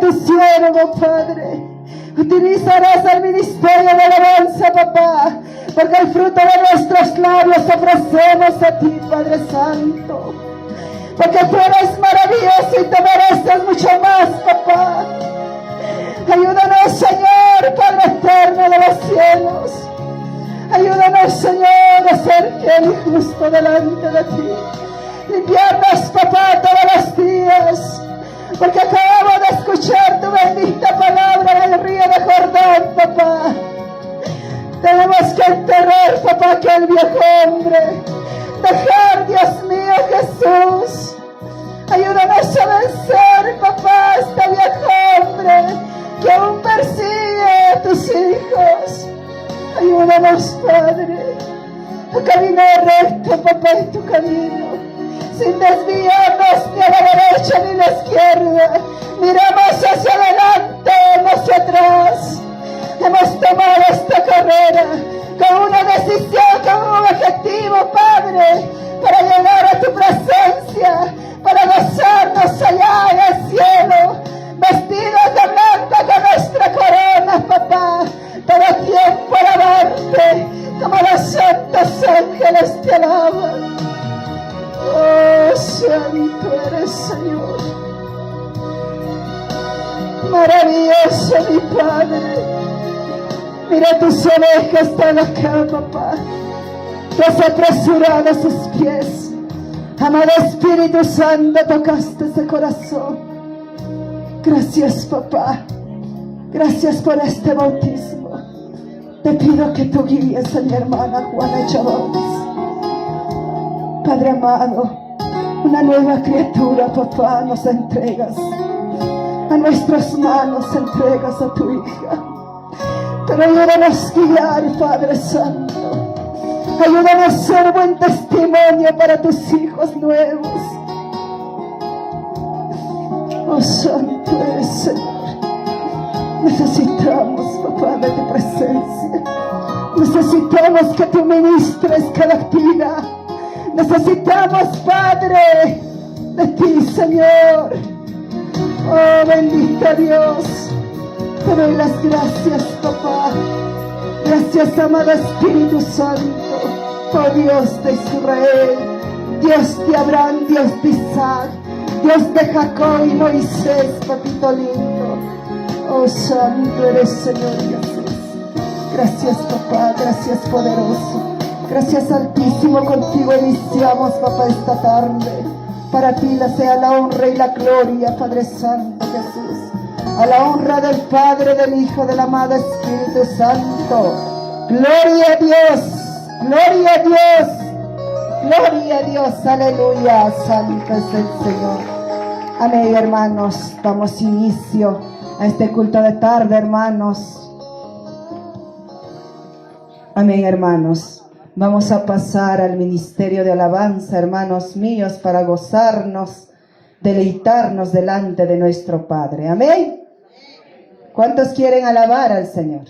tu siervo, Padre. Utilizarás el ministerio de alabanza, papá, porque el fruto de nuestros labios ofrecemos a ti, Padre Santo. Porque tú eres maravilloso y te mereces mucho más, papá. Ayúdanos, Señor, Padre eterno de los cielos. Ayúdanos, Señor, a ser fiel y justo delante de ti. Limpiarnos, papá, todos los días. Porque acabamos de escuchar tu bendita palabra del río de Jordán, papá. Tenemos que enterrar, papá, aquel viejo hombre. Dejar, Dios mío, Jesús. Ayúdanos a vencer, papá, este viejo hombre que aún persigue a tus hijos. Ayúdanos, Padre, a caminar recto, papá, en tu camino, sin desviarnos ni a la derecha ni a la izquierda. Miramos hacia adelante, no hacia atrás. Hemos tomado esta carrera con una decisión, con un objetivo, Padre, para llegar a tu presencia, para gozarnos allá en el cielo, vestidos de blanco con nuestra corona, papá, todo tiempo alabarte, como los santos ángeles te alaban. Oh, santo eres, Señor. Maravilloso, mi Padre. Mira tus ovejas están acá, papá. Tú has apresurado sus pies. Amado Espíritu Santo, tocaste ese corazón. Gracias, papá. Gracias por este bautismo. Te pido que tú guíes a mi hermana Juana Chávez. Padre amado, una nueva criatura, papá, nos entregas. A nuestras manos entregas a tu hija. Pero ayúdanos a guiar, Padre Santo. Ayúdanos a ser buen testimonio para tus hijos nuevos. Oh, santo eres, Señor. Necesitamos, papá, de tu presencia. Necesitamos que tú ministres cada actividad. Necesitamos, Padre, de ti, Señor. Oh, bendito Dios. Te doy las gracias, papá. Gracias, amado Espíritu Santo. Oh, Dios de Israel, Dios de Abraham, Dios de Isaac, Dios de Jacob y Moisés, papito lindo. Oh, santo eres, Señor Jesús. Gracias, papá. Gracias, poderoso. Gracias, Altísimo. Contigo iniciamos, papá, esta tarde. Para ti sea la honra y la gloria, Padre Santo Jesús. A la honra del Padre, del Hijo, del amado Espíritu Santo. Gloria a Dios, gloria a Dios, gloria a Dios, aleluya, santo es el Señor. Amén, hermanos, damos inicio a este culto de tarde, hermanos. Amén, hermanos. Vamos a pasar al ministerio de alabanza, hermanos míos, para gozarnos, deleitarnos delante de nuestro Padre. Amén. ¿Cuántos quieren alabar al Señor?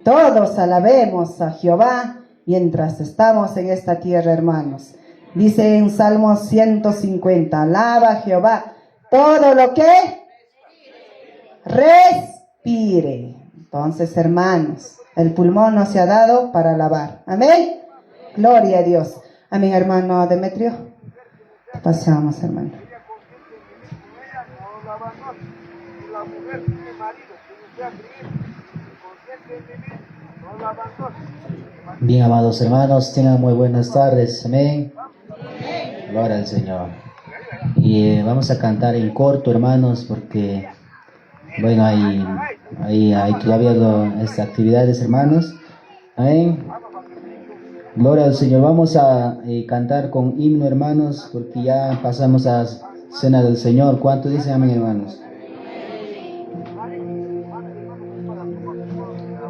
Todos alabemos a Jehová mientras estamos en esta tierra, hermanos. Dice en Salmo 150, alaba a Jehová todo lo que respire. Entonces, hermanos, el pulmón nos se ha dado para alabar. Amén. Gloria a Dios. Amén, hermano Demetrio. Pasamos, hermano. Bien, amados hermanos, tengan muy buenas tardes. Amén. Gloria al Señor. Y vamos a cantar en corto, hermanos, porque bueno, hay todavía estas actividades, hermanos. Amén. Gloria al Señor. Vamos a cantar con himno, hermanos, porque ya pasamos a cena del Señor. ¿Cuánto dicen amén, hermanos?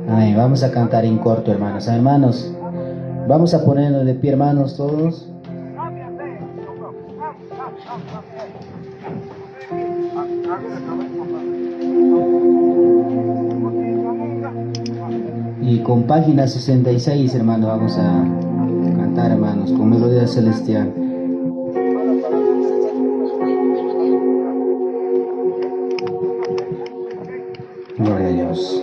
Amén. Vamos a cantar en corto, hermanos. Hermanos, vamos a ponernos de pie, hermanos, todos. Y con página 66, hermanos, vamos a cantar, hermanos, con melodía celestial. cantamos.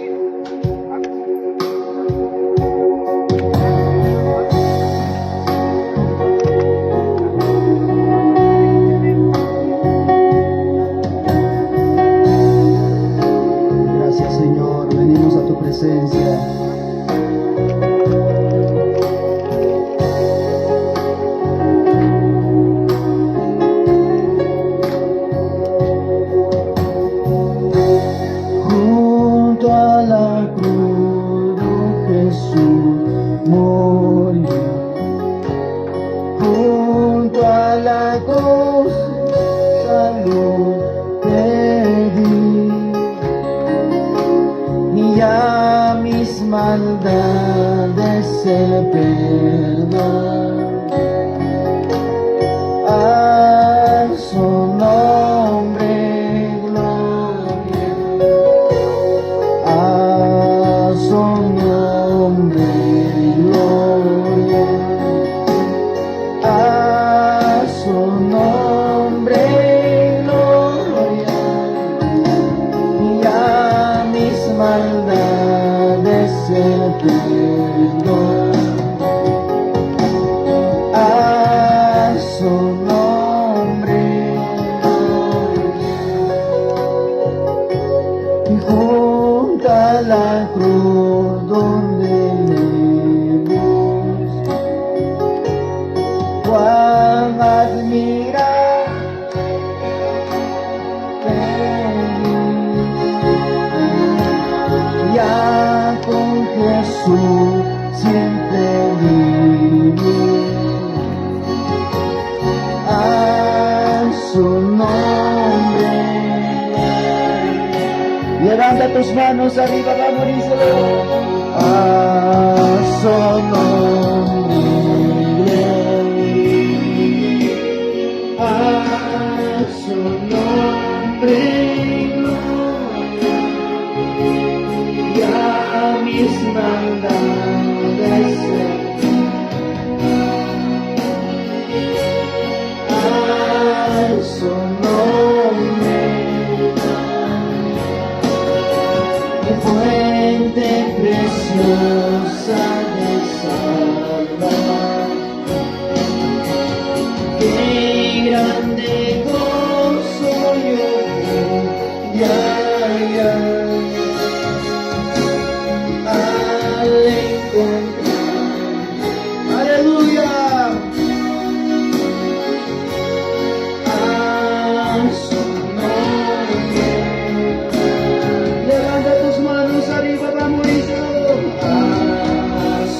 Gracias, Señor, venimos a tu presencia. Junto a la cruz Jesús murió. Junto a la cruz salud pedí. Y ya mis maldades se perdonan. A su nombre gloria, a su nombre gloria, a su nombre gloria, y a mis maldades se perdonan. A su nombre gloria. Y junto a la cruz donde leemos, cuán admirable ya con Jesús siempre viví. A su nombre. Levanta tus manos arriba, vamos, díselo. A su nombre. A su nombre. Y a mis maldades a su nombre, fuente preciosa de salvar. Qué grande gozo yo ya al encontrar, aleluya, a su nombre. Levanta tus manos arriba, vamos, díselo. A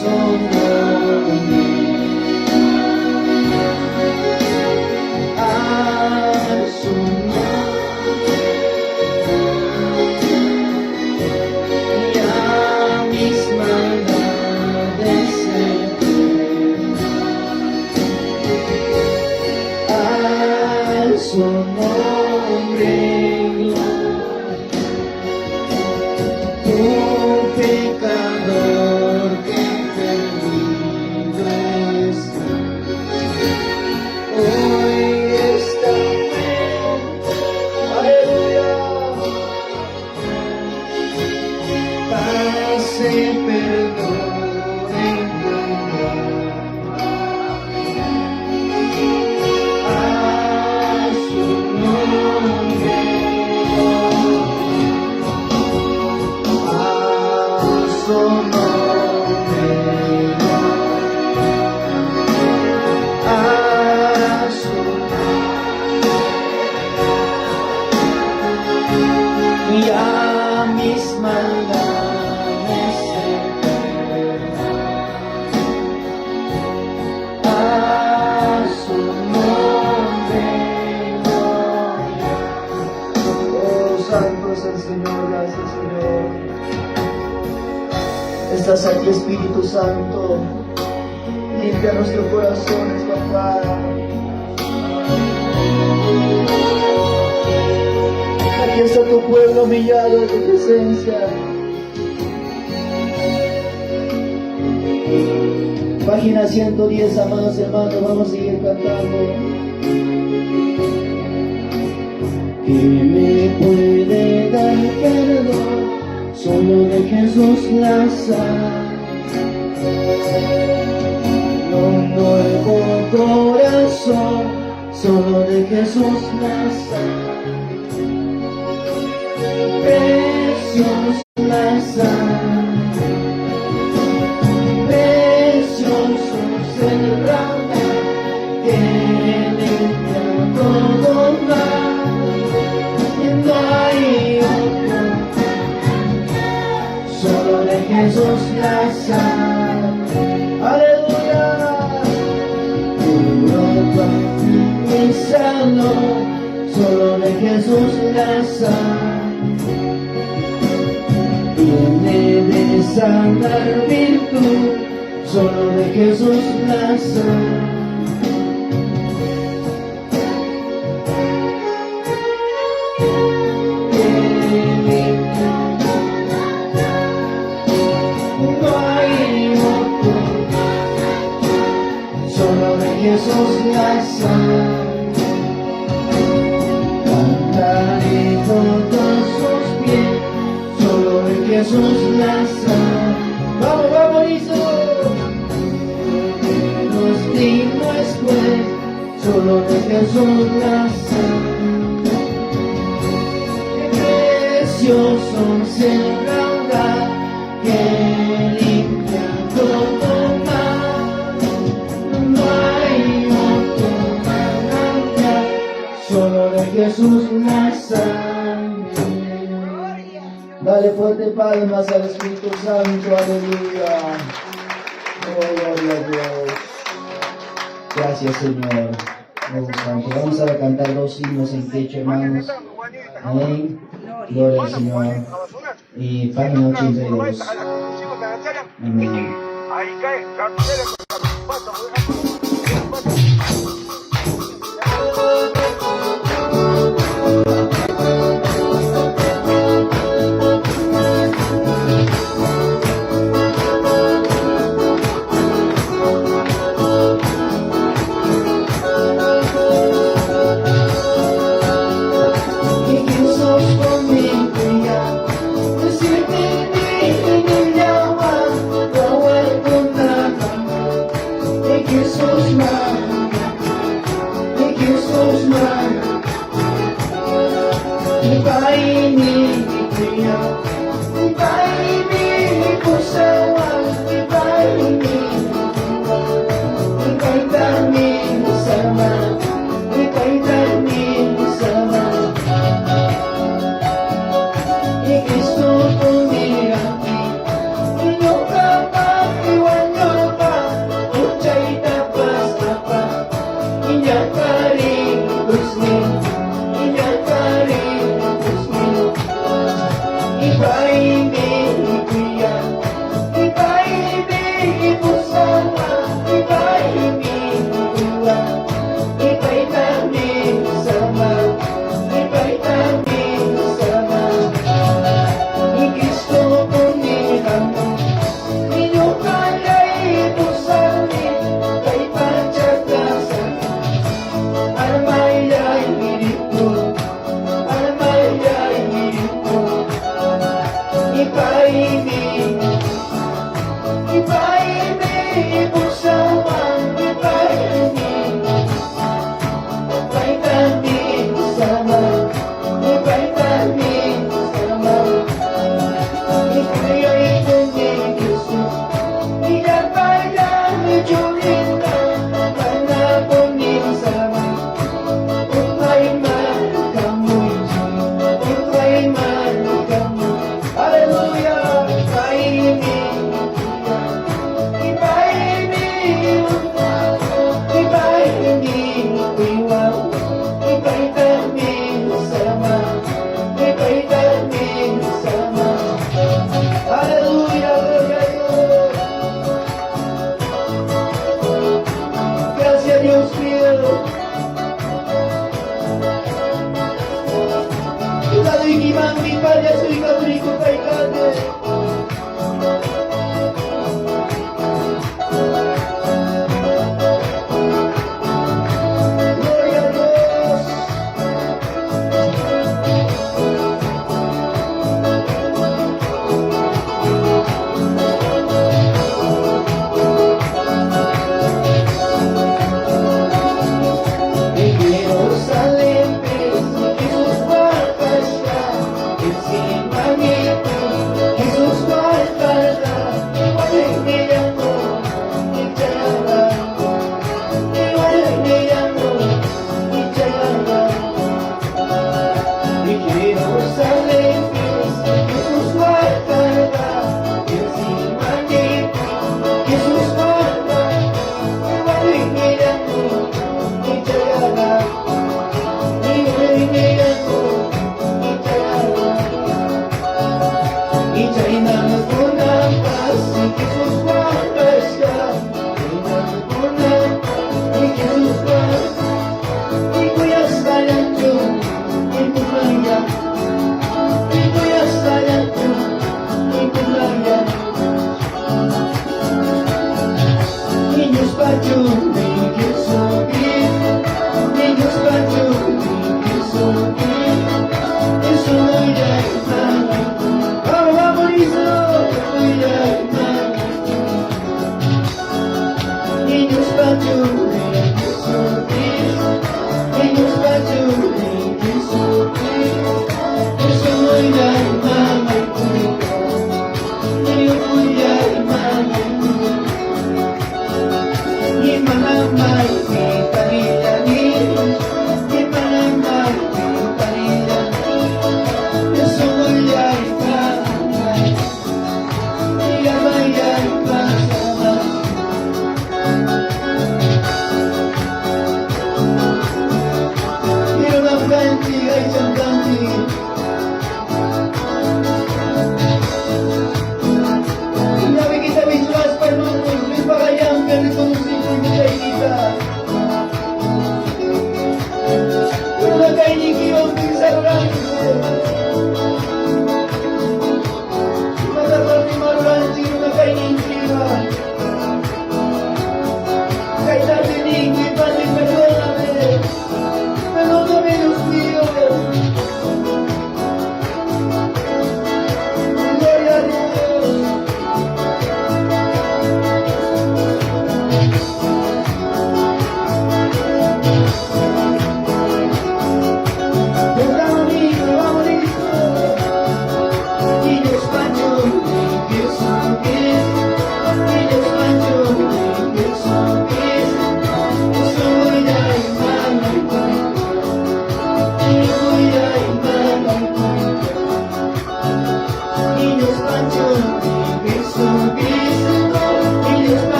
su nombre, a su nombre, y a mis maldades se perdonan. A su nombre, un pecador que perdido está, hoy está muerto, aleluya, pase perdón encontrar. A su nombre, a su nombre, a su nombre, y a mis maldades se perdonan. A su nombre, gloria. Oh, santo es el Señor, gracias, Señor. Estás aquí, Espíritu Santo. Limpia nuestros corazones, papá. Aquí está tu pueblo humillado en tu presencia. Página 110, amados hermanos, vamos a seguir cantando. ¿Qué me puede dar perdón? Solo Jesús la sana. No nuevo corazón, solo de Jesús la sana. Precioso la sana. Precioso es el ramo que limpia todo mal. Y no hay otro, solo de Jesús la sana. Aleluya. Europa me sanó, solo de Jesús la sana. Viene de sanar virtud, solo de Jesús la sana. No hay otro, solo de Jesús la sana. Cantaré todos sus pies, solo de Jesús la sana. Vamos, vamos, listo. Los digno es juez, solo de Jesús la sana. Precioso es el raudal que limpia todo mal. No hay otro manantial, solo de Jesús la sana. Dale fuerte palmas al Espíritu Santo, aleluya. Oh, gloria a Dios. Gracias, Señor. Oh, Santo. Vamos a cantar dos himnos en quechua, hermanos. Amén. Gloria al Señor. Y página 82. Amén.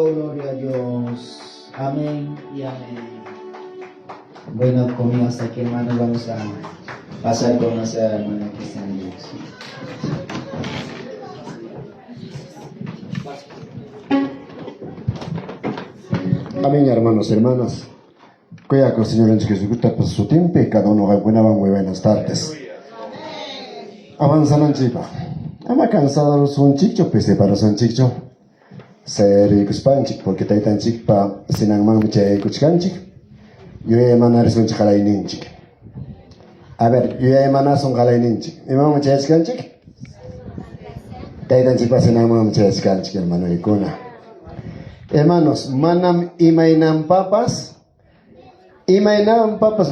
Oh, gloria a Dios. Amén y amén. Bueno, conmigo hasta aquí, hermanos, vamos a pasar con nuestra hermana Cristiana. Amén, hermanos y hermanas. Cuida con el Señor en Jesucristo por su tiempo y cada uno muy buenas tardes. Avanzan en chipa. Ama cansado los un chicho, pese para son chicho. Ser y cuspanchik, porque taitan chikpa, sinang mang miche kuchkanchik. Yo he emanar son chikalainchik. A ver, yo he emanar son kalainchik. Imam miche chkanchik. Taitan chikpa sinang mang miche chkanchik, hermano y kuna. Hermanos, manam imainam papas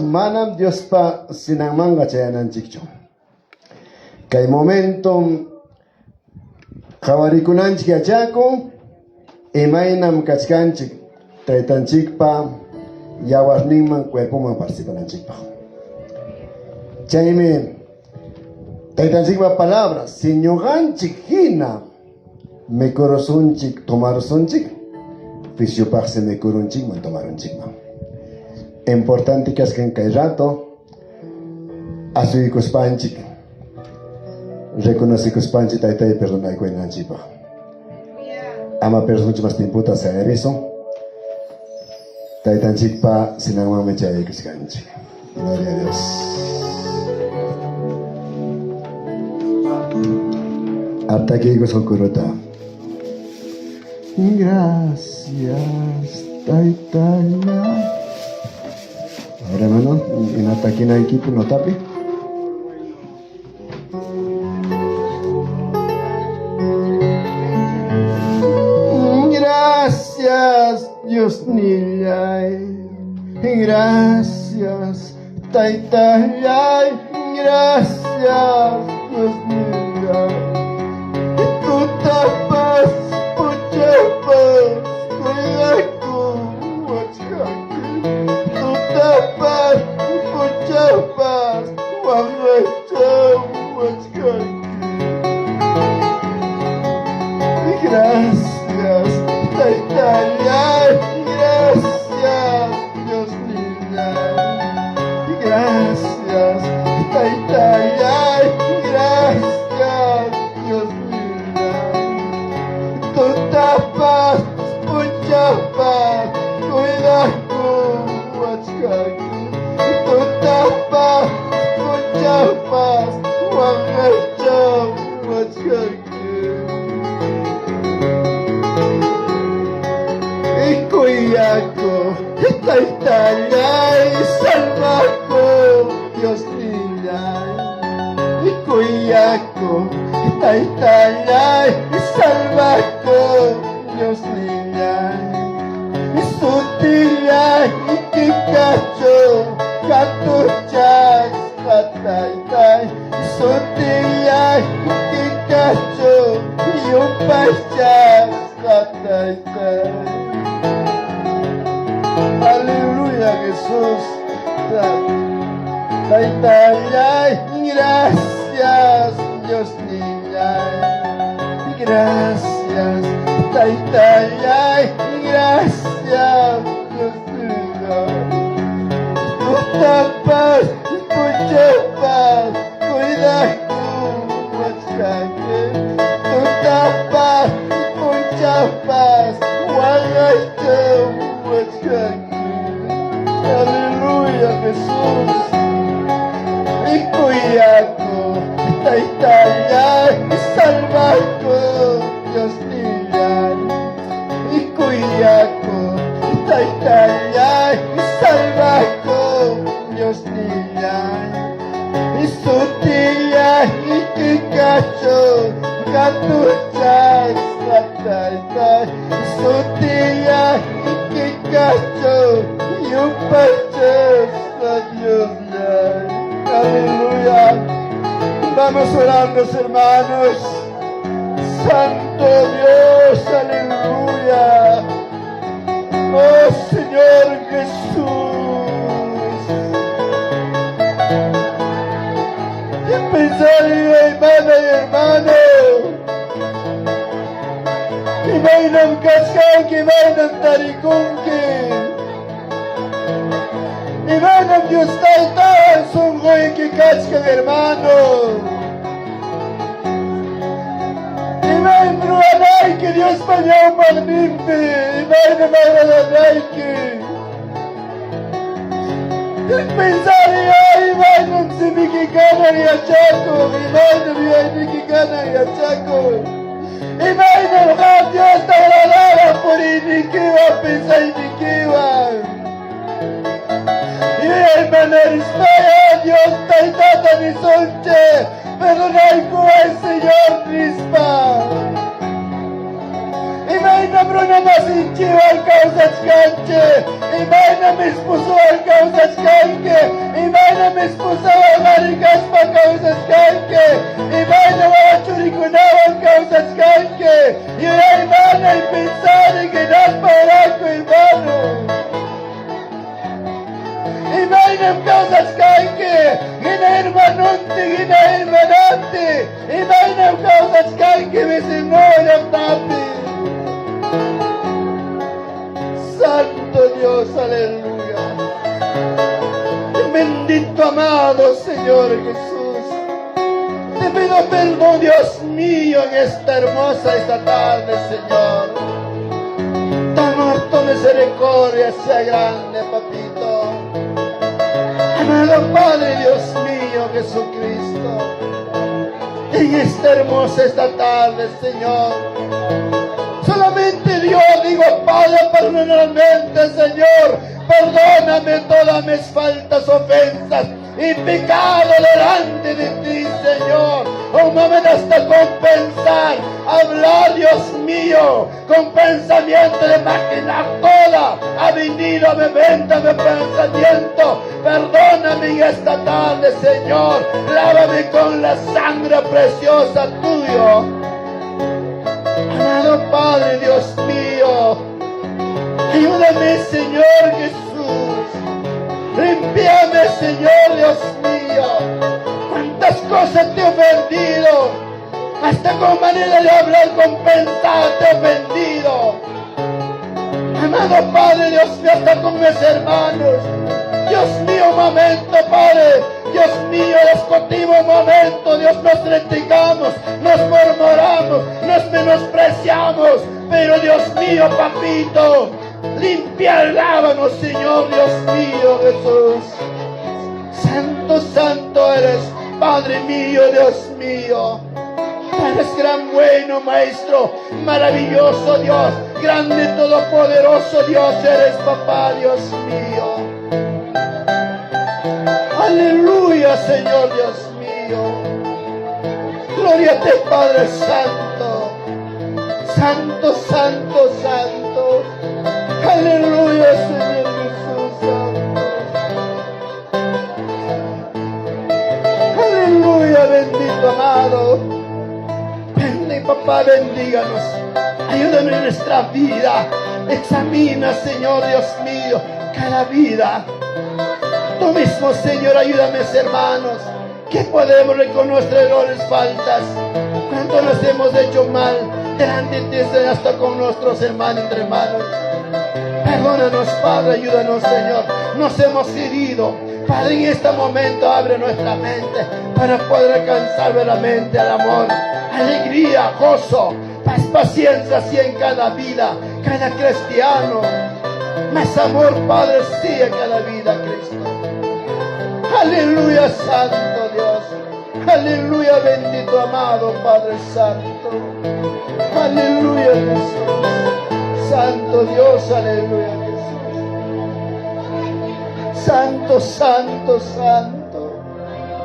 manam Dios pa sinang manga chayanan chikcho. Kay momento kawarikulanchik achako imainam kachkanchik taytanchikpa yawarninman cuerpoman participananchikpa. Chaymi taytanchikpa palabras siñuganchik hina mikurusunchik tomarusunchik Fisiopagse me curunchik man tomaron chikma. Importante que asken kay rato asuikos panchik. Reconocikos panchik taytay perdonay kuenan chipa. Ama persona más timputa se erizo. Taytan chikpa sinama me chayikos kanchik. Gloria a Dios. Hasta aquí con kuruta. Gracias, Taitana. Ahora, hermano, en ataquina equipo no tape. Gracias, Dios Nillay. Gracias, Taitana. Gracias, Dios Nillay. Tú tapas. Gracias, Taitaya, gracias, Dios niña. Gracias, Taitaya, gracias, Dios niña. Tú tapas, mucha paz, cuida tu huachcaqui. Tú tapas, mucha paz, huacacha, huachcaqui. Cuyaco, Taitaya y Salvaco, Dios niña. Cuyaco, Taitaya y Salvaco, Dios niña. Sutilla y Kikacho, Katuchas, Tataitai. Sutilla y Kikacho, y un pachas, Tataitai. Aleluya, Jesús. Taitaya, gracias, Dios niña. Gracias, Taitaya, gracias, Dios niña. Tú tapas, mucha paz, cuida tu huachcaque. Tú tapas, mucha paz, guagacho, huachcaque. Aleluya, Jesús. Y cuyaco, Taitaya, y Salvaco, Dios niña. Y cuyaco, Taitaya, y Salvaco, Dios niña. Y Sutilla, y Kikacho, Katuchas, Tataitai. Sutilla, y Kikacho, y un pachas, Dios niña. Aleluya. Vamos orando, hermanos. Santo Dios, aleluya. Oh Señor Jesús. Empresario, hermana y hermano. Imainam kaskanki, imainam tarikunki. Imainam Dios taitan sunguiki kaskan hermano. Imain bruanay que Dios pañao palmimpi. Imainam agradalay que. Pensaría imainam si mexicana y achaco. Imainam y mexicana y achaco. Imainam Dios te agradaba por iniquiva, pensa iniquiva. Y hermana España, Dios te tata ni sonche, perdonai con el Señor Crispa. Imainam Bruna más hinchiva al causa chcanche, Imainam mi esposo al causa chcanque, Imainam mi esposo al maricas pa causa chcanque, Imainam a churicunaba al causa chcanque, y hermana y pensar en que das para hermano. Imainam causa chcanque, gina hermanonte, gina hermanante, Imainam causa chcanque, mi señora tapi. Santo Dios, aleluya. Bendito amado Señor Jesús. Te pido perdón, Dios mío, en esta esta tarde, Señor. Danos tu misericordia, sea grande, papito. Amado Padre, Dios mío, Jesucristo. En esta tarde, Señor. Solamente Dios, digo, Padre, personalmente, Señor, perdóname todas mis faltas, ofensas y pecado delante de ti, Señor. Oh, me hasta compensar, hablar, Dios mío, con pensamiento de máquina toda, ha venido, me venta, mi pensamiento. Perdóname en esta tarde, Señor, lávame con la sangre preciosa tuya. Amado Padre, Dios mío, ayúdame, Señor Jesús. Limpiame, Señor Dios mío. Cuántas cosas te he ofendido. Hasta con manera de hablar con pensar te he ofendido. Amado Padre, Dios mío, hasta con mis hermanos. Dios mío, un momento, Padre. Dios mío, discutimos un momento, Dios, nos criticamos, nos murmuramos, nos menospreciamos, pero Dios mío, papito, limpia, lávanos, Señor, Dios mío, Jesús. Santo, santo eres, Padre mío, Dios mío. Eres gran, bueno, Maestro, maravilloso Dios, grande, todopoderoso Dios, eres papá, Dios mío. Aleluya, Señor Dios mío. Gloria a ti, Padre Santo. Santo, santo, santo. Aleluya, Señor Jesús Santo. Aleluya, bendito amado. Ven, papá, bendíganos. Ayúdanos en nuestra vida. Examina, Señor Dios mío, cada vida. Tú mismo, Señor, ayúdame, hermanos, que podemos reconocer errores, faltas, cuánto nos hemos hecho mal delante de ti, hasta con nuestros hermanos entre hermanos. Perdónanos, Padre, ayúdanos, Señor. Nos hemos herido. Padre, en este momento abre nuestra mente para poder alcanzar verdaderamente el amor, alegría, gozo, paz, paciencia, así en cada vida, cada cristiano. Más amor, Padre, sí en cada vida, Cristo. Aleluya, Santo Dios. Aleluya, bendito amado Padre Santo. Aleluya, Jesús. Santo Dios, aleluya, Jesús. Santo, santo, santo.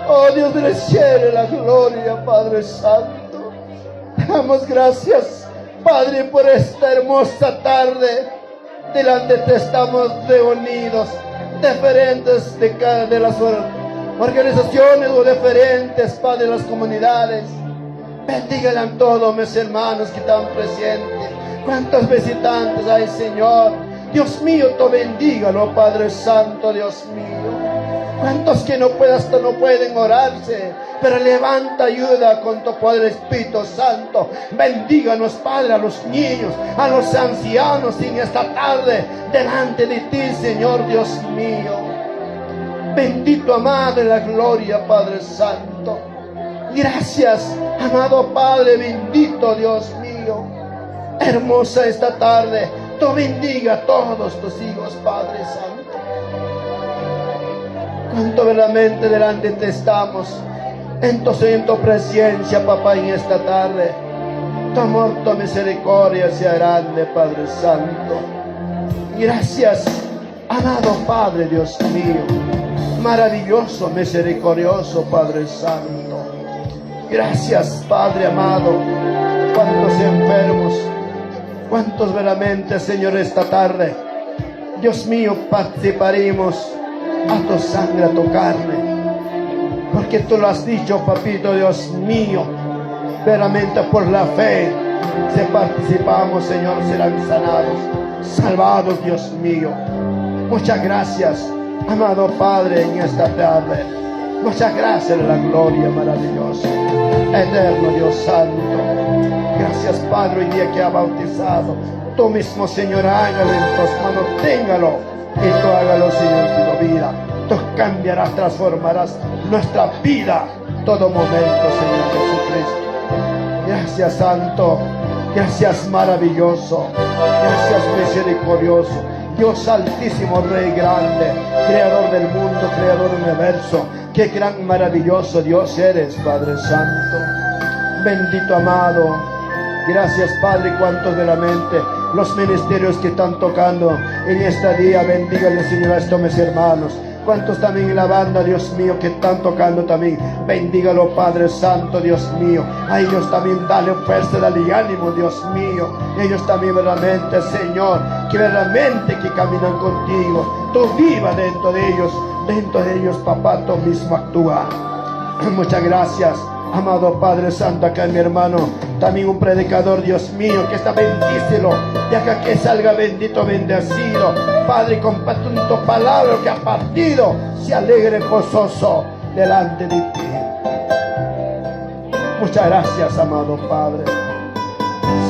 Oh Dios del cielo, la gloria, Padre Santo. Damos gracias, Padre, por esta hermosa tarde. Delante de ti estamos reunidos, diferentes de las organizaciones o diferentes, Padre, de las comunidades. Bendígale a todos mis hermanos que están presentes. Cuántos visitantes hay, Señor. Dios mío, tú bendígalo, Padre Santo, Dios mío. Cuantos que no pueden orarse, pero levanta ayuda con tu poder, Espíritu Santo. Bendíganos, Padre, a los niños, a los ancianos en esta tarde, delante de ti, Señor Dios mío. Bendito, amado, en la gloria, Padre Santo. Gracias, amado Padre, bendito Dios mío. Hermosa esta tarde, tú bendiga a todos tus hijos, Padre Santo. Cuánto verdaderamente delante te estamos, en tu presencia, papá, en esta tarde. Tu amor, tu misericordia sea grande, Padre Santo. Gracias, amado Padre, Dios mío. Maravilloso, misericordioso, Padre Santo. Gracias, Padre amado. Cuántos enfermos, cuántos verdaderamente, Señor, esta tarde, Dios mío, participaremos a tu sangre, a tu carne, porque tú lo has dicho, papito Dios mío. Veramente por la fe, si participamos, Señor, serán sanados, salvados, Dios mío. Muchas gracias, amado Padre, en esta tarde. Muchas gracias en la gloria maravillosa, eterno Dios Santo. Gracias, Padre, hoy día que ha bautizado. Tú mismo, Señor, hágalo en tus manos, téngalo. Y tú hágalo, Señor, en tu vida. Tú cambiarás, transformarás nuestra vida todo momento, Señor Jesucristo. Gracias, Santo. Gracias, maravilloso. Gracias, misericordioso. Dios altísimo, Rey grande, Creador del mundo, Creador del universo. Qué gran, maravilloso Dios eres, Padre Santo. Bendito, amado. Gracias, Padre, cuantos de la mente, los ministerios que están tocando en este día, bendígale, Señor, a estos mis hermanos. Cuantos también en la banda, Dios mío, que están tocando también, bendígalo, Padre Santo, Dios mío. A ellos también dale fuerza, dale ánimo, Dios mío. Ellos también verdaderamente, Señor, que verdaderamente que caminan contigo. Tú viva dentro de ellos, papá, tú mismo actúa. Muchas gracias, amado Padre Santo. Acá mi hermano, también un predicador, Dios mío, que está bendícelo, y acá que salga bendito, bendecido, Padre, comparte tu palabra que ha partido, se alegre gozoso delante de ti. Muchas gracias, amado Padre.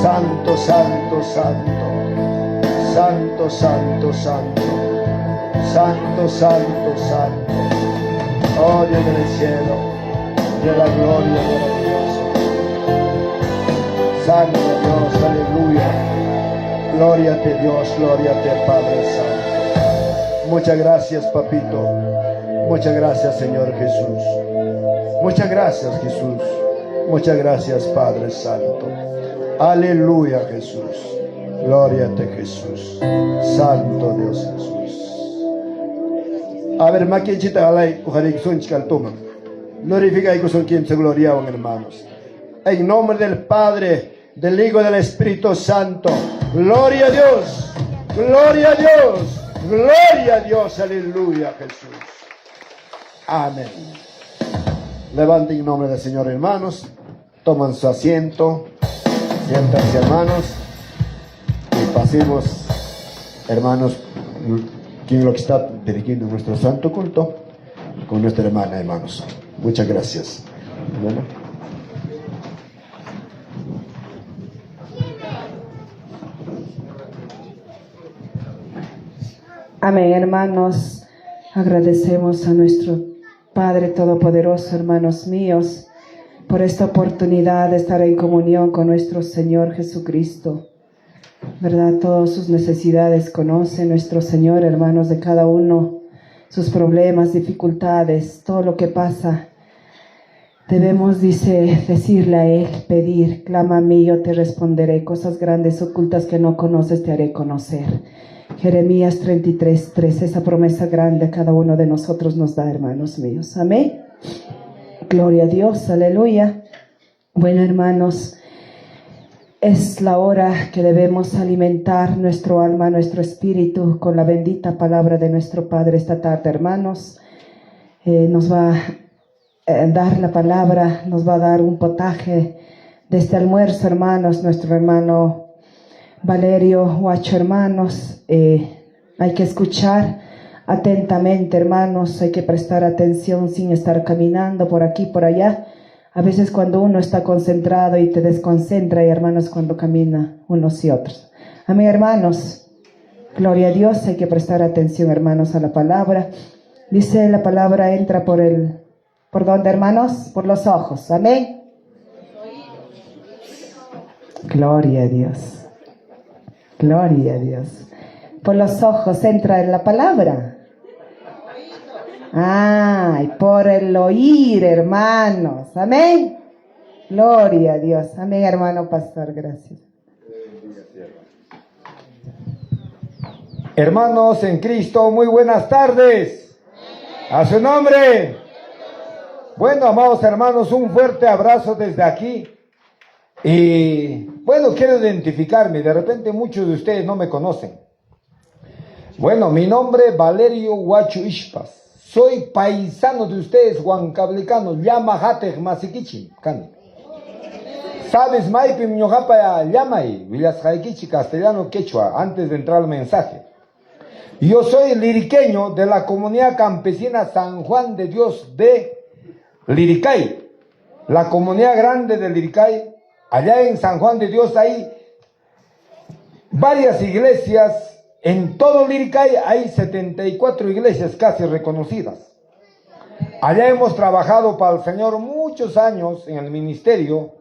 Santo, santo, santo, santo, santo, santo, santo, santo, santo. Oh Dios del cielo, de la gloria maravillosa. Santo Dios, aleluya. Gloria a ti, Dios, gloria a ti, Padre Santo. Muchas gracias, papito. Muchas gracias, Señor Jesús. Muchas gracias, Jesús. Muchas gracias, Padre Santo. Aleluya, Jesús. Gloria a ti, Jesús. Santo Dios Jesús. A ver, maquinchita alay, ujarik sunchkal tuma. Glorifica y son quien se gloriaban, hermanos. En nombre del Padre, del Hijo y del Espíritu Santo. Gloria a Dios. Gloria a Dios. Gloria a Dios. Aleluya, Jesús. Amén. Levanten en nombre del Señor, hermanos. Toman su asiento. Siéntanse, hermanos. Y pasemos, hermanos, quien lo que está dirigiendo nuestro santo culto, con nuestra hermana, hermanos. Muchas gracias. Bueno. Amén, hermanos. Agradecemos a nuestro Padre Todopoderoso, hermanos míos, por esta oportunidad de estar en comunión con nuestro Señor Jesucristo. ¿Verdad? Todas sus necesidades conoce nuestro Señor, hermanos, de cada uno, sus problemas, dificultades, todo lo que pasa. Debemos, decirle a Él, pedir, clama a mí, yo te responderé, cosas grandes ocultas que no conoces te haré conocer. Jeremías 33:3, esa promesa grande a cada uno de nosotros nos da, hermanos míos. Amén. Gloria a Dios, aleluya. Bueno, hermanos, es la hora que debemos alimentar nuestro alma, nuestro espíritu con la bendita palabra de nuestro Padre esta tarde, hermanos. Nos va a dar la palabra, nos va a dar un potaje de este almuerzo, hermanos, nuestro hermano Valerio Huacho, hermanos. Hay que escuchar atentamente, hermanos. Hay que prestar atención sin estar caminando por aquí, por allá. A veces cuando uno está concentrado y te desconcentra, y hermanos, cuando camina unos y otros. Amén, hermanos. Gloria a Dios. Hay que prestar atención, hermanos, a la palabra. Dice la palabra entra ¿por dónde, hermanos? Por los ojos. Amén. Gloria a Dios. Gloria a Dios. Por los ojos entra en la palabra. Ay, por el oír, hermanos. Amén. Gloria a Dios. Amén, hermano pastor. Gracias. Hermanos en Cristo, muy buenas tardes. A su nombre. Bueno, amados hermanos, un fuerte abrazo desde aquí. Y bueno, quiero identificarme. De repente muchos de ustedes no me conocen. Bueno, mi nombre es Valerio Huachu Ishpas. Soy paisano de ustedes, huancablicanos. Llama Hatej Masikichi. ¿Sabes, Maipi Mñojapa Llamay? Villas Jaikichi, castellano quechua, antes de entrar al mensaje. Yo soy liriqueño de la comunidad campesina San Juan de Dios de Liricay. La comunidad grande de Liricay. Allá en San Juan de Dios hay varias iglesias. En todo Liricay hay 74 iglesias casi reconocidas. Allá hemos trabajado para el Señor muchos años en el ministerio.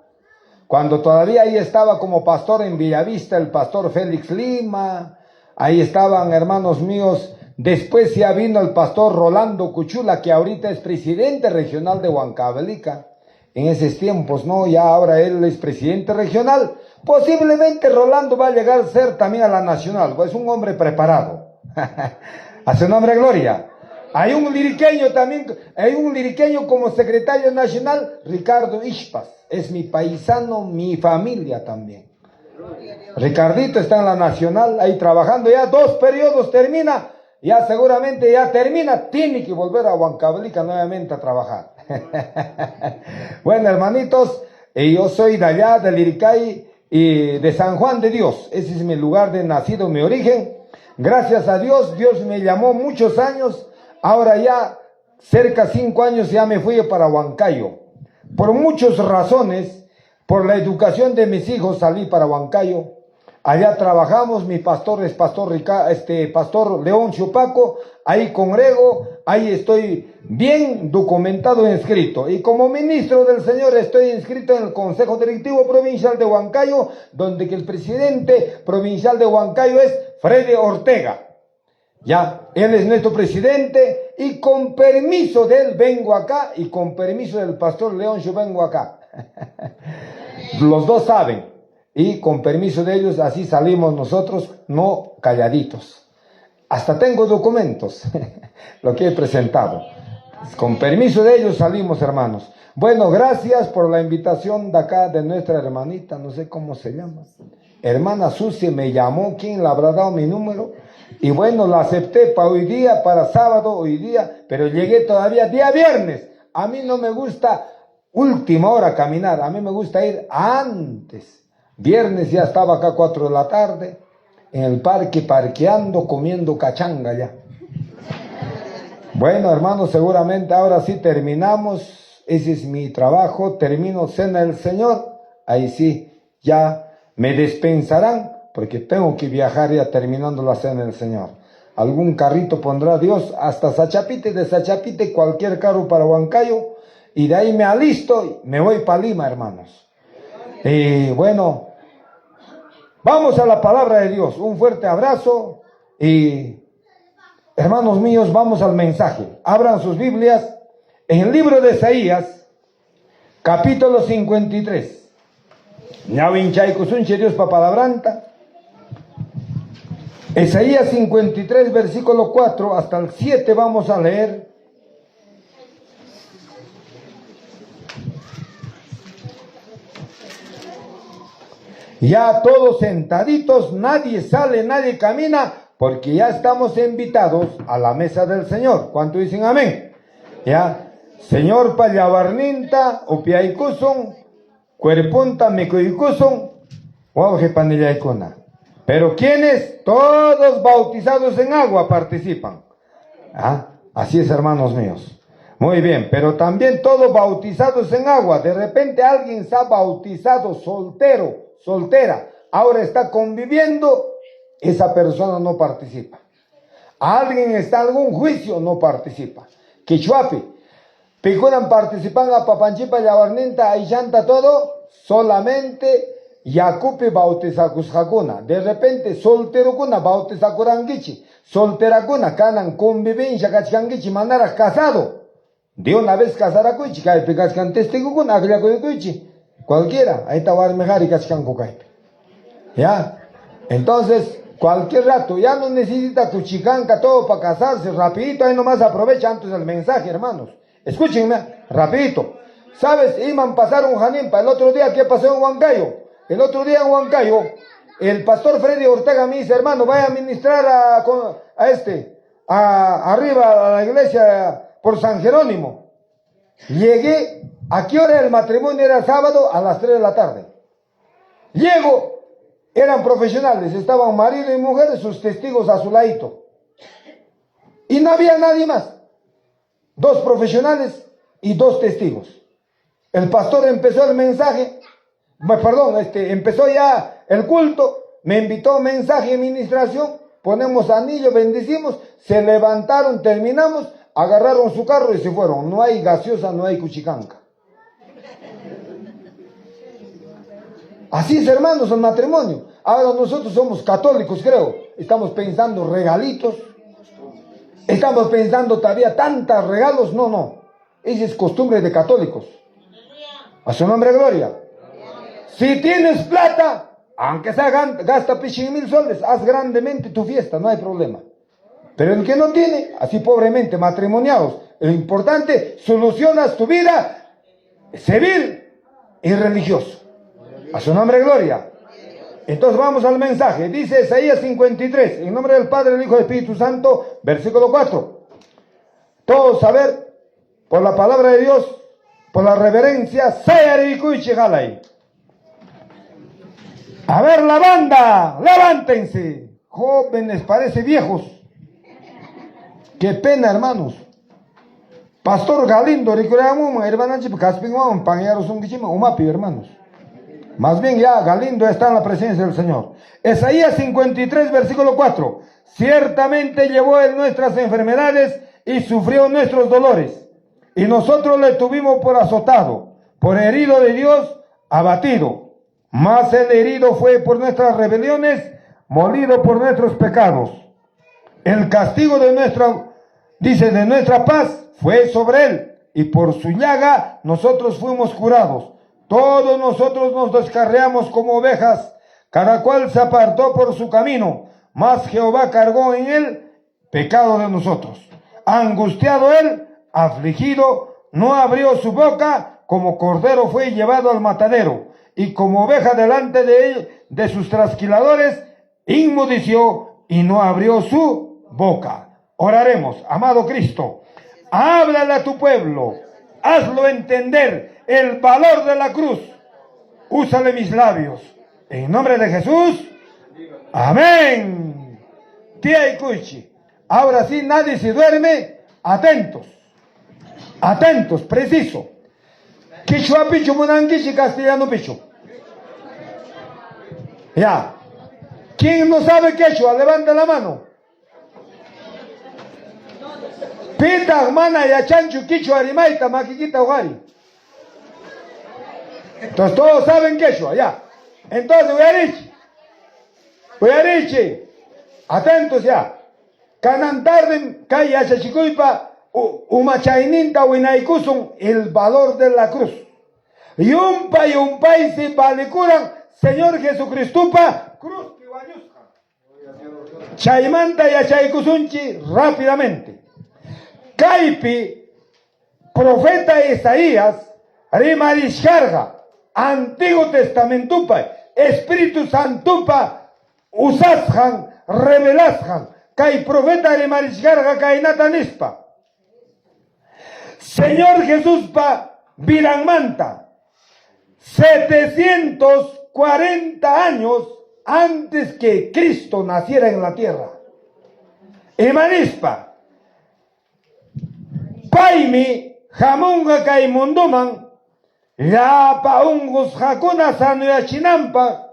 Cuando todavía ahí estaba como pastor en Villavista el pastor Félix Lima. Ahí estaban hermanos míos. Después ya vino el pastor Rolando Cuchula, que ahorita es presidente regional de Huancavelica. En esos tiempos, ¿no? Ya ahora él es presidente regional. Posiblemente Rolando va a llegar a ser también a la nacional, pues es un hombre preparado. A su nombre, gloria. Hay un liriqueño también, hay un liriqueño como secretario nacional, Ricardo Ishpas. Es mi paisano, mi familia también. Ricardito está en la nacional, ahí trabajando ya 2 periodos, termina. Ya seguramente ya termina, tiene que volver a Huancavelica nuevamente a trabajar. Bueno, hermanitos, yo soy de allá, de Liricay y de San Juan de Dios. Ese es mi lugar de nacido, mi origen. Gracias a Dios, Dios me llamó muchos años. Ahora ya, cerca de 5 años, ya me fui para Huancayo. Por muchas razones, por la educación de mis hijos, salí para Huancayo. Allá trabajamos, mi pastor es pastor Leoncio Paco, ahí congrego, ahí estoy bien documentado e inscrito. Y como ministro del Señor estoy inscrito en el Consejo Directivo Provincial de Huancayo, donde que el presidente provincial de Huancayo es Freddy Ortega. Ya, él es nuestro presidente y con permiso de él vengo acá y con permiso del pastor Leoncio vengo acá. Los dos saben. Y con permiso de ellos, así salimos nosotros, no calladitos. Hasta tengo documentos, lo que he presentado. Con permiso de ellos salimos, hermanos. Bueno, gracias por la invitación de acá, de nuestra hermanita, no sé cómo se llama. Hermana Susi me llamó, ¿quién le habrá dado mi número? Y bueno, la acepté para hoy día, para sábado, hoy día, pero llegué todavía día viernes. A mí no me gusta última hora caminar, a mí me gusta ir antes. Viernes ya estaba acá 4 de la tarde, en el parque parqueando, comiendo cachanga ya. Bueno, hermanos, seguramente ahora sí terminamos, ese es mi trabajo, termino cena del Señor, ahí sí, ya me dispensarán, porque tengo que viajar ya terminando la cena del Señor. Algún carrito pondrá Dios, hasta Sachapite, de Sachapite, cualquier carro para Huancayo, y de ahí me alisto y me voy para Lima, hermanos. Y bueno, vamos a la palabra de Dios. Un fuerte abrazo y hermanos míos, vamos al mensaje. Abran sus Biblias en el libro de Isaías, capítulo 53. Dios papalabranta. Isaías 53, versículo 4 hasta el 7 vamos a leer. Ya todos sentaditos, nadie sale, nadie camina, porque ya estamos invitados a la mesa del Señor. ¿Cuánto dicen amén? Ya, Señor payabarninta, opiaikuson, cuerpunta micuikuson, guauje panillaikuna. Pero ¿quiénes? Todos bautizados en agua participan. ¿Ah? Así es, hermanos míos. Muy bien, pero también todos bautizados en agua. De repente alguien se ha bautizado soltero, soltera, ahora está conviviendo, esa persona no participa. Alguien está en algún juicio, no participa. Quichuapi, picuran participan a papanchipa, yabarninta, ayllanta, todo, solamente Yacupi bautizakusjakuna. De repente solterukuna bautizakurangichi, solterakuna kanan convivencia kachkangichi manara casado. De una vez casarakuichi, kaipi kachkan testigukuna, agriakuichi, cualquiera, ahí está warmejari kachkan kukaipi. ¿Ya? Entonces, cualquier rato, ya no necesita cuchicanca todo para casarse, rapidito, ahí nomás aprovecha antes del mensaje, hermanos. Escúchenme, rapidito. ¿Sabes? Iban pasar un janimpa, el otro día, ¿qué pasó en Huancayo? El otro día en Huancayo, el pastor Freddy Ortega me dice, hermano, vaya a ministrar arriba a la iglesia por San Jerónimo. Llegué, ¿a qué hora el matrimonio? Era sábado a las 3 de la tarde. Llego, eran profesionales, estaban marido y mujer, sus testigos a su ladito. Y no había nadie más. 2 profesionales y 2 testigos. El pastor empezó el mensaje, empezó ya el culto, me invitó a mensaje y ministración, ponemos anillo, bendecimos, se levantaron, terminamos, agarraron su carro y se fueron. No hay gaseosa, no hay cuchicanca. Así es, hermanos, el matrimonio. Ahora nosotros somos católicos, creo. Estamos pensando regalitos. Estamos pensando todavía tantos regalos. No. Esa es costumbre de católicos. A su nombre, gloria. Si tienes plata, aunque sea gasta 100,000 soles, haz grandemente tu fiesta, no hay problema. Pero el que no tiene, así pobremente, matrimoniados, lo importante, solucionas tu vida civil y religioso. A su nombre, gloria. Entonces vamos al mensaje. Dice Isaías 53, en nombre del Padre, del Hijo y del Espíritu Santo, versículo 4. Todos a ver, por la palabra de Dios, por la reverencia, a ver la banda, levántense. Jóvenes, parece viejos. Qué pena, hermanos. Pastor Galindo, hermanos. Más bien ya Galindo está en la presencia del Señor. Isaías 53, versículo 4. Ciertamente llevó él nuestras enfermedades y sufrió nuestros dolores. Y nosotros le tuvimos por azotado, por herido de Dios, abatido. Mas el herido fue por nuestras rebeliones, molido por nuestros pecados. El castigo de nuestra paz fue sobre él, y por su llaga nosotros fuimos curados. Todos nosotros nos descarriamos como ovejas, cada cual se apartó por su camino, mas Jehová cargó en él pecado de nosotros. Angustiado él, afligido, no abrió su boca, como cordero fue llevado al matadero, y como oveja delante de él, de sus trasquiladores, inmudeció y no abrió su boca. Oraremos. Amado Cristo, háblale a tu pueblo, hazlo entender el valor de la cruz. Úsale mis labios. En nombre de Jesús. Amén. Tía y Cuchi. Ahora sí, nadie se duerme. Atentos. Atentos, preciso. Quichua pichu munanguichi, castellano pichu. Ya. ¿Quién no sabe quechua? Levanta la mano. Pita, mana, ya chanchu, quichua, arimaita, maquiquita, ugari. Entonces todos saben quechua, ya. Entonces, Uyarichi. Atentos ya. Canantarden, kaya chachikuipa, umachaininta, winaikusum, el valor de la cruz. Yumpa y se valicuran, Señor Jesucristupa, cruz que vayusca. Chaimanta y achaikusunchi, rápidamente. Caipi, profeta Isaías, rima descarga, Antiguo Testamentupa, Espíritu Santupa, usasjan, revelasjan, kai profeta rima descarga, kai natanispa. Señor Jesús pa Viranmanta, 740 años antes que Cristo naciera en la tierra. Emanispa, Paimi jamunga kay munduman llapa ungus hakuna sanuyachinampa,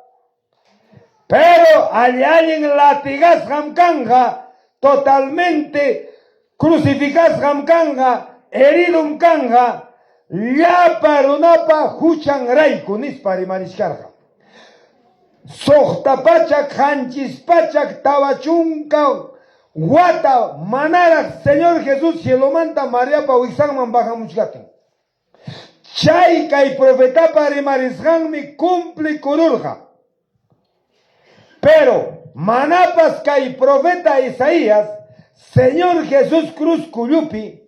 pero allin latigas kanga, totalmente crucificas kanga, herido kanga, llapa runapa huchan rayku nispa rimarishkarqa. Sohtapachak hanchispachak tawachunka wata manarak Señor Jesús cielomanta Mariapa wiksanman bajamuchkatin. Chay kay profetapa rimarisqanmi cumple kururqa. Pero manapas kay profeta Isaías Señor Jesús cruz kuyupi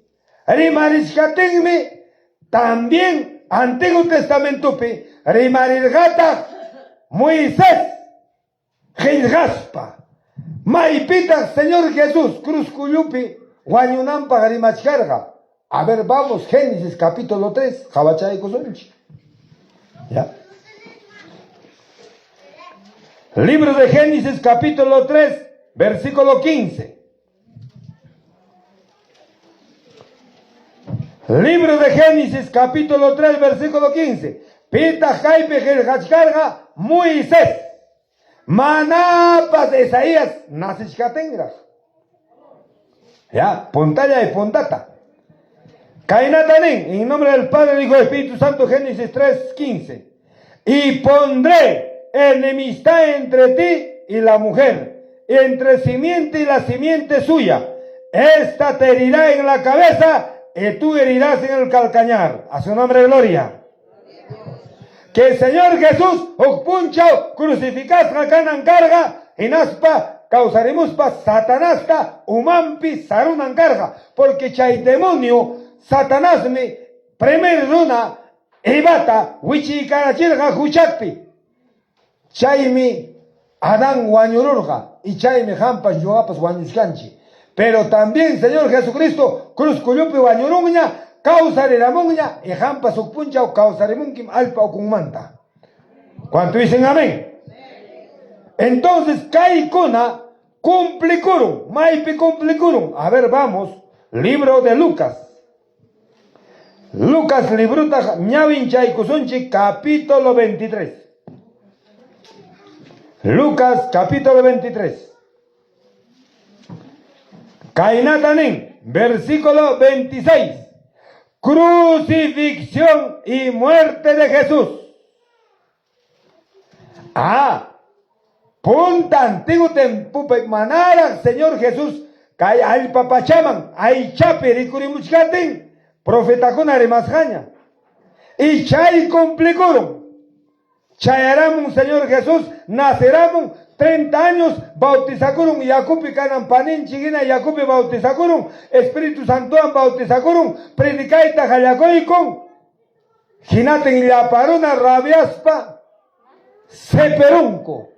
rimarishkatinmi también Antiguo Testamentopi rimarirqata Moisés Gilgaspa Maipita Señor Jesús cruz kuyupi wañunampa rimachkarqa. A ver, vamos, Génesis capítulo 3, Jabachay Kuzunchi. ¿Ya? Libro de Génesis capítulo 3, versículo 15. Libro de Génesis capítulo 3, versículo 15. Pita Jaipe Gilgachkarga Moisés. Manapas de Isaías Nasishkatengras. Ya, puntalla y puntata. Kainatanen, en nombre del Padre, Hijo y Espíritu Santo, Génesis 3, 15. Y pondré enemistad entre ti y la mujer, entre simiente y la simiente suya. Esta te herirá en la cabeza y tú herirás en el calcañar. A su nombre, gloria. Que el Señor Jesús, okpunchao, crucificas kanan carga, y naspa, causaremos pa satanasta, umampi, sarunan carga, porque chay demonio, Satanás me primer runa, ebata, wichi karachirga huchakpi. Chaymi, Adán guanyururga, y chaymi hampas yugapas guanyuskanchi. Pero también, Señor Jesucristo, cruz kuyupi guanyurungña, causariramunña, y hampas ukpuncha o causarimunkim alpa o kumanta. ¿Cuánto dicen amén? Entonces, kaikuna, cumplicurum, maipi cumplicurum. A ver, vamos, libro de Lucas. Lucas libruta ñavinchay kusunchi capítulo 23. Lucas capítulo 23. Kainatanin, versículo 26. Crucifixión y muerte de Jesús. Punta antiguo tempupe manara Señor Jesús. Kay al papachaman, ay chapiri kurimuchkatin. Profeta con arimasjaña. Y chay complicaron. Chayaramun Señor Jesús, naceramos 30 años, bautizacurum, Yacupi canan panin, chiguina, Yacupi bautizacurum, Espíritu Santo bautizacurum, predicaita jayacoicum, ginaten la paruna rabiaspa, seperunco.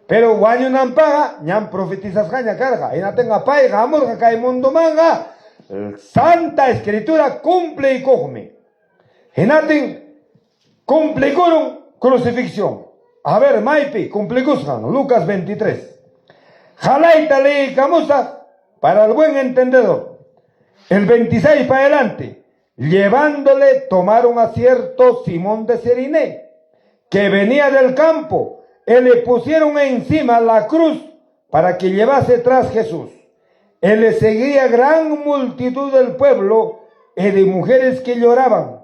Pero guaño nampaga, ñam profetizas jaña carga, y no tenga paiga, amor, que mundo manga. Santa Escritura cumple y cogme. Genatin cumple con crucifixión. A ver, Maipi, cumple Lucas 23. Jalaita ley camusa para el buen entendedor. El 26 para adelante. Llevándole, tomaron a cierto Simón de Ceriné, que venía del campo, y le pusieron encima la cruz para que llevase tras Jesús. Él le seguía gran multitud del pueblo y de mujeres que lloraban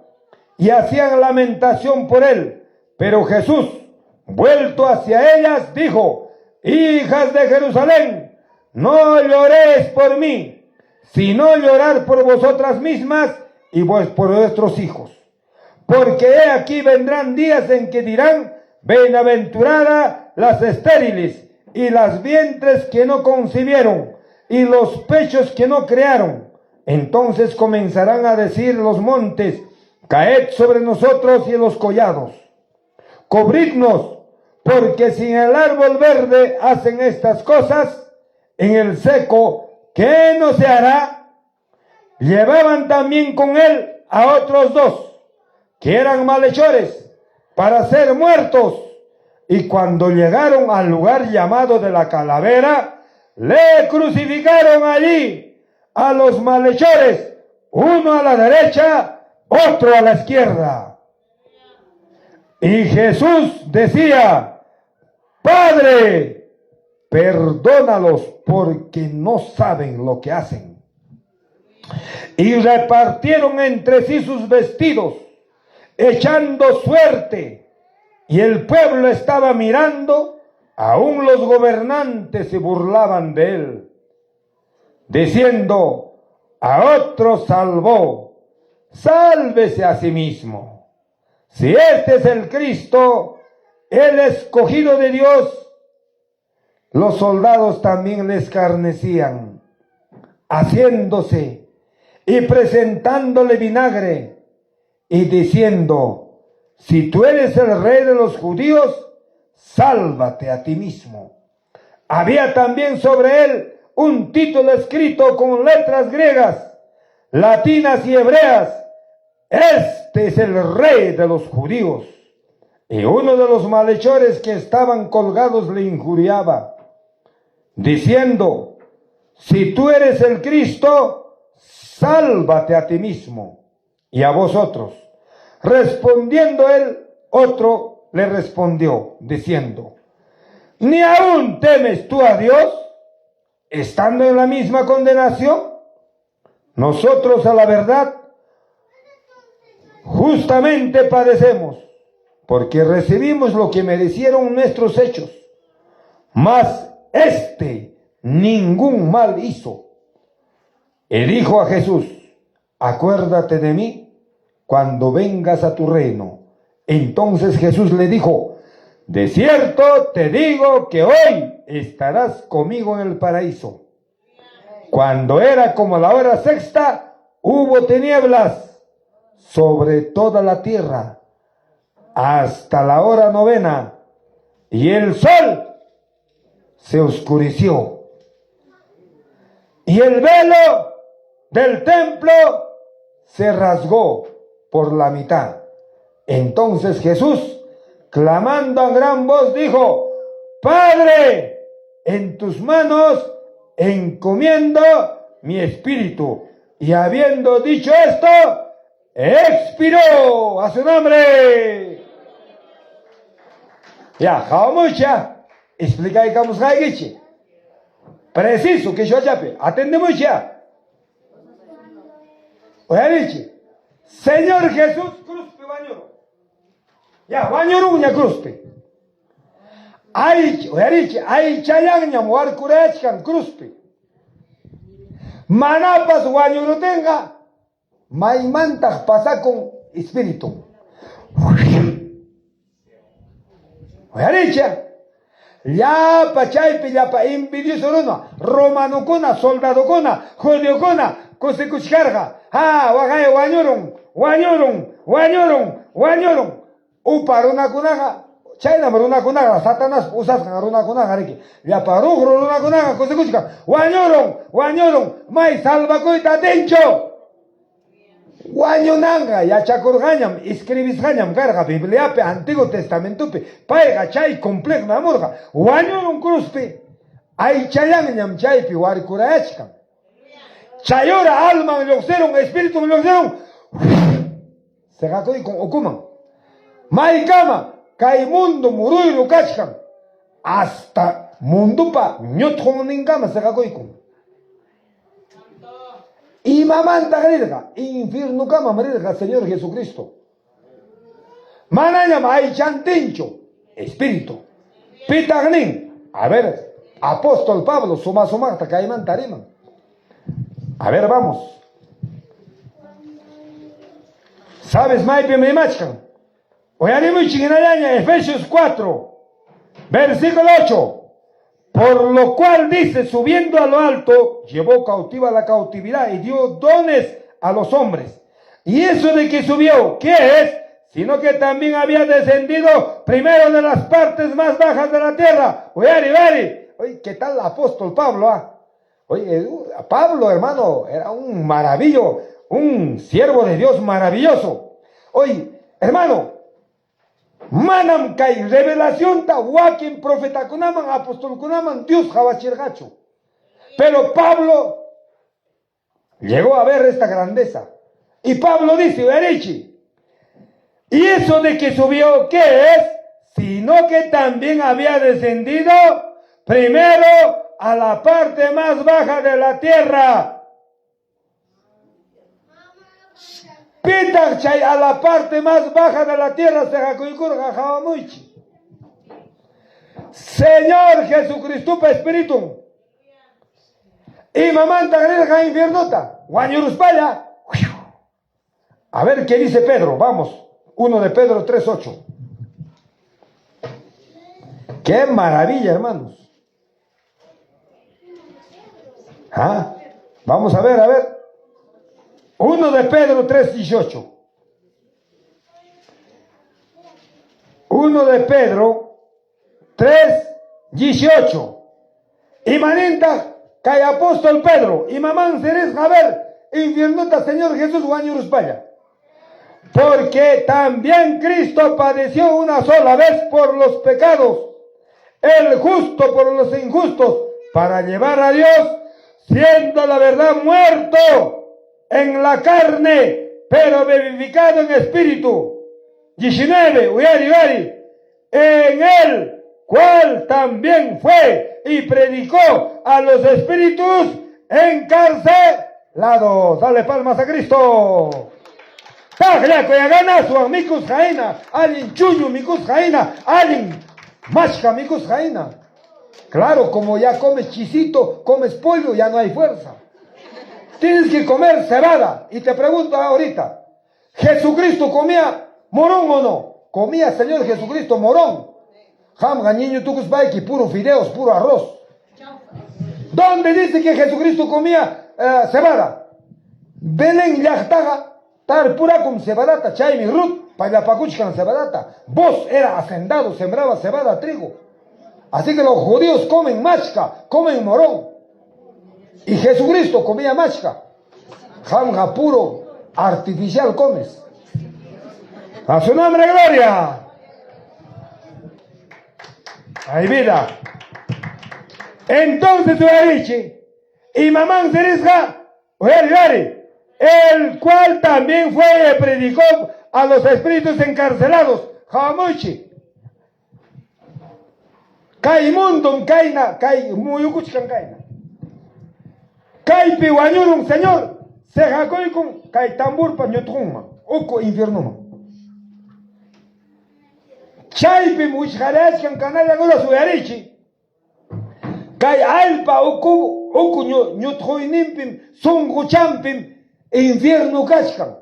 y hacían lamentación por él. Pero Jesús, vuelto hacia ellas, dijo: hijas de Jerusalén, no lloréis por mí, sino llorar por vosotras mismas y por vuestros hijos. Porque he aquí vendrán días en que dirán: bienaventuradas las estériles y las vientres que no concibieron, y los pechos que no crearon. Entonces comenzarán a decir los montes: caed sobre nosotros, y los collados: cubridnos, porque si en el árbol verde hacen estas cosas, en el seco, ¿qué no se hará? Llevaban también con él a otros dos, que eran malhechores, para ser muertos. Y cuando llegaron al lugar llamado de la Calavera, le crucificaron allí a los malhechores, uno a la derecha, otro a la izquierda. Y Jesús decía: Padre, perdónalos porque no saben lo que hacen. Y repartieron entre sí sus vestidos, echando suerte. Y el pueblo estaba mirando, aún los gobernantes se burlaban de él, diciendo: a otro salvó, sálvese a sí mismo. Si este es el Cristo, el escogido de Dios. Los soldados también le escarnecían, haciéndose y presentándole vinagre y diciendo: si tú eres el rey de los judíos, sálvate a ti mismo. Había también sobre él un título escrito con letras griegas, latinas y hebreas: este es el rey de los judíos. Y uno de los malhechores que estaban colgados le injuriaba, diciendo: si tú eres el Cristo, sálvate a ti mismo y a vosotros. Respondiendo él, otro le respondió, diciendo: ¿ni aún temes tú a Dios, estando en la misma condenación? Nosotros, a la verdad, justamente padecemos, porque recibimos lo que merecieron nuestros hechos. Mas este ningún mal hizo. Y dijo a Jesús: acuérdate de mí cuando vengas a tu reino. Entonces Jesús le dijo: de cierto te digo que hoy estarás conmigo en el paraíso. Cuando era como la hora sexta, hubo tinieblas sobre toda la tierra hasta la hora novena, y el sol se oscureció, y el velo del templo se rasgó por la mitad. Entonces Jesús, clamando a gran voz, dijo: Padre, en tus manos encomiendo mi espíritu. Y habiendo dicho esto, expiró. A su nombre. Ya, mucha. Explica y vamos a ir. Preciso que yo ya atendemos ya. Oye, Señor Jesús, cruzpe bañoro. Ya, bañoro uña cruzpe. Ay, chayang muar kurechkan cruzpe. Manapas bañoro tenga. Maimantas pasa con espíritu. Oye, ya pachaypi ya pa envidioso romano cona, soldado cona, judío cona, consecuchcarga. Wagay wañoron. Uparuna kunaga, chayna maruna kunaga, Satanás usas runa kunaga reki. Ya paru runa kunaga, consecuchca. Wañoron, mai salva coita tencho. Wañonanga, ya chakurgañam, escribisgañam, carga, Bibliape, Antiguo Testamentope, paiga, chay, complejo, namurga, wañoron cruzpe, ay chayangañam, chaypi, warikuraechkan. Chayora, alma, loxeron, espíritu, loxeron, se gacoy con okuman. Maikama, kaimundo, muruy, lucachkan, hasta mundupa, ñotjon ningama, se gacoy con. Y mamanta grilga, infierno cama marilga, Señor Jesucristo. Manayam ay chantincho, espíritu. Pitagnin, a ver, apóstol Pablo, suma caimán tariman. A ver, vamos. ¿Sabes, Maipe me machcan? Oyanimo chingaña, Efesios 4, versículo 8. Por lo cual dice: subiendo a lo alto, llevó cautiva la cautividad y dio dones a los hombres. Y eso de que subió, ¿qué es? Sino que también había descendido primero de las partes más bajas de la tierra. Oye, ¿qué tal el apóstol Pablo? Oye, Pablo, hermano, era un maravillo, un siervo de Dios maravilloso. Oye, hermano, manam kai revelación ta wakin profeta kunaman, apóstol kunaman, Dios jabachirgacho. Pero Pablo Llegó a ver esta grandeza. Y Pablo dice, Erichi, ¿y eso de que subió qué es? Sino que también había descendido primero a la parte más baja de la tierra. Pitachay a la parte más baja de la tierra se jacuicurga jabamuchi. Señor Jesucristo Espíritu. Y mamanta grelja infiernota. Guañuruspaya. A ver qué dice Pedro. Vamos. 1 de Pedro 3:8. Qué maravilla, hermanos. ¿Ah? Vamos a ver, a ver. 1 de Pedro 3:18. 1 de Pedro 3:18. Y manenta que apóstol Pedro y mamán seres a ver infiernota Señor Jesús Guañuruspaya. Porque también Cristo padeció una sola vez por los pecados, el justo por los injustos, para llevar a Dios, siendo la verdad muerto en la carne, pero vivificado en espíritu. 19, uyari, en el cual también fue y predicó a los espíritus encarcelados. Dale palmas a Cristo. Tajla koyagana su amigos jaina, alin chuño micus jaina, alin machka micus jaina. Claro, como ya comes chisito, comes pollo, ya no hay fuerza. Tienes que comer cebada. Y te pregunto ahorita, ¿Jesucristo comía morón o no? Comía Señor Jesucristo morón. Jamga niño tucus baiki, puro fideos, puro arroz. ¿Dónde dice que Jesucristo comía cebada? Belén yachtaga. Tar pura con cebadata, chay mi rut, para pacuchcan cebadata. Vos era hacendado, sembraba cebada, trigo. Así que los judíos comen machca, comen morón. Y Jesucristo comía machca. Jamga puro, artificial comes. A su nombre, gloria. Hay vida. Entonces, Uerichi, y mamán serisga, Ueri, el cual también fue y predicó a los espíritus encarcelados. Jamuchi. Kai mundum kaina, kai muyukuchkan kaina. Kai piwañurun, señor. Se jacoicum, kai tambur pa ñotruma. Uco infiernuma. Chaypi muchjarachkan canalla gula suyarichi. Kai alpa ucu ñotjoinimpim, sunguchampim. Infierno kachkan.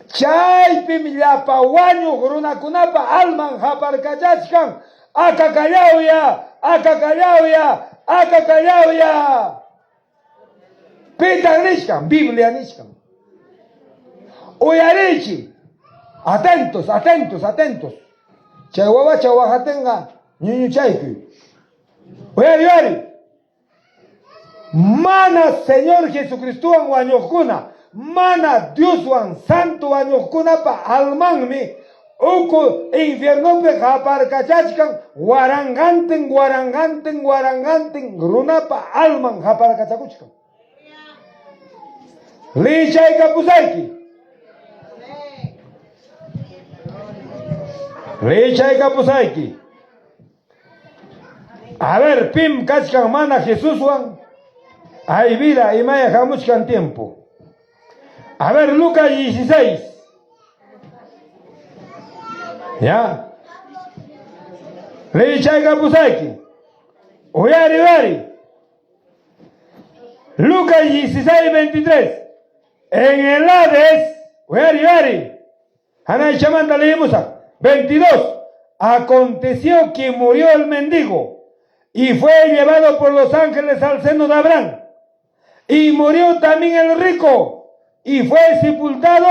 Chaypim llapawañu runakunapa alman haparkachachkan. Akakallawya. Pita nishkan, Biblia nishkan. Uyarichi. Atentos. Chaywawacha wajatenga ñuñu chaypi. Uyari. Mana Señor Jesucristo an wañuqkuna, mana Dios wan santo wañuqkuna pa almanmi, uku infiernope haparkachachkan, waranganten, runapa alman haparkachakuchkan. Lichay kapusayki. A ver, pim kachkan mana Jesús wan. Hay vida y maya jamuchkan tiempo. A ver, Lucas 16. ¿Ya? Le chaiga pusaki. Uyari. Lucas 16, 23. En el Hades, uyari. Hanay chamanda leímos 22. Aconteció que murió el mendigo y fue llevado por los ángeles al seno de Abraham. Y murió también el rico, y fue sepultado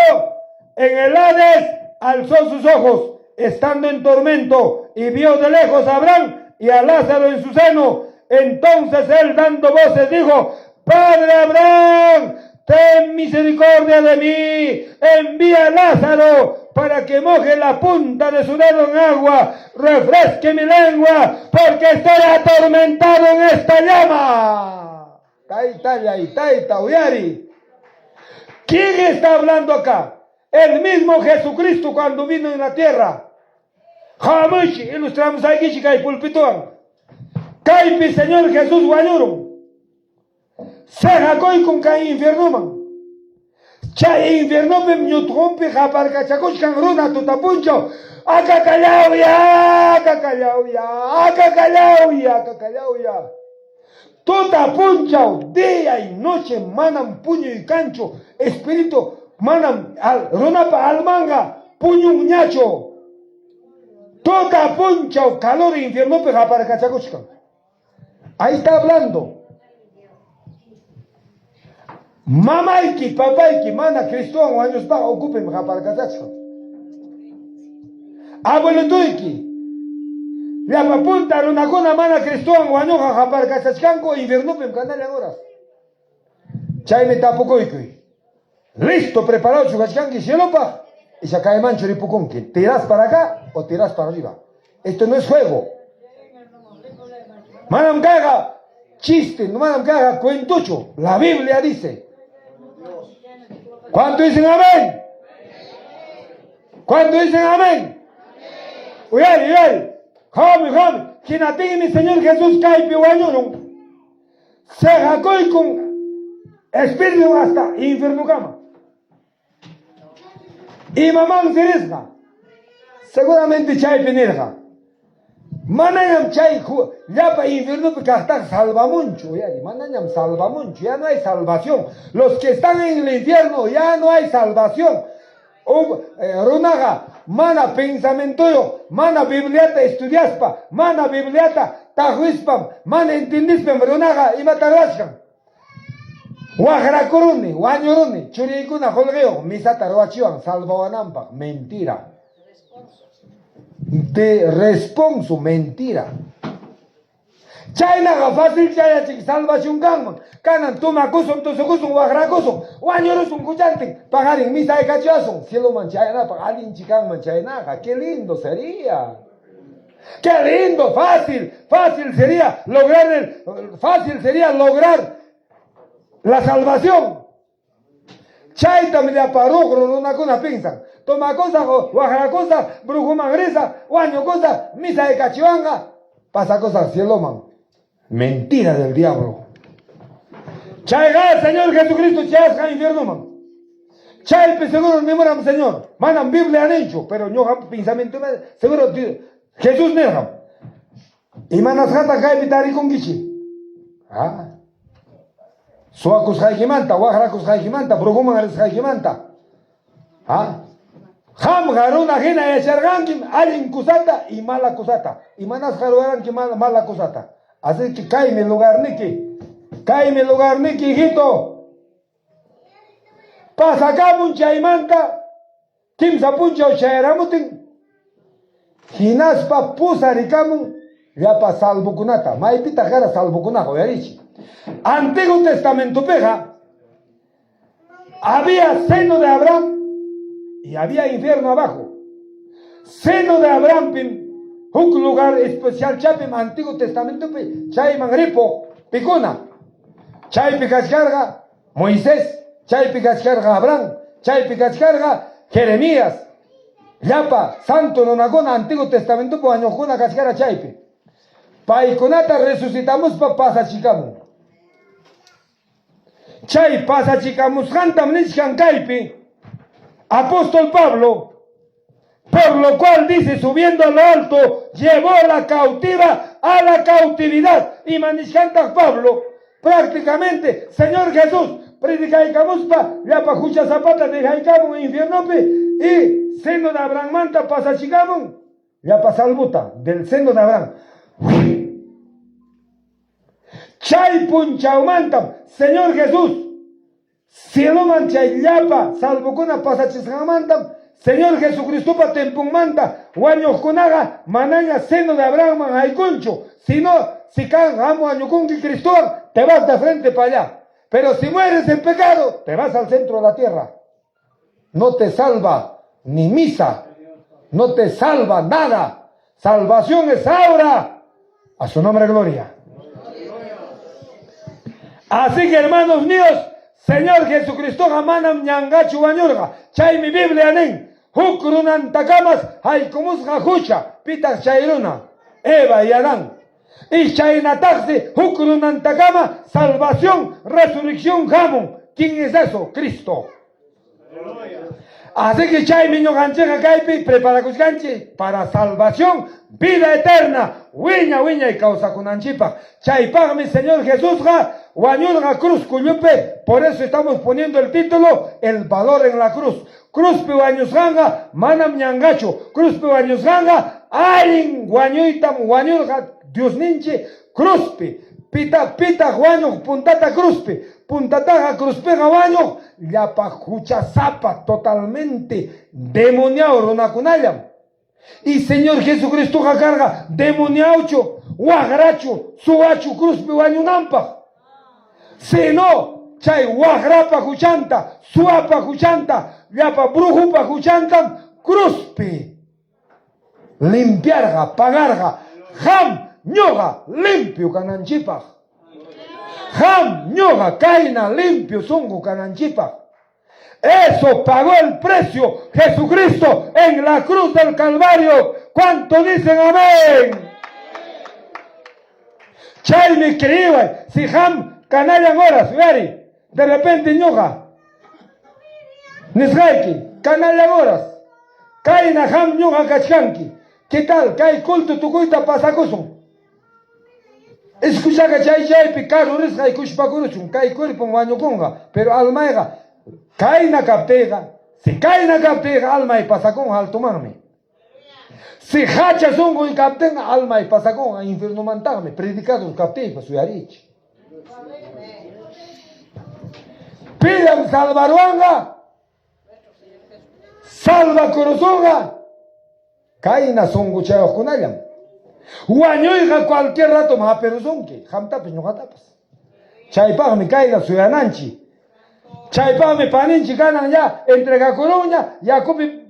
en el Hades, alzó sus ojos, estando en tormento, y vio de lejos a Abraham y a Lázaro en su seno. Entonces él, dando voces, dijo: Padre Abraham, ten misericordia de mí, envía a Lázaro para que moje la punta de su dedo en agua, refresque mi lengua, porque estoy atormentado en esta llama. Taitalla y Taita Uyari. ¿Quién está hablando acá? El mismo Jesucristo cuando vino en la tierra. Jamás ilustramos aquí chica y pulpituan. Caipi Señor Jesús Guayurum. Se jacoy con caí infierno man. Chay infierno pem ñutrompi japarca chacoch can runa tutapuncho. Acá callao ya, acá callao ya, acá callao ya, acá callao ya. Tutapuncho, día y noche manan puño y cancho. Espíritu manan runa pa almanga, puño muñacho. Tutapuncho, calor infierno pe japarca chacoch can. Ahí está hablando. Mamaiki, papaiki, mana Cristo años para ocupen para casarse. Abuelo tuiki. La papunta una cona mana Cristo años para casarse invierno pem canal ahora. Chay me tapo coiqui. Listo, preparado su cascanqui pa y se cae mancho de puconqui. ¿Tiras para acá o tiras para arriba? Esto no es juego. Manam caga chiste, no manam caga cuentucho. La Biblia dice. ¿Cuánto dicen amén? ¿Cuánto dicen amén? Uyari, uyari. Jame. Quien atiende mi Señor Jesús caipi guayurum. Se jacoy con espíritu hasta infierno cama. Y mamán seresga. Seguramente chay penirga. Manayam chay ya para infierno porque hasta salva mucho, manayam salva mucho, ya no hay salvación. Los que están en el infierno ya no hay salvación. Runaga, mana pensamiento yo, mana bibliata estudiaspa, mana bibliata tajuispam, mana entendispam runaga y matarashkan. Wajrakuruni, wañuruni, churikuna holgeo, misata roachiwan, salvawanampa, mentira. De responso, mentira. Chayna fácil chaya chik salvación ganman. Canan toma kusum, tosukusum, wagrakusum, wañorusum kuchantin, pagarin misa de cachazum. Cielo manchayana, pagadin chican chayna. Qué lindo sería. Qué lindo, fácil sería lograr la salvación. Chaita me da parugro, una cosa piensan. Toma cosa, guajara cosa, brujo mangresa, guaño cosa, misa de cachiwanga, pasa cosa, cielo man. Mentira del diablo. Chaiga, Señor Jesucristo, chasca infierno man. Chaipe seguro me moram, Señor. Mandan Biblia han hecho, pero yo pensamiento seguro Jesús negam. Y manas jata cae con gichi. Ah. Suacus jaimanta, guajaracus jaimanta, brujo mangresa jaimanta. Ah. Ham garuna gina yachargankim alin kusata y mala kusata. Y manas jaruaran que mala kusata. Así que caime el lugar niki, hijito. Pasacam chaimanta, kim sapuncha chairamutin. Hinaspa pusarikamun, ya pa salbukunata. Maipita jara salbukunajo, yarichi. Antiguo Testamento peja, había seno de Abraham y había infierno abajo. Seno de Abraham, un lugar especial, chapim, Antiguo Testamento, chay mangripo, picona. Chay picascarga, Moisés, chay picascarga, Abraham, chay picascarga, Jeremías. Yapa, Santo Nonagona, Antiguo Testamento, pues añojuna cascara chaype. Pa iconata resucitamos pa pasachicamos. Chay pasachicamos jantam nishkan kaipi. Apóstol Pablo, por lo cual dice, subiendo a lo alto, llevó la cautiva a la cautividad. Y manishkanta Pablo, prácticamente, Señor Jesús, predicaicamos pa, ya pa jucha zapata de jaicamo infiernope, y seno de Abraham manta pasachicamos, ya pa salbuta, del seno de Abraham. Chay punchaumantam, Señor Jesús, cielo manchay llapa, salvo con pasachisgamantam, Señor Jesucristo pa tempumanta, guaño kunaga, manaña seno de Abraham manaiconcho, si no, si can amo año con Cristóbal, te vas de frente para allá, pero si mueres en pecado, te vas al centro de la tierra, no te salva ni misa, no te salva nada, salvación es ahora, a su nombre gloria. Así que, hermanos míos, Señor Jesucristo manam ñangachu wañurga. Chay mi Biblia nen. Hukrunan takamas haykumusga hucha. Pitak chayruna. Eva y Adán. Y chaynataxi hukrunan takama salvación, resurrección jamon. ¿Quién es eso? Cristo. Así que chay miño gancheja kaipi prepara kuchkanchi para salvación, vida eterna, wiña y causa kunanchipa. Chay paga mi Señor Jesús ga, wañurga cruz kuyupe. Por eso estamos poniendo el título, el valor en la cruz. Cruz pi wañusganga, manam ñangacho. Cruz pi wañusganga, ayin wañuitam wañurga, Dios ninchi, cruz pi. Pita wañu, puntata cruz pi. Puntataja cruzpega baño, ya pa zapa totalmente demoniado ronakunayam. Y Señor Jesucristo carga demoniaucho, guagracho, suachu cruzpe baño nampa. Si no, chay guagrapa cuchanta, suapa cuchanta, ya pa brujupa cuchanta, cruzpe. Limpiarga, pagarga, jam, ñoga, limpio cananchipa. Ham, ñoga, caina, limpio, songo, cananchipa. Eso pagó el precio Jesucristo en la cruz del Calvario. ¿Cuánto dicen amén? Chay mi querido, si ham canayan horas, gari, de repente ñoga. Nisgaiki, canayan horas. Caina ham ñoga cachkanki. ¿Qué tal? Cay culto tu cuita pasacoso. Escucha que chay picaron risca y cuchpacuruchun, cay cuerpo guañuconga, pero almaiga, caina captega, si caina captega, alma y pasaconga al tomarme. Si hacha songo y captenga, alma y pasaconga, infierno mantarme, predicados captega, su yarich. Pidan salvaruanga, salva corazonga, caina songo chayos con ayam. Guañoiga cualquier rato más pero son que jamtapas no jatapas. Chaypa me caiga suyananchi. Chaypa me paninchi ganan ya entrega coroña ya copi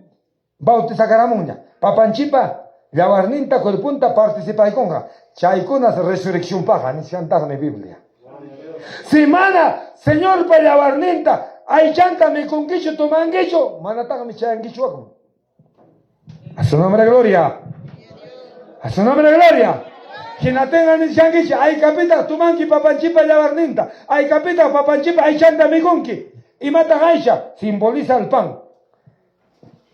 bautiza caramuña. Papanchipa ya barninta cuerpunta participa y conga. Chaycunas resurrección paja ni chantar mi Biblia. Semana Señor pa ya barninta ay chanta me conquicho tu manguicho manataga mi chayanguicho. A su nombre gloria. A su nombre de gloria. Quien la tenga ni changuichi, ay capita, tu manqui papanchipa llavarninta, ay capita papanchipa, ay chanta mi conqui. Y mata gaisha, simboliza el pan.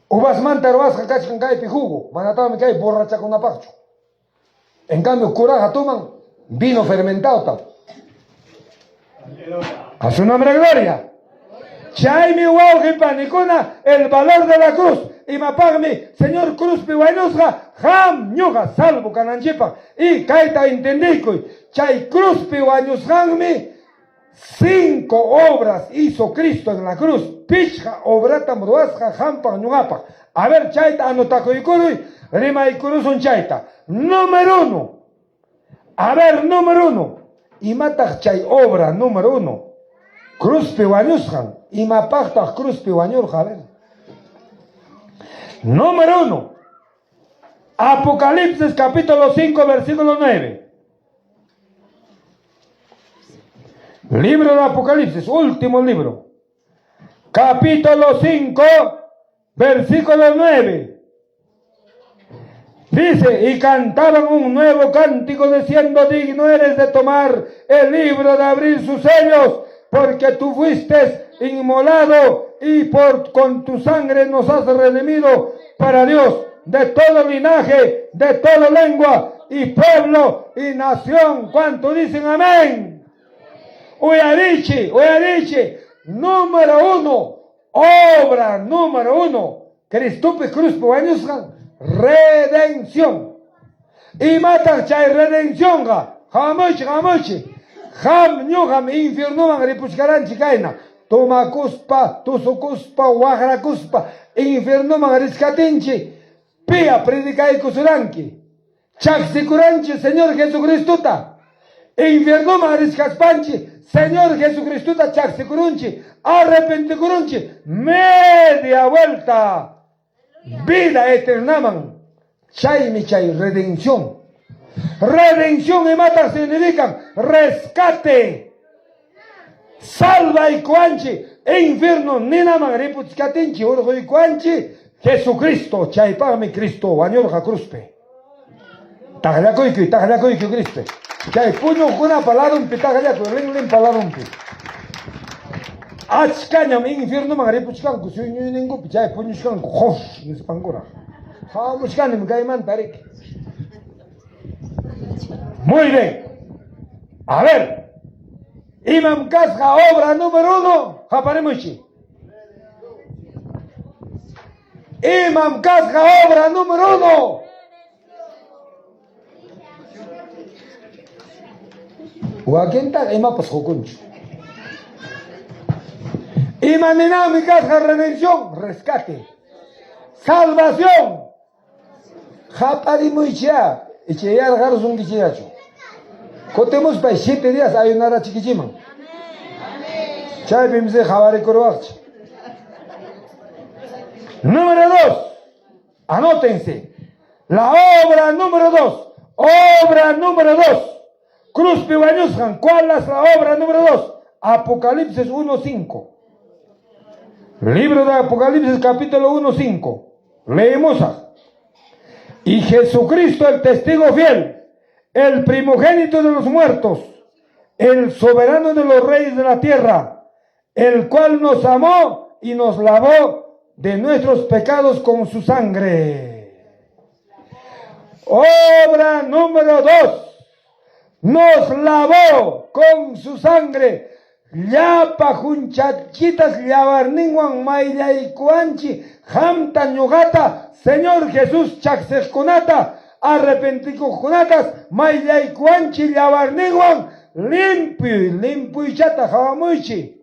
Ubas manta robas cacachcan cae pijugo, manataba me cae borracha con apacho. En cambio, curaja toman vino fermentado tal. A su nombre de gloria. Chay mi guau panicona, el valor de la cruz. Y mapagmi, Señor Cruz piwainusga, ham ñuga salvo cananchipa. Y kaita entendico, chay Cruz piwainusgami, 5 obras hizo Cristo en la cruz. Pichja obrata mruasja hampa ñugapa. A ver, chaita anotaco y curui, rima y cruz un chaita. Número 1. A ver, número 1. Y mata chay obra número 1. Cruz piwainusgan. Y mapagta cruz piwainurja, a ver. Número 1. Apocalipsis capítulo 5 versículo 9. Libro de Apocalipsis, último libro. Capítulo 5 versículo 9. Dice, y cantaban un nuevo cántico diciendo, digno eres de tomar el libro, de abrir sus sellos, porque tú fuiste inmolado y con tu sangre nos has redimido para Dios de todo linaje, de toda lengua y pueblo y nación. ¿Cuánto dicen amén? Uyarichi, número 1, obra número 1, Cristupe Cruz Puañusgan, redención. Y matan chay redención ga, jamuchi, jam ñugam infiernuman ripuchkaran chikaina. Toma cuspa, tusucuspa, guajaracuspa, infiernuman riscatinchi, pia predicai kusuranki, chaxikuranchi, Señor Jesucristuta, infiernuman riscaspanchi, Señor Jesucristuta, chaxikurunchi, arrepenticurunchi, media vuelta, vida eternaman, chay, redención. Redención y mata significan rescate. salva y cuanchi, infierno, nina magriputzcatinchi, urgo y cuanchi, Jesucristo, chaipame Cristo, wañorja cruzpe. Tajlacoico, Cristo. Chay puño una paladumpi, tajlaco, ling paladumpi. Achcañam, infierno magriputzcanco, si yo ningu, chay puño scanco, hosh, nispangura. Jamushcanim, gaiman tarik. Muy bien. A ver. Imam Casca, obra número 1, Japanemuchi. Imam Casca, obra número 1. Huaquenta, Ima Pasjokuncho. Imaminami Casca, redención, rescate, salvación. Japarimuicha, Echeyar Garzun Gichiacho. Cotemos para 7 días ayunar a Chiquichiman. Chay Pimse Javari Kuruach. Número 2. Anótense. La obra número 2. Obra número 2. Cruz Pibañuzcan. ¿Cuál es la obra número 2? Apocalipsis 1:5. Libro de Apocalipsis capítulo 1:5. Leemos. Y Jesucristo, el testigo fiel, el primogénito de los muertos, el soberano de los reyes de la tierra, el cual nos amó y nos lavó de nuestros pecados con su sangre. Obra número 2. Nos lavó con su sangre. Llapa junchachitas llavarninguan mayla y cuanchi, hamta ñugata, Señor Jesús chaxeskunata, arrepenticujunatas, mayla y cuanchi llavarninguan, limpio y chata jawamuichi.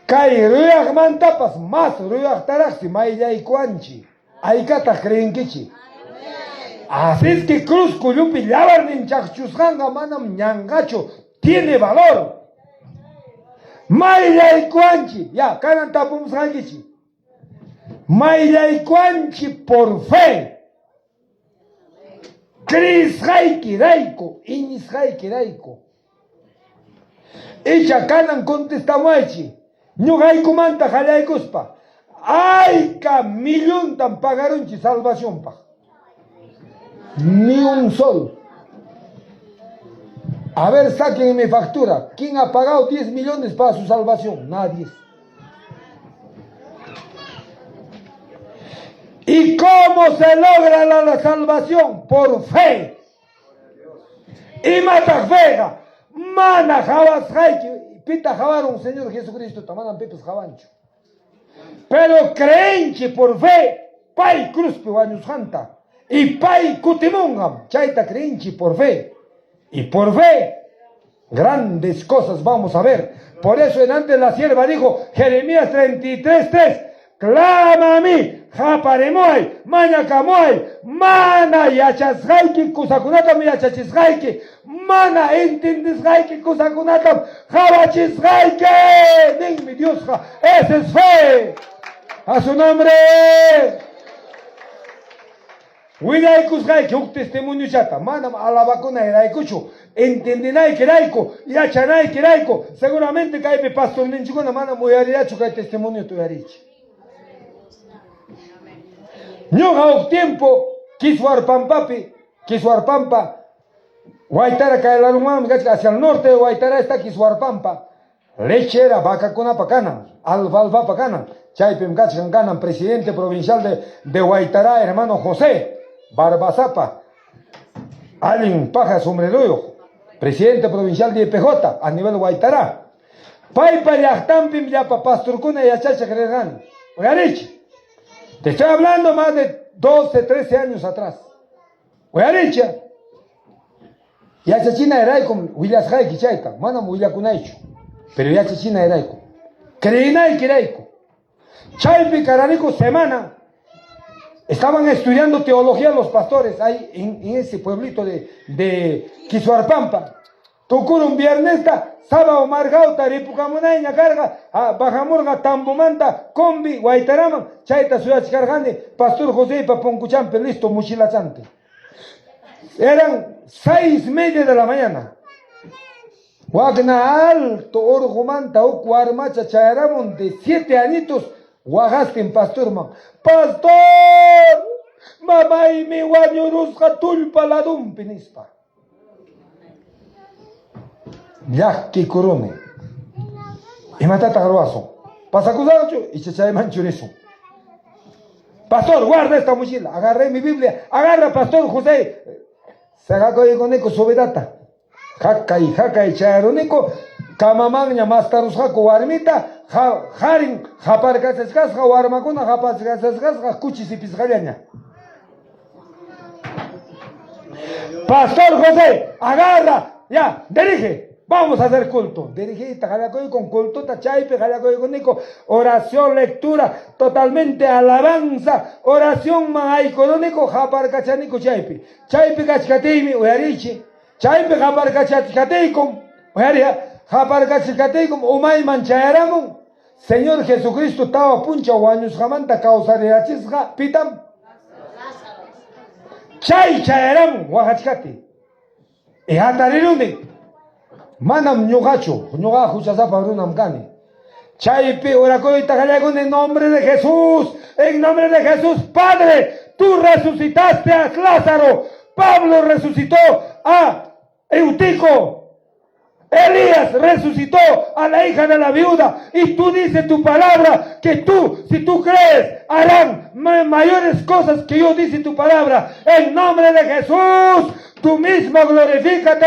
Kay ruyak mantapas, más ruyak taraxi, mayla y cuanchi, aikata creenkichi. Así es que cruz cuyupi llavarnin chachusjanga manam ñangacho, tiene valor. Mayla y cuanchi, ya, canan tapums hangichi. Mayla y cuanchi por fe. Cris haiki raiko, inis haiki raiko. Echa canan contestamachi. Ñugaiku manta jalaikuspa. Ayka millón tan pagarunchi salvación pa. Ni un sol. A ver, saquen mi factura. ¿Quién ha pagado 10 millones para su salvación? Nadie. ¿Y cómo se logra la salvación? Por fe. Y mata vega. Mana javas haiki. Pita javaron, Señor Jesucristo. Tamanan pepes javancho. Pero creenche por fe. Pai cruz piwañus janta. Y pai kutimungam. Chaita creenche por fe. Y por fe, grandes cosas vamos a ver. Por eso en antes la sierva dijo, Jeremías 33:3, clama a mí, japaremoy, mañacamoy, mana yachasgaiki, kusakunatam yachachisgaiki, mana entendisgaiki, kusakunatam, jabachisgaiki. Ven mi Dios, esa es fe. A su nombre. Huidaikusgai, que un testimonio chata, manam a la vacuna eraikuchu, entendinai keraiko, yachanai keraiko, seguramente que hay pastor ninchukuna, manam muyariachu, que hay testimonio tuyarich. Ñoga tiempo, Kiswar Pampa, Guaitara Kailarumam, hacia el norte de Guaitara está Kiswar Pampa, lechera, vaca con apacana, alfalfa pacana, Chaipem Gachganganan, presidente provincial de Guaitara, hermano José Barbazapa, Alin Paja Sombreruyo, presidente provincial de PJ a nivel Guaitará. Paipa Yachtampim Yapa Pasturcuna y Achacha Gregan. Oigarich, te estoy hablando más de 12, 13 años atrás. Oigaricha, Yachachina Eraiko, Willas Haiki Chaita, Manam Willakunaicho, pero Yachachina Eraiko. Creinai Kiraiko. Chaipi Caranico semana. Estaban estudiando teología los pastores ahí en ese pueblito de Quisuarpampa. Tocur un viernes, sábado margauta, ripucamunaña carga, bajamurga, tambumanta, combi, guaitaraman, chaita ciudad cargande, pastor José Paponcuchampe, listo, mochilachante. Eran 6:30 de la mañana. Wagna alto orgumanta o cuarmacha chayaramon de 7 añitos. Guajastin pastor man. Pastor, mamá y mi guañurusca tulpa la dumpinispa. Yaki kurune. Y matata garbazo. Pasacudacho y chachay manchurizo. Pastor, guarda esta mochila. Agarré mi Biblia. Agarra, Pastor José. Se agarró con eco sobedata. Jaca y chayaroneko. Kamamagna mastarus jaco warmita. Harin, japarcasescasca, warmacuna, japascasescasca, cuchis y piscaleña. Pastor José, agarra. Ya, dirige. Vamos a hacer culto. Dirigita, jalacoy con culto, tachaipe, jalacoy con nico. Oración, lectura, totalmente alabanza. Oración, maaikodonico, japarcachanico, chaipe. Chaipe cachcateimi, uerichi. Chaipe japarcachaticateicum, ueria, japarcachaticateicum, umay manchayaramum. Señor Jesucristo estaba puncha guaños jamanta causariachisga, pitam. Chayaramum, guajachcati. Y hatariruni. Manam ñugacho, ñugajo chazapa runam gani. Chaypi oracoita gallego en nombre de Jesús, en nombre de Jesús, Padre, tú resucitaste a Lázaro, Pablo resucitó a Eutico, Elías resucitó a la hija de la viuda, y tú dices tu palabra que tú, si tú crees, harán mayores cosas que yo dice tu palabra. En nombre de Jesús, tú mismo glorifícate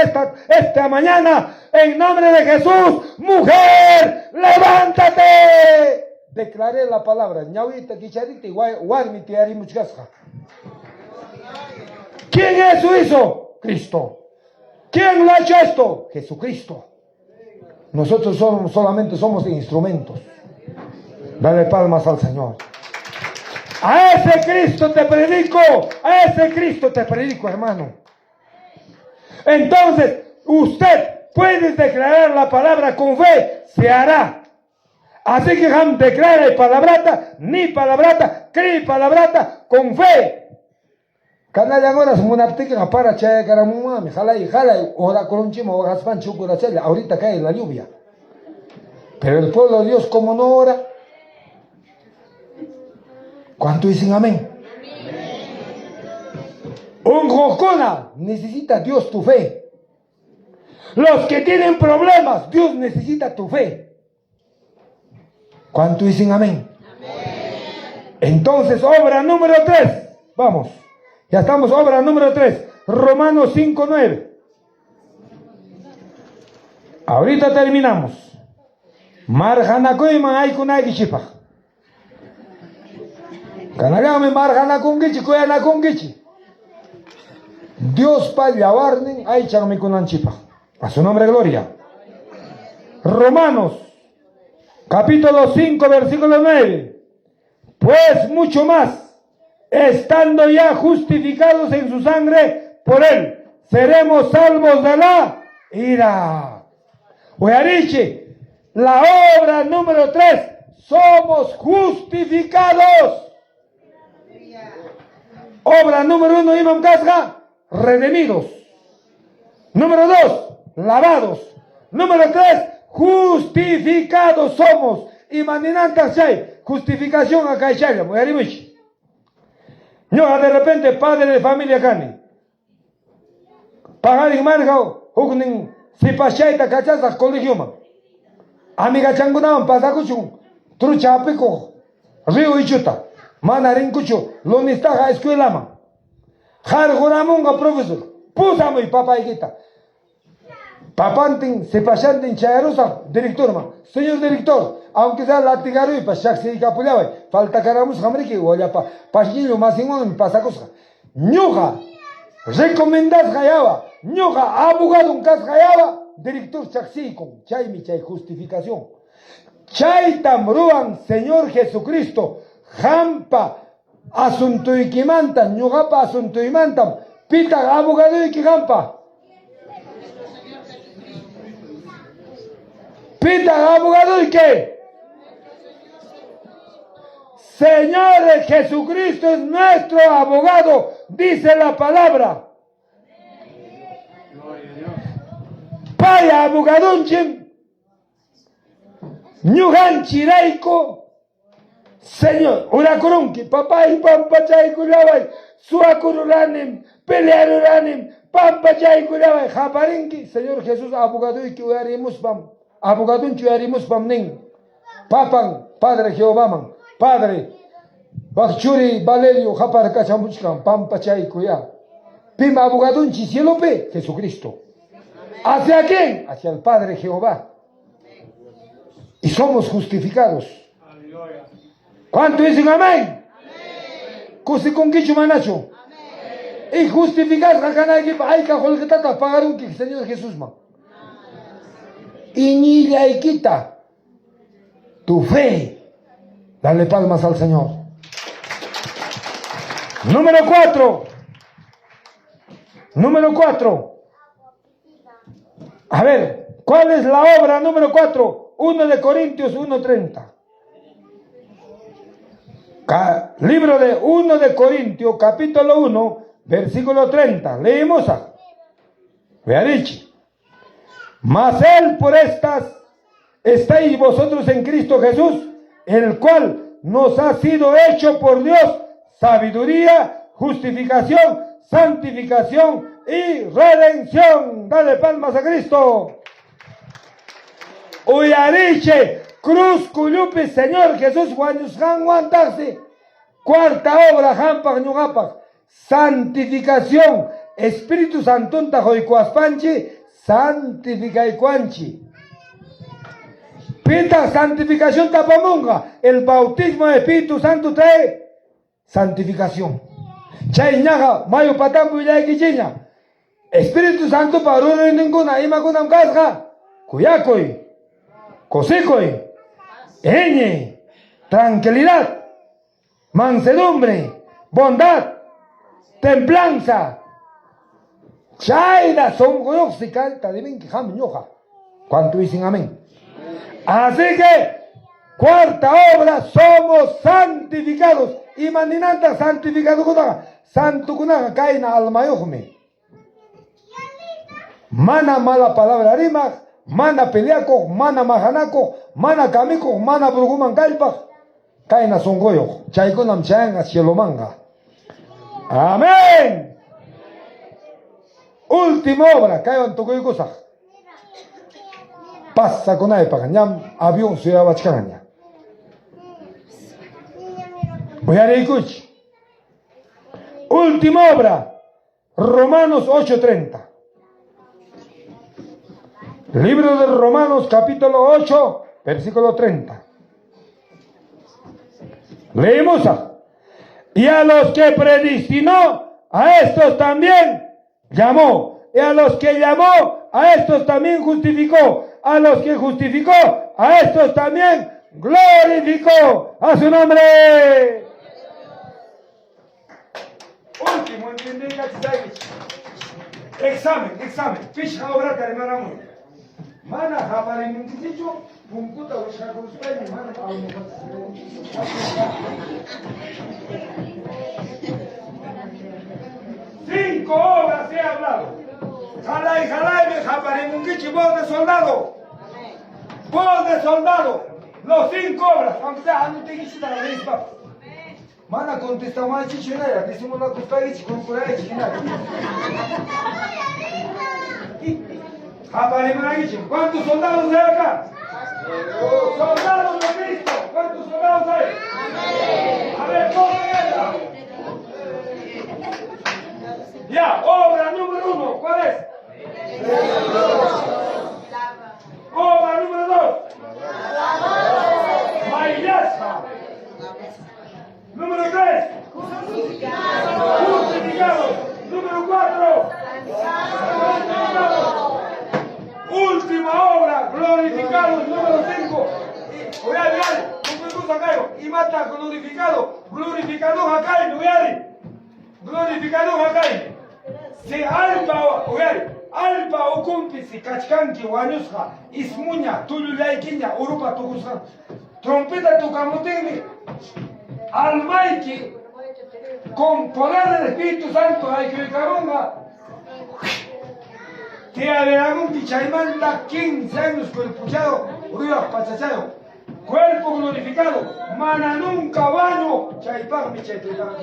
esta mañana. En nombre de Jesús, mujer, levántate. Declaré la palabra. ¿Quién eso hizo? Cristo. ¿Quién lo ha hecho esto? Jesucristo. Nosotros solamente somos instrumentos. Dale palmas al Señor. A ese Cristo te predico. A ese Cristo te predico, hermano. Entonces, usted puede declarar la palabra con fe, se hará. Así que Ham declara palabrata, ni palabrata, cree palabrata con fe. Canalla ahora es munaptica para chaya caramumami, jalay, ora con un chimo, gaspan chucurachella, ahorita cae la lluvia. Pero el pueblo de Dios, como no ora, ¿cuánto dicen amén? Un jocona necesita Dios tu fe. Los que tienen problemas, Dios necesita tu fe. ¿Cuánto dicen amén? Entonces, obra número 3. Vamos. Ya estamos, obra número 3. Romanos 5:9. Ahorita terminamos. Marjanakoy manaykunay gichipa. Kanagame marjanakungichi, kuyanakungichi. Dios pa llavarnen ay chagmikunanchipa. A su nombre gloria. Romanos, capítulo 5, versículo 9. Pues mucho más, estando ya justificados en su sangre, por él seremos salvos de la ira. Oiariche, la obra número 3, somos justificados. Obra número 1, Imam Casga, redimidos. Número 2, lavados. Número 3, justificados somos. Imaninantas chay, justificación acá chaya, muy arribichi. No, de repente, padre de familia cani. Pagar y margao, hugnin, si pachaita cachazas colegiuma. Amiga changunaman, pasacuchun, trucha pico, río y chuta, manarin cucho, lonistaja escuelama. Jarguramunga profesor, pusamo y papá y guita. Papantin, se pasantin chayarusa, director ma. Señor director, aunque sea latigaru y pasaxi y capulaba, falta caramus jamrique o ya pa, pashillo más ingón pasacosa. Ñuja, recomendas gayaba, ñuja, abogado un cas gayaba, director chaxi con chay mi chay justificación. Chay tamruan, Señor Jesucristo, jampa, asunto y quimantan, ñujapa asunto y mantan, pita abogado y quijampa. Pita abogado y qué? Señor Jesucristo es nuestro abogado, dice la palabra. Kaya abogadunchim, ñuganchirayko, Señor, urakurunki, papay, pampachay kulaway, suakururanim, pelearuranim, pampachay kulaway, japarinki, Señor Jesús, abogaduyki uyarimuspam, abogadunchi uyarimuspam nin, papan, Padre Jehová man, Padre, Bakchuri, Valerio, Japar Cachamuchkan, pampachay kuya, pim abogadunchi, cielo pe, Jesucristo. ¿Hacia quién? Hacia el Padre Jehová. Y somos justificados. ¿Cuánto dicen amén? Kusi con quichu manacho. Y justificar hay que pagar un Señor Jesús man. Y ni le quita tu fe. Dale palmas al Señor. Número 4. Número 4. A ver, ¿cuál es la obra número 4? 1 de Corintios 1:30. Libro de 1 de Corintios, capítulo 1, versículo 30. Leemos a. Vea dicho. Mas él por estas estáis vosotros en Cristo Jesús, el cual nos ha sido hecho por Dios sabiduría, justificación, santificación y redención. Dale palmas a Cristo. Uyariche, cruz cuyupi, Señor Jesús, Juan Guantarse. Cuarta obra, Jampag Ñugapak. Santificación. Espíritu Santo, Tajoicuaspanchi, santifica y cuanchi. Pita santificación tapamunga. El bautismo de Espíritu Santo trae santificación. Chayñaga, mayo patambu y kichiña. Espíritu Santo para y ninguna, ima kunam kasga. Cuyacoy, cosicoy, eñe, tranquilidad, mansedumbre, bondad, templanza. Chayda son goyoxicanta de que jam ñoja. ¿Cuánto dicen amén? Así que, cuarta obra, somos santificados. Y mandinanta santificado kunaga. Santo kunaga kaina almayojme. Mana mala palabra rima, mana peleaco, mana majanaco, mana camico, mana bruguman calpa. Kaina songoyo. Chaikunam changa cielomanga. Amén. Última obra, cayo en toco y cosa. Pasa con ahí para ñam avión ciudad bachcaraña. Voy a escuchar. Última obra, Romanos 8:30. Libro de Romanos, capítulo 8, versículo 30. Leemos. Y a los que predestinó, a estos también llamó. Y a los que llamó, a estos también justificó. A los que justificó, a estos también glorificó. A su nombre. Último, ¿entendí? Examen. Ficha obra que hermana muy. Mana japar en un dicho, punkuta usha kuspay, mana cinco obras he hablado. Jalay, me japar en un dicho, voz de soldado. Voz de soldado. Los 5 obras, aunque sea, no te quisiste la misma. Mana contesta más chichinera, decimos la cuspay, con curay, chichinera. ¿Cuántos soldados hay acá? ¡Soldados de Cristo! ¿Cuántos soldados hay? A ver, ¿cómo era? Ya, obra número 1, ¿cuál es? Obra número 2. Maillasca. Número 3. Justificados. Número 4. Última obra, glorificados, número 5. Y mata glorificado, glorificado acá, glorificado acá. Si alba o cúmplice, cachcanqui, guanusja, ismuña, tululaiquiña, urupa, tucusja, trompeta, tucamotini, almaiki, con poder del Espíritu Santo, hay que carunga. Tía de Agún Pichaimanta, 15 años cuerpuchado, Urias Pachachayo, cuerpo glorificado, mana nunca baño, Chaipán mi Chaipán.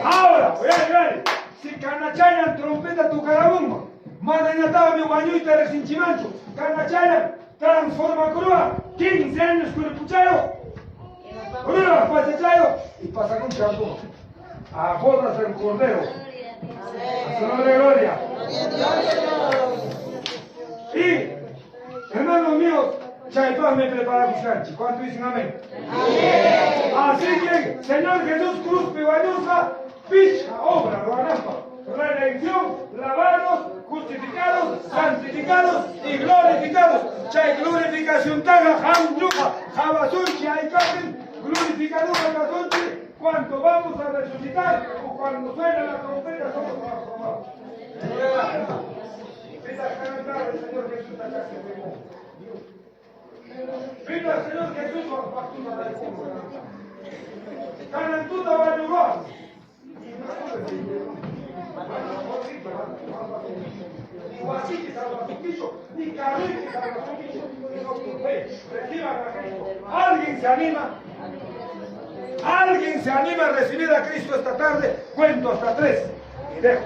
Ahora, oye, si Canachayan trompeta tu carabumba, mana ñataba mi bañuita de Sinchimancho, Canachayan transforma crua, 15 años cuerpuchado, Urias Pachachayo, y pasa con champú, a bodas del cordero. A su nombre, gloria. Y, hermanos míos, Chaipán me prepara Cuscanchi. ¿Cuánto dicen amén? Amén. Así que, Señor Jesús Cruz Pibañusa, picha, obra, Roanampa, redención, lavados, justificados, santificados y glorificados. Chay glorificación taga, ham yuja, jabasunchi, aykaten, glorificador, jabasunchi. Cuando vamos a resucitar o cuando suena la trompeta somos transformados. Esa cantada del Señor Jesús acá se pegó. Vino el Señor Jesús con factura de fuego. Canantuta va a ayudar. Ni guasique salva su quicho, ni carrique salva su quicho. Y no por fe, reciban a Cristo. ¿Alguien se anima? ¿Alguien se anima a recibir a Cristo esta tarde? Cuento hasta 3 y dejo.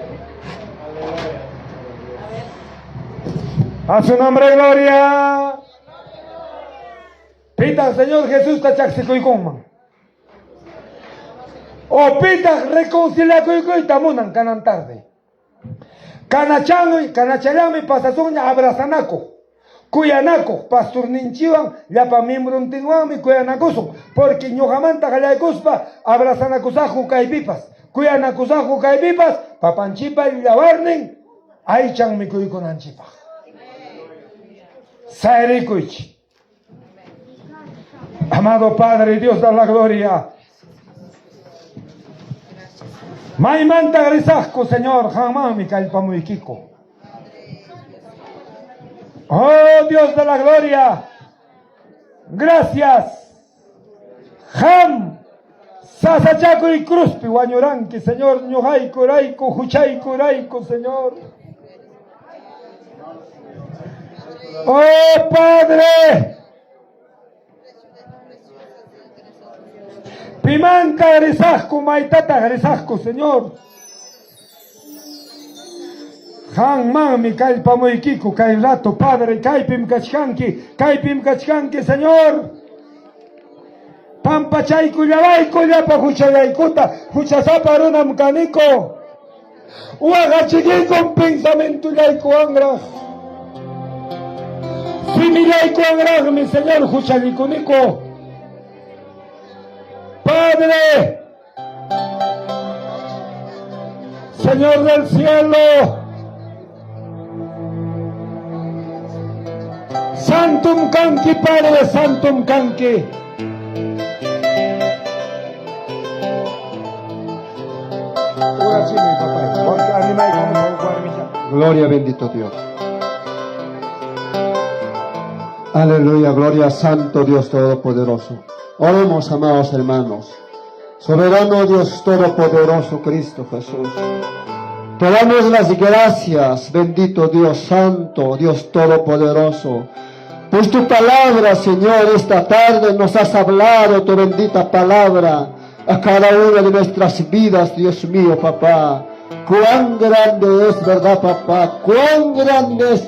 A su nombre, gloria. Pita, Señor Jesús, tachaxicoicoma. O pita, reconciliacoicoy, tamunan, canan tarde. Canachano y canachalami, pasasoña, abrazanaco. Cuyanaco, pastor ninchiwan, llapa miembro tinguami, cuyanacoso, porque ñojamanta galaycuspa, abrazanacusajo caipipas, cuyanacusajo caipipas, papanchipa y llavarnen, aychan mi cuyconanchipa. Saericuich. Amado Padre, Dios da la gloria. Maimanta grisasco, Señor, jamami calpamuiquico. Oh Dios de la gloria, gracias. Ham, Sasachaco y Cruzpi, Guañoranqui, Señor, Ñojaico, Raico, Juchaico, Raico, Señor. Oh Padre, Pimanca Grisasco, Maitata Grisasco, Señor. Han mami kalpa moikiku kairato Padre kaipim kachkanki Señor. Pampa chayku llavaiko llapa huchayaikuta huchasapa runam kaniko. Uagachigi con pensamiento yaiku angra. Similaiku angra mi Señor huchayikunico. Padre, Señor del cielo, Santum Kanki, Padre, Santum Kanki. Gloria, bendito Dios. Aleluya, gloria, Santo Dios Todopoderoso. Oremos, amados hermanos. Soberano Dios Todopoderoso, Cristo Jesús. Te damos las gracias, bendito Dios Santo, Dios Todopoderoso. Pues tu palabra, Señor, esta tarde nos has hablado, tu bendita palabra, a cada una de nuestras vidas, Dios mío, papá. Cuán grande es, ¿verdad, papá? Cuán grande es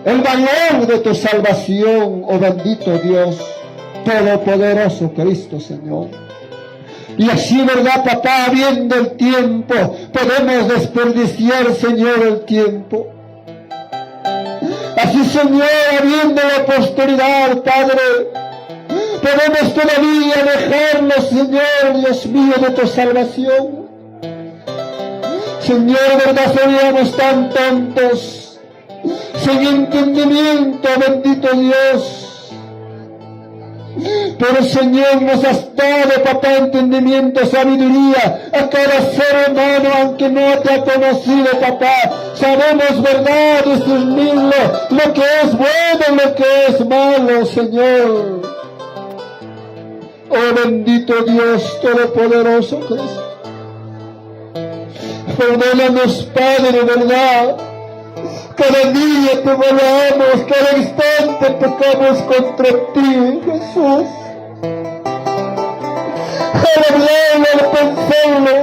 el valor de tu salvación, oh bendito Dios Todopoderoso, Cristo, Señor. Y así, ¿verdad, papá? Viendo el tiempo, podemos desperdiciar, Señor, el tiempo. Así, Señor, viendo la posteridad, Padre, podemos todavía dejarnos, Señor, Dios mío, de tu salvación. Señor, ¿verdad? Seríamos tan tontos, sin entendimiento, bendito Dios. Pero, Señor, nos has dado, papá, entendimiento, sabiduría a cada ser humano, aunque no te ha conocido, papá. Sabemos, verdad, discernirlo, lo que es bueno, lo que es malo, Señor. Oh bendito Dios Todopoderoso Cristo. Perdónanos, Padre, verdad, Cada día te valoramos, cada instante pecamos contra ti, Jesús. Al hablarlo, al pensarlo,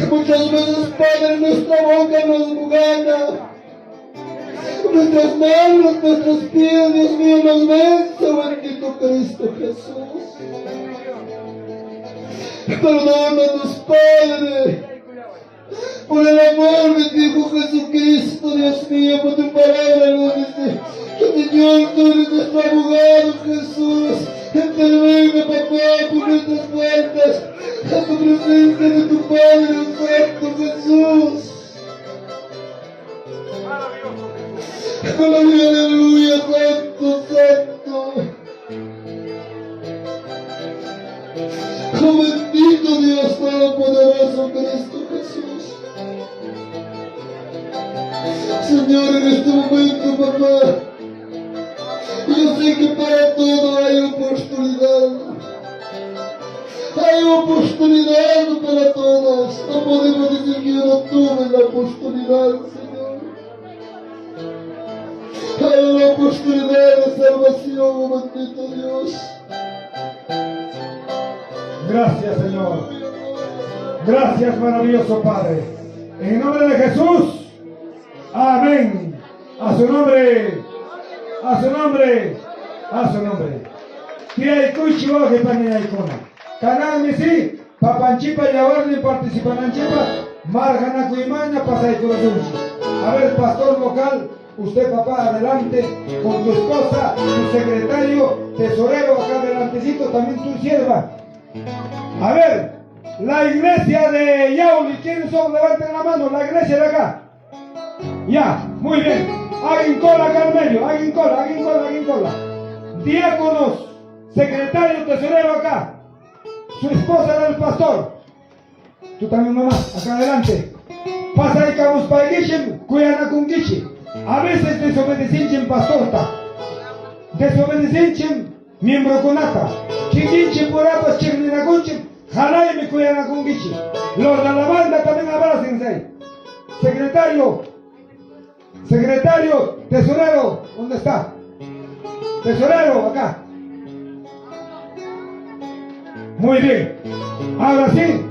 muchas veces, Padre, nuestra boca nos gana, nuestras manos, nuestros pies, Dios mío, nos vence, bendito Cristo Jesús. Perdónanos, Padre, por el amor de tu Hijo Jesucristo, Dios mío, por tu palabra nos dice que, Señor, tú eres nuestro abogado, Jesús. Intervenga, papá, por nuestras faltas, a tu presencia de tu Padre Santo, Jesús. Aleluya, aleluya, santo, santo. Oh, bendito Dios Todopoderoso, Cristo Jesús. Señor, en este momento, papá, yo sé que para todo hay oportunidad. Hay oportunidad para todos. No podemos decir que yo no tuve la oportunidad, Señor. Hay una oportunidad de salvación, bendito Dios. Gracias, Señor. Gracias, maravilloso Padre. En el nombre de Jesús. Amén. A su nombre. A su nombre. A su nombre. Tía Kuchiwa que panea icona. Canal Misi. Papanchipa y Abarni participan en Chipa. Margana Cuimaña pasa y Kurojunchi. A ver, pastor local. Usted, papá, adelante con tu esposa, tu secretario, tesorero, acá adelantecito, también tu sierva. A ver, la iglesia de Yauli, ¿quiénes son? Levanten la mano, la iglesia de acá. Ya, muy bien. Hagan cola acá en medio, hagan cola, hagan cola, hagan cola. Diáconos, secretario, tesorero acá. Su esposa del pastor. Tú también, mamá, acá adelante. Pasa ahí camus paigishim, cuyana kungishi. A veces desobedecen pastorta. Desobedecen miembro conata. Chiquinchi purapas chirninagunchim. Jalay me cuyana kungishi. Los de la banda también abrácense ahí. Secretario. Secretario, tesorero, ¿dónde está? Tesorero, acá. Muy bien. Ahora sí,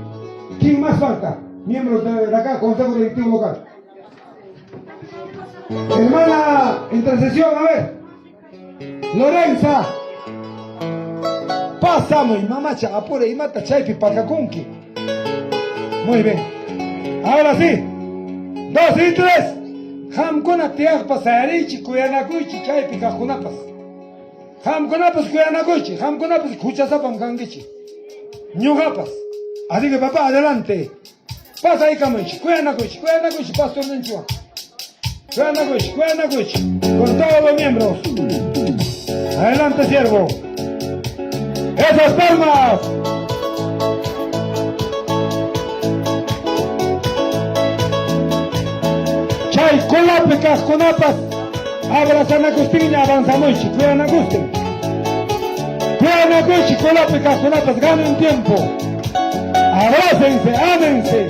¿quién más falta? Miembros de acá, Consejo Directivo Local. Hermana, intercesión, a ver. Lorenza. Pasamos, mamacha, apure y mata chaipi pacacunqui. Muy bien. Ahora sí. 2 y 3. Hamkuna tiagpas ayarichi, kuyanakuichi, chaipi kajunapas. Hamkunapas kuyanakuichi, hamkunapas kuchasapam kangichi. Ñugapas. Así que papá, adelante. Pasa ahí camuichi, kuyanakuichi, pastor Nenchua. Kuyanakuichi, con todos los miembros. Adelante, siervo. ¡Esas palmas! Chay, colapecas, conapas. Abrazan a Custiña, avanzamuichi, cuidan a Custen. Cuidan a Cuichi, colapecas, conapas, ganen tiempo. Abrácense, ámense.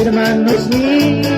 Hermanos míos,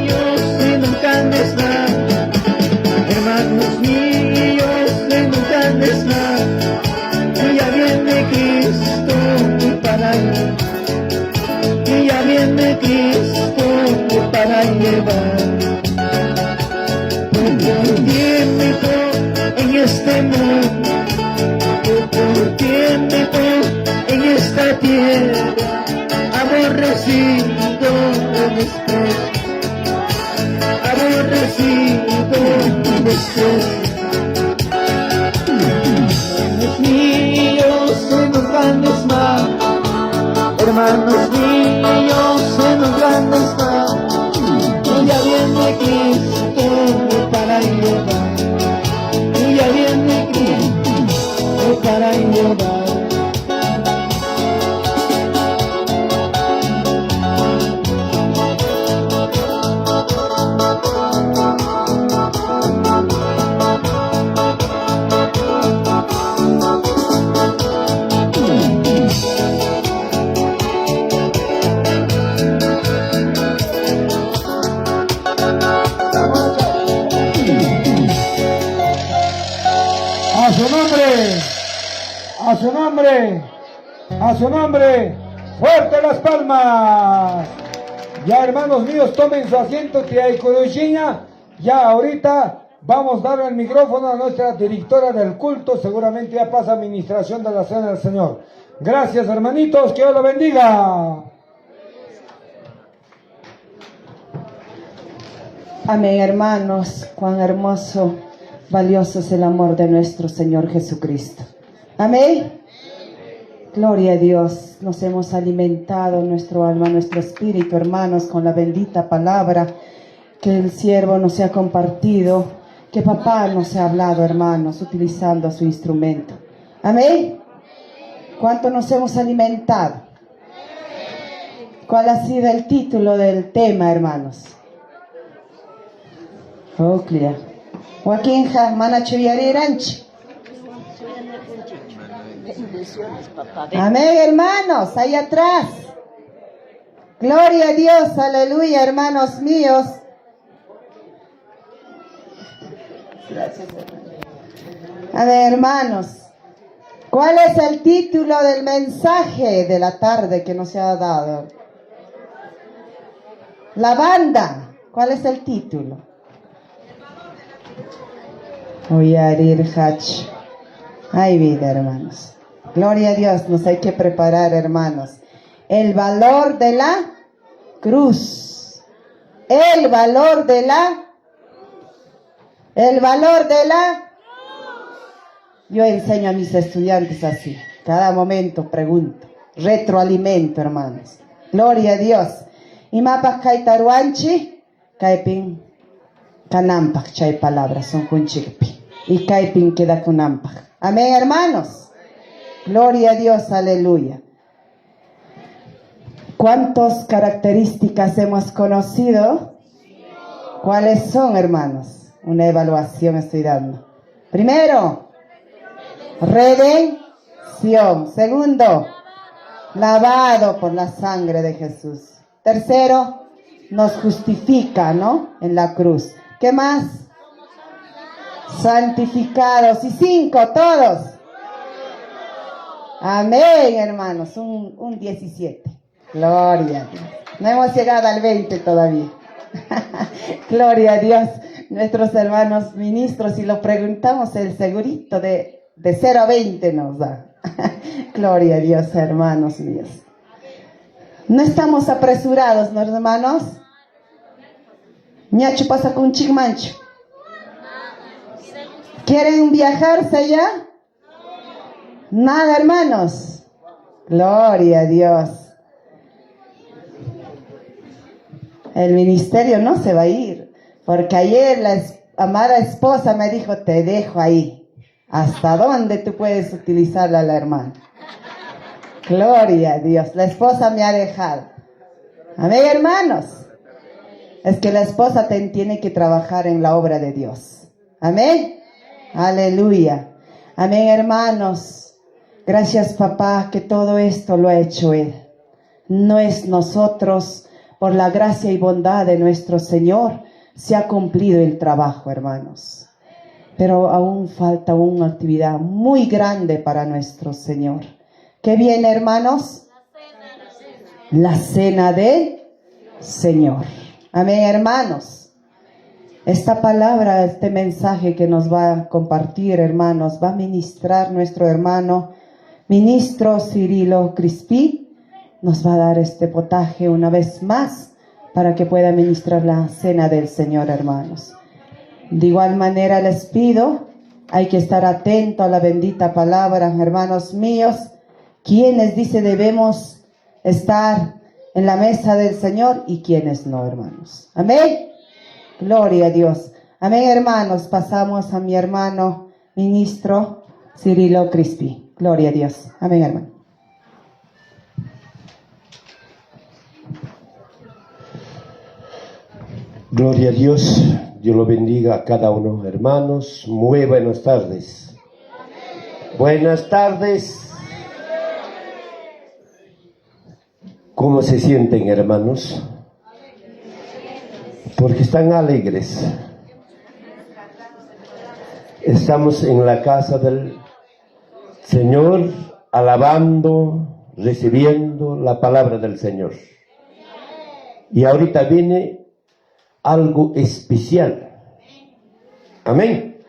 hermanos míos, en un gran estado, y ya viene Cristo para llevar, y ya viene Cristo para llevar. A su nombre, a su nombre, a su nombre, fuerte las palmas. Ya, hermanos míos, tomen su asiento, tía y Kuruchiña. Ya ahorita vamos a dar el micrófono a nuestra directora del culto, seguramente ya pasa administración de la cena del Señor. Gracias, hermanitos, que Dios lo bendiga. Amén, hermanos, cuán hermoso, valioso es el amor de nuestro Señor Jesucristo. Amén. Gloria a Dios, nos hemos alimentado nuestro alma, nuestro espíritu, hermanos, con la bendita palabra que el siervo nos ha compartido, que papá nos ha hablado, hermanos, utilizando su instrumento. Amén. ¿Cuánto nos hemos alimentado? ¿Cuál ha sido el título del tema, hermanos? Oclia. Joaquín Mana Chuyariranchi. Amén, hermanos, ahí atrás. Gloria a Dios, aleluya, hermanos míos. Gracias, hermano. A ver, hermanos, ¿cuál es el título del mensaje de la tarde que nos ha dado? La banda, ¿cuál es el título? Oyarir Hach. Ay, vida, hermanos. Gloria a Dios, nos hay que preparar, hermanos. El valor de la cruz. El valor de la. Yo enseño a mis estudiantes así. Cada momento pregunto. Retroalimento, hermanos. Gloria a Dios. Y mapas kaitaruanchi, kaipin, kanampak, chay palabras, son kunchikpi. Y kaipin queda kunampak. Amén, hermanos. Gloria a Dios, aleluya. ¿Cuántas características hemos conocido? ¿Cuáles son, hermanos? Una evaluación estoy dando. Primero, redención. Segundo, lavado por la sangre de Jesús. Tercero, nos justifica, ¿no? En la cruz. ¿Qué más? Santificados. Y 5, todos. Amén, hermanos. Un 17. Gloria a Dios. No hemos llegado al 20 todavía. Gloria a Dios. Nuestros hermanos ministros, si lo preguntamos, el segurito de 0 a 20 nos da. Gloria a Dios, hermanos míos. No estamos apresurados, ¿no, hermanos? Ñacho pasa con chigmancho. ¿Quieren viajarse allá? Nada, hermanos. Gloria a Dios. El ministerio no se va a ir, porque ayer la amada esposa me dijo, te dejo ahí. ¿Hasta dónde tú puedes utilizarla a la hermana? Gloria a Dios. La esposa me ha dejado. Amén, hermanos. Es que la esposa tiene que trabajar en la obra de Dios. Amén. Aleluya. Amén, hermanos. Gracias, papá, que todo esto lo ha hecho Él. No es nosotros. Por la gracia y bondad de nuestro Señor, se ha cumplido el trabajo, hermanos. Pero aún falta una actividad muy grande para nuestro Señor. ¿Qué viene, hermanos? La cena del Señor. Amén, hermanos. Esta palabra, este mensaje que nos va a compartir, hermanos, va a ministrar nuestro hermano ministro Cirilo Crispí. Nos va a dar este potaje una vez más para que pueda ministrar la cena del Señor, hermanos. De igual manera les pido, hay que estar atento a la bendita palabra, hermanos míos. Quienes dice debemos estar en la mesa del Señor y quienes no, hermanos. Amén. Gloria a Dios. Amén, hermanos. Pasamos a mi hermano ministro Cirilo Crispi. Gloria a Dios. Amén, hermano. Gloria a Dios. Dios lo bendiga a cada uno, hermanos. Muy buenas tardes. Buenas tardes. ¿Cómo se sienten, hermanos? Porque están alegres. Estamos en la casa del Señor, alabando, recibiendo la palabra del Señor. Y ahorita viene algo especial. Amén.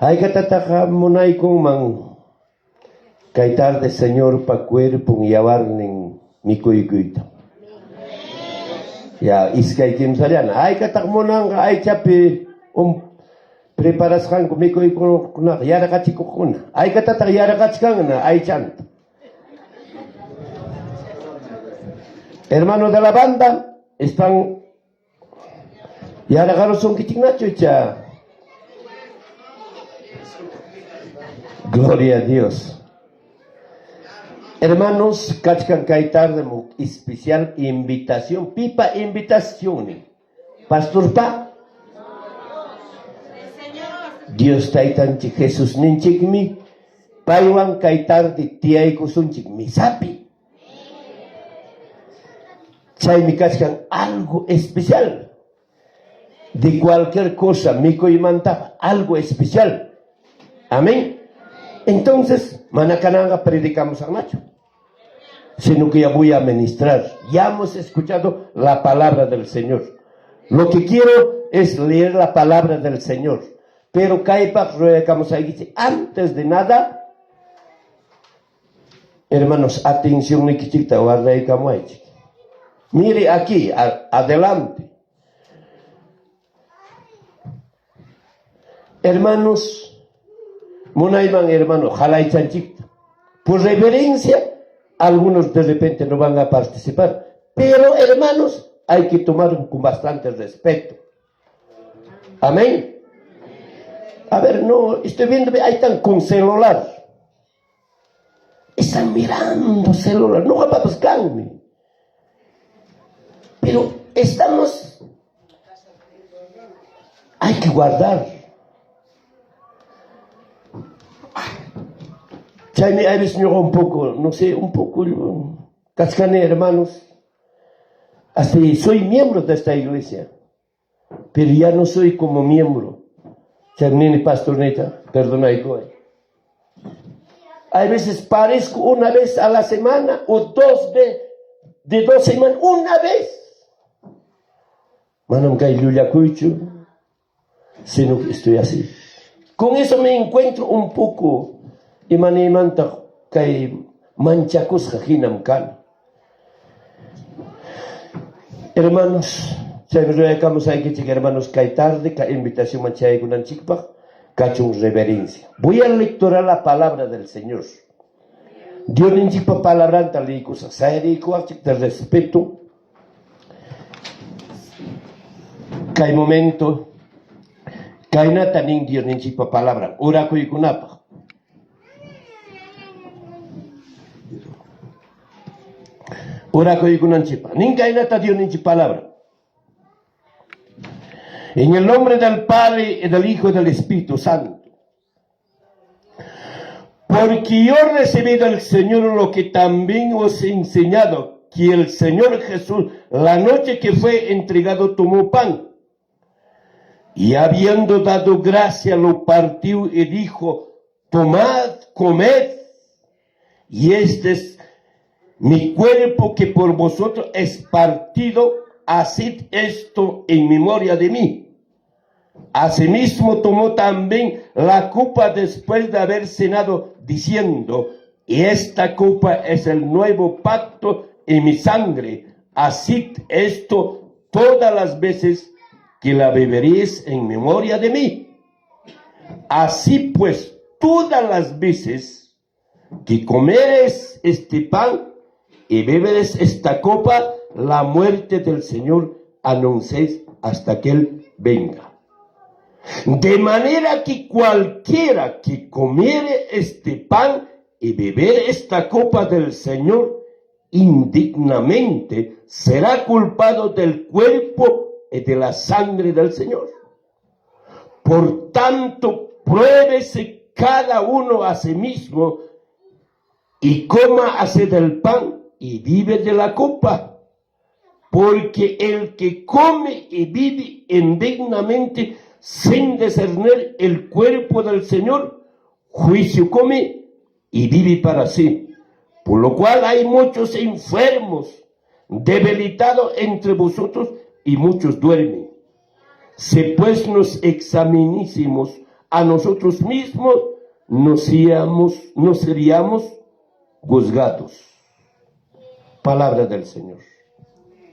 Hay que tratar monay con man. Kaitar de Señor pa cuerpo y abarnen mi cuicuita. Ya, iskay kim saliana. Hay que tratar monang hay chape preparaskan ko mi kuikuna yara kachiko kuna. Hay que tratar yara kachkan na hay chant. Hermanos de la banda están yara son kichignacho cha. Gloria a Dios. Hermanos, kachkan kaitar de especial invitación. Pipa invitación. Pastor pa. Dios taitanchi Jesús ninchikmi. Paiwan kaitar de tiay kusunchikmi. Sapi. Chay mi kachkan algo especial. De cualquier cosa, mico y mantaba. Algo especial. Amén. Entonces, manacananga predicamos a Nacho. Sino que ya voy a ministrar. Ya hemos escuchado la palabra del Señor. Lo que quiero es leer la palabra del Señor. Pero antes de nada, hermanos, atención, mire aquí, adelante. Hermanos, Monaiman, hermano, Jalay Chanchicta. Por reverencia, algunos de repente no van a participar. Pero, hermanos, hay que tomar con bastante respeto. Amén. A ver, no, estoy viendo, ahí están con celular. Están mirando celular. No va a buscarme. Pero estamos. Hay que guardar. Chaime, hay veces un poco, no sé, un poco cascane, hermanos. Hasta soy miembro de esta iglesia, pero ya no soy como miembro. Chaime, pastorneta, perdona, hay veces parezco una vez a la semana o de 2 semanas, una vez. Manam kai luyacuicho, sino que estoy así. Con eso me encuentro un poco. Y manimanta kay manchacos jajinam kan. Hermanos, sabemos hay que hermanos kay tarde, kay invitación manchay kunan chikpa, kachung reverencia. Voy a lecturar la palabra del Señor. Dios ni chikpa palabra talicos, saeri kuachik de respeto. Kay momento, kay nataning Dios ni chikpa palabra. Ora kuy kunapa. Ora koyukunan chipa. Ninka inata Dios ninchi palabra. En el nombre del Padre, y del Hijo y del Espíritu Santo. Porque yo he recibido del Señor lo que también os he enseñado, que el Señor Jesús, la noche que fue entregado, tomó pan. Y habiendo dado gracia, lo partió y dijo, tomad, comed, y este es mi cuerpo que por vosotros es partido, haced esto en memoria de mí. Asimismo tomó también la copa después de haber cenado, diciendo, y esta copa es el nuevo pacto en mi sangre. Haced esto todas las veces que la beberéis en memoria de mí. Así pues, todas las veces que comeréis este pan y beberes esta copa, la muerte del Señor anunciéis hasta que Él venga. De manera que cualquiera que comiere este pan y beber esta copa del Señor indignamente será culpado del cuerpo y de la sangre del Señor. Por tanto, pruébese cada uno a sí mismo y coma así del pan y vive de la copa. Porque el que come y vive indignamente sin discernir el cuerpo del Señor, juicio come y vive para sí. Por lo cual hay muchos enfermos, debilitados entre vosotros, y muchos duermen. Si pues nos examinásemos a nosotros mismos, no seríamos juzgados. Palabra del Señor.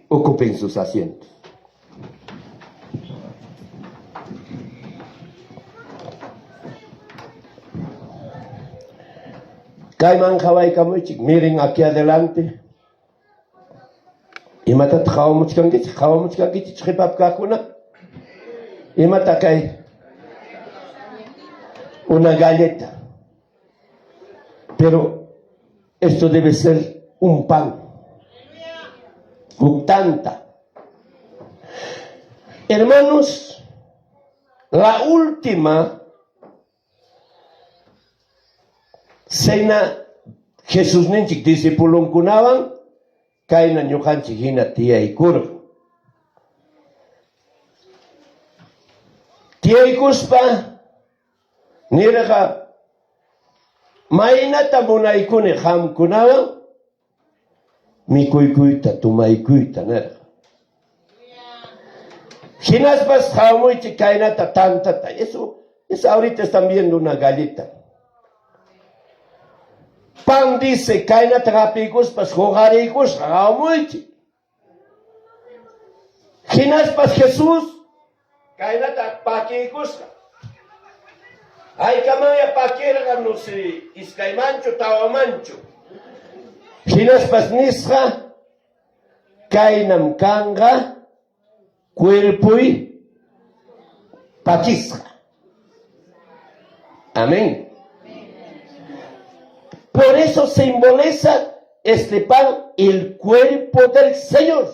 Ocupen sus asientos. Kaiman Hawaii Kamuchik, miren aquí adelante. Y mata Tjawmuchkangich, Chipapkakuna. Y mata Kai. Una galleta. Pero esto debe ser un pan. Tanta. Hermanos, la última cena Jesús ninchik discípulon kunawan kaina ñuqanchik hina tiyaykurqa. Tiyaykuspa nirqa maynata munaykuni qamkunawan mikuykuyta tumaykuyta nirqa. Hinaspas qhamuchik kaynata tantata. Eso ahorita están viendo una galleta. Pan dice kaynata qapikuspas jugariykusqa qhamuchik. Hinaspas Jesús kaynata pakiykusqa. Aykamaya pakirqa no sé iskaymanchu tawamanchu. Hinaspas nisqa kaynam kanqa cuerpuy pakisqa. Amén. Por eso simboliza este pan el cuerpo del Señor.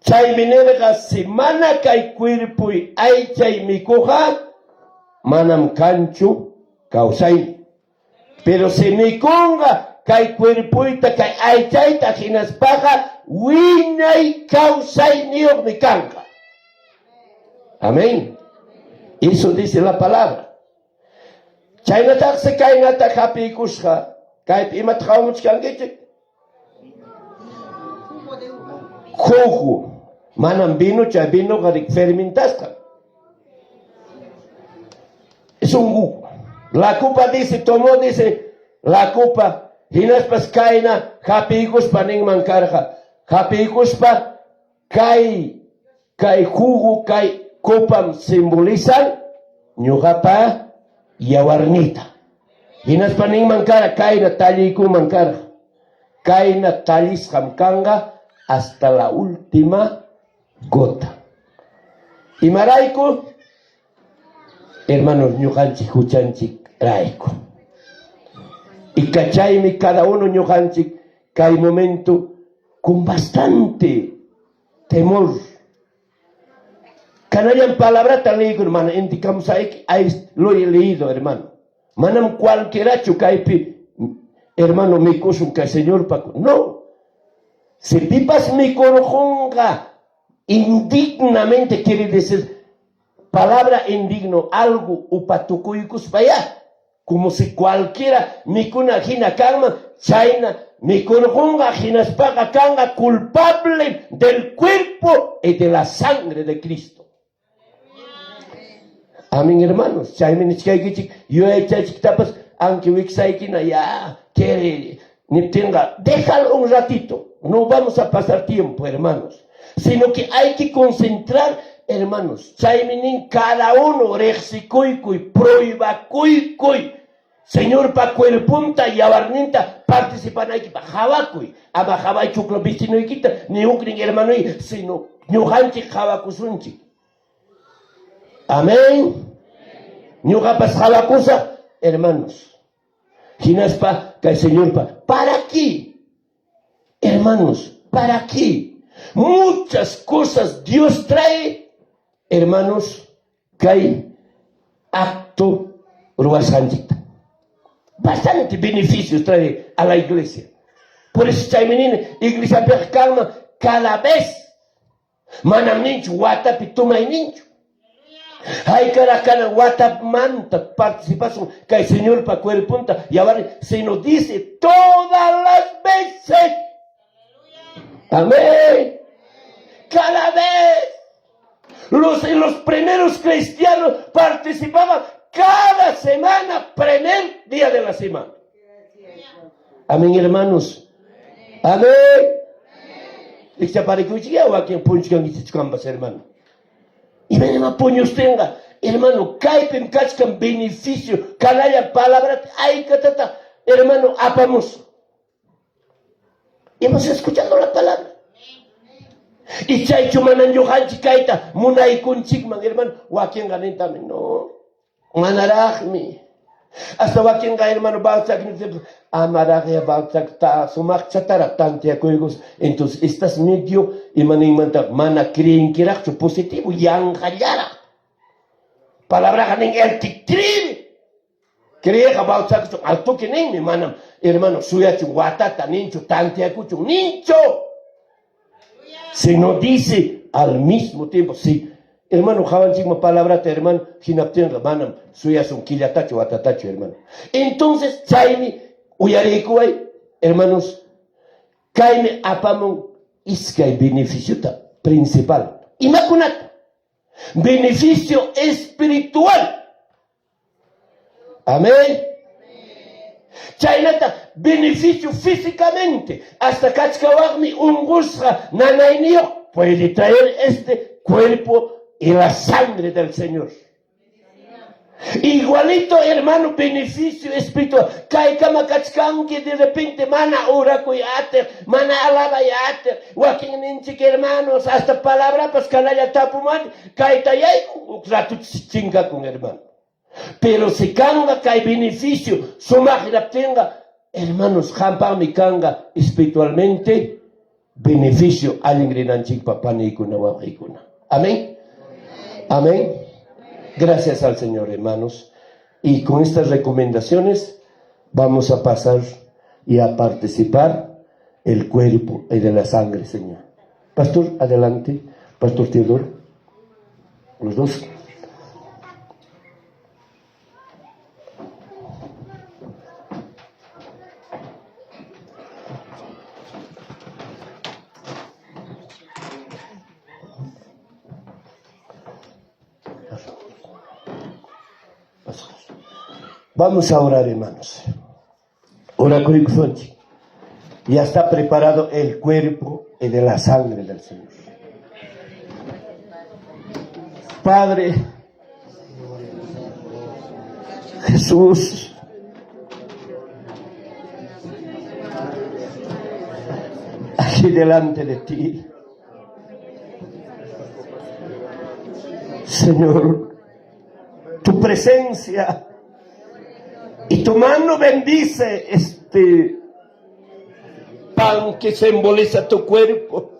Chayminerqa semana kay cuerpuy aychay mikuqa manam kanchu kawsaymi. Pero si mikunqa kay cuerpuyta kay aychayta hinaspaqa winay kawsayniyuqmi kanqa. Amén. Eso dice la palabra. Chaynataqsi kaynata qhapiykusqa kaypi imata qhamuchkankichik? Jugo. Manam vino, chay vinoqa fermentasqa. Es un jugo. La copa dice, tomó, dice, la copa, hinaspas kayna, qhapiykuspa ninman karqa. Qhapiykuspa, kay jugo, kay copam simbolizan, ñuqapa yawarnita. Hinaspa ninman kara, kayna talliykuman karqa. Kayna tallisqam kanqa hasta la última gota. Y marayku, hermanos, ñuqanchik huchanchik rayku. Y cachaymi cada uno ñuqanchik kay momento con bastante temor. Canayan palabrata leído, hermano, indicamos ahí lo he leído, hermano. Manam cualquieracho kaypi, hermano, me cosun que Señor Paco. No. Si pipas mi corjonga indignamente, quiere decir palabra indigno, algo upatucuycus para allá, como si cualquiera mi cuna jina karma, chaina, mi corjonga jinas paga kanga culpable del cuerpo y de la sangre de Cristo. Amén, hermanos. Yo he hecho tapas, aunque wixaikina ya quiere ni tenga, déjalo un ratito. No vamos a pasar tiempo, hermanos, sino que hay que concentrar, hermanos. Chaiminin cada uno rexikuikuy, proiba kuikuy, Señor pa cuerpunta y abarninta participan aquí pa jabakui. Ama jabay chuklo vistino ikita ni ukring hermano y sino ñujanchi jabakusunchi. Amén. Ñujapas jabakusa hermanos. Ginaspa que el Señor para aquí. Hermanos, para aquí. Muchas cosas Dios trae, hermanos, que hay acto ruasanchita. Bastante beneficios trae a la iglesia. Por eso, chaymenina, iglesia calma cada vez. Manam nincho, WhatsApp y toma y nincho. Hay cara WhatsApp manta participación que el Señor para cuerpunta y ahora se nos dice todas las veces. Amén. Cada vez. Los primeros cristianos participaban cada semana, primer día de la semana. Amén, hermanos. Amén. Hermano. Y ven a puños tenga, hermano, caipen cachcan beneficio, canalla palabra, ay catata, hermano, apamos. Hemos escuchado la palabra. Y chay chumanan yohanchi kaita, munay kun chikman, hermano, wakien ganen también, no, manarajmi. Hasta wakien ga, hermano, balzak, amarajia balzak, ta, sumak chatara, tantia kuigos. Entonces, estás medio, hermano, mana creen que era positivo, yang hallara. Palabra ganen el ticrib. Cree balzak, al toque ni manam, hermano, suya chuguatata, nincho, tantia kuchu, nincho. Se nos dice al mismo tiempo, sí, hermano, jaban sigma palabra, hermano, jinapten manam, suya son quillatacho, atatacho, hermano. Entonces, chaimi, uyarekuay, hermanos, kaime apamon, iskay beneficio principal. Imacunata, beneficio espiritual. Amén. Chaynata, beneficio físicamente. Hasta Kachkawagmi, un gusra, nanainio, puede traer este cuerpo y la sangre del Señor. Igualito, hermano, beneficio espiritual. Kaikama Kachkan, que de repente mana oraco y ater, mana alaba y ater, wakin ninchik hermanos, hasta palabra pascanaya tapuman, kaitayay, rato chinga con hermano. Pero si canga que hay beneficio, sumajira tenga, hermanos, jampa mi canga espiritualmente, beneficio al ingrenanchik papanikuna wajikuna. Amén. Amén. Gracias al Señor, hermanos. Y con estas recomendaciones vamos a pasar y a participar el cuerpo y de la sangre, Señor. Pastor, adelante. Pastor Teodoro. Los dos. Vamos a orar, hermanos. Ora con ya está preparado el cuerpo y de la sangre del Señor. Padre Jesús, aquí delante de ti, Señor, tu presencia y tu mano bendice este pan que simboliza tu cuerpo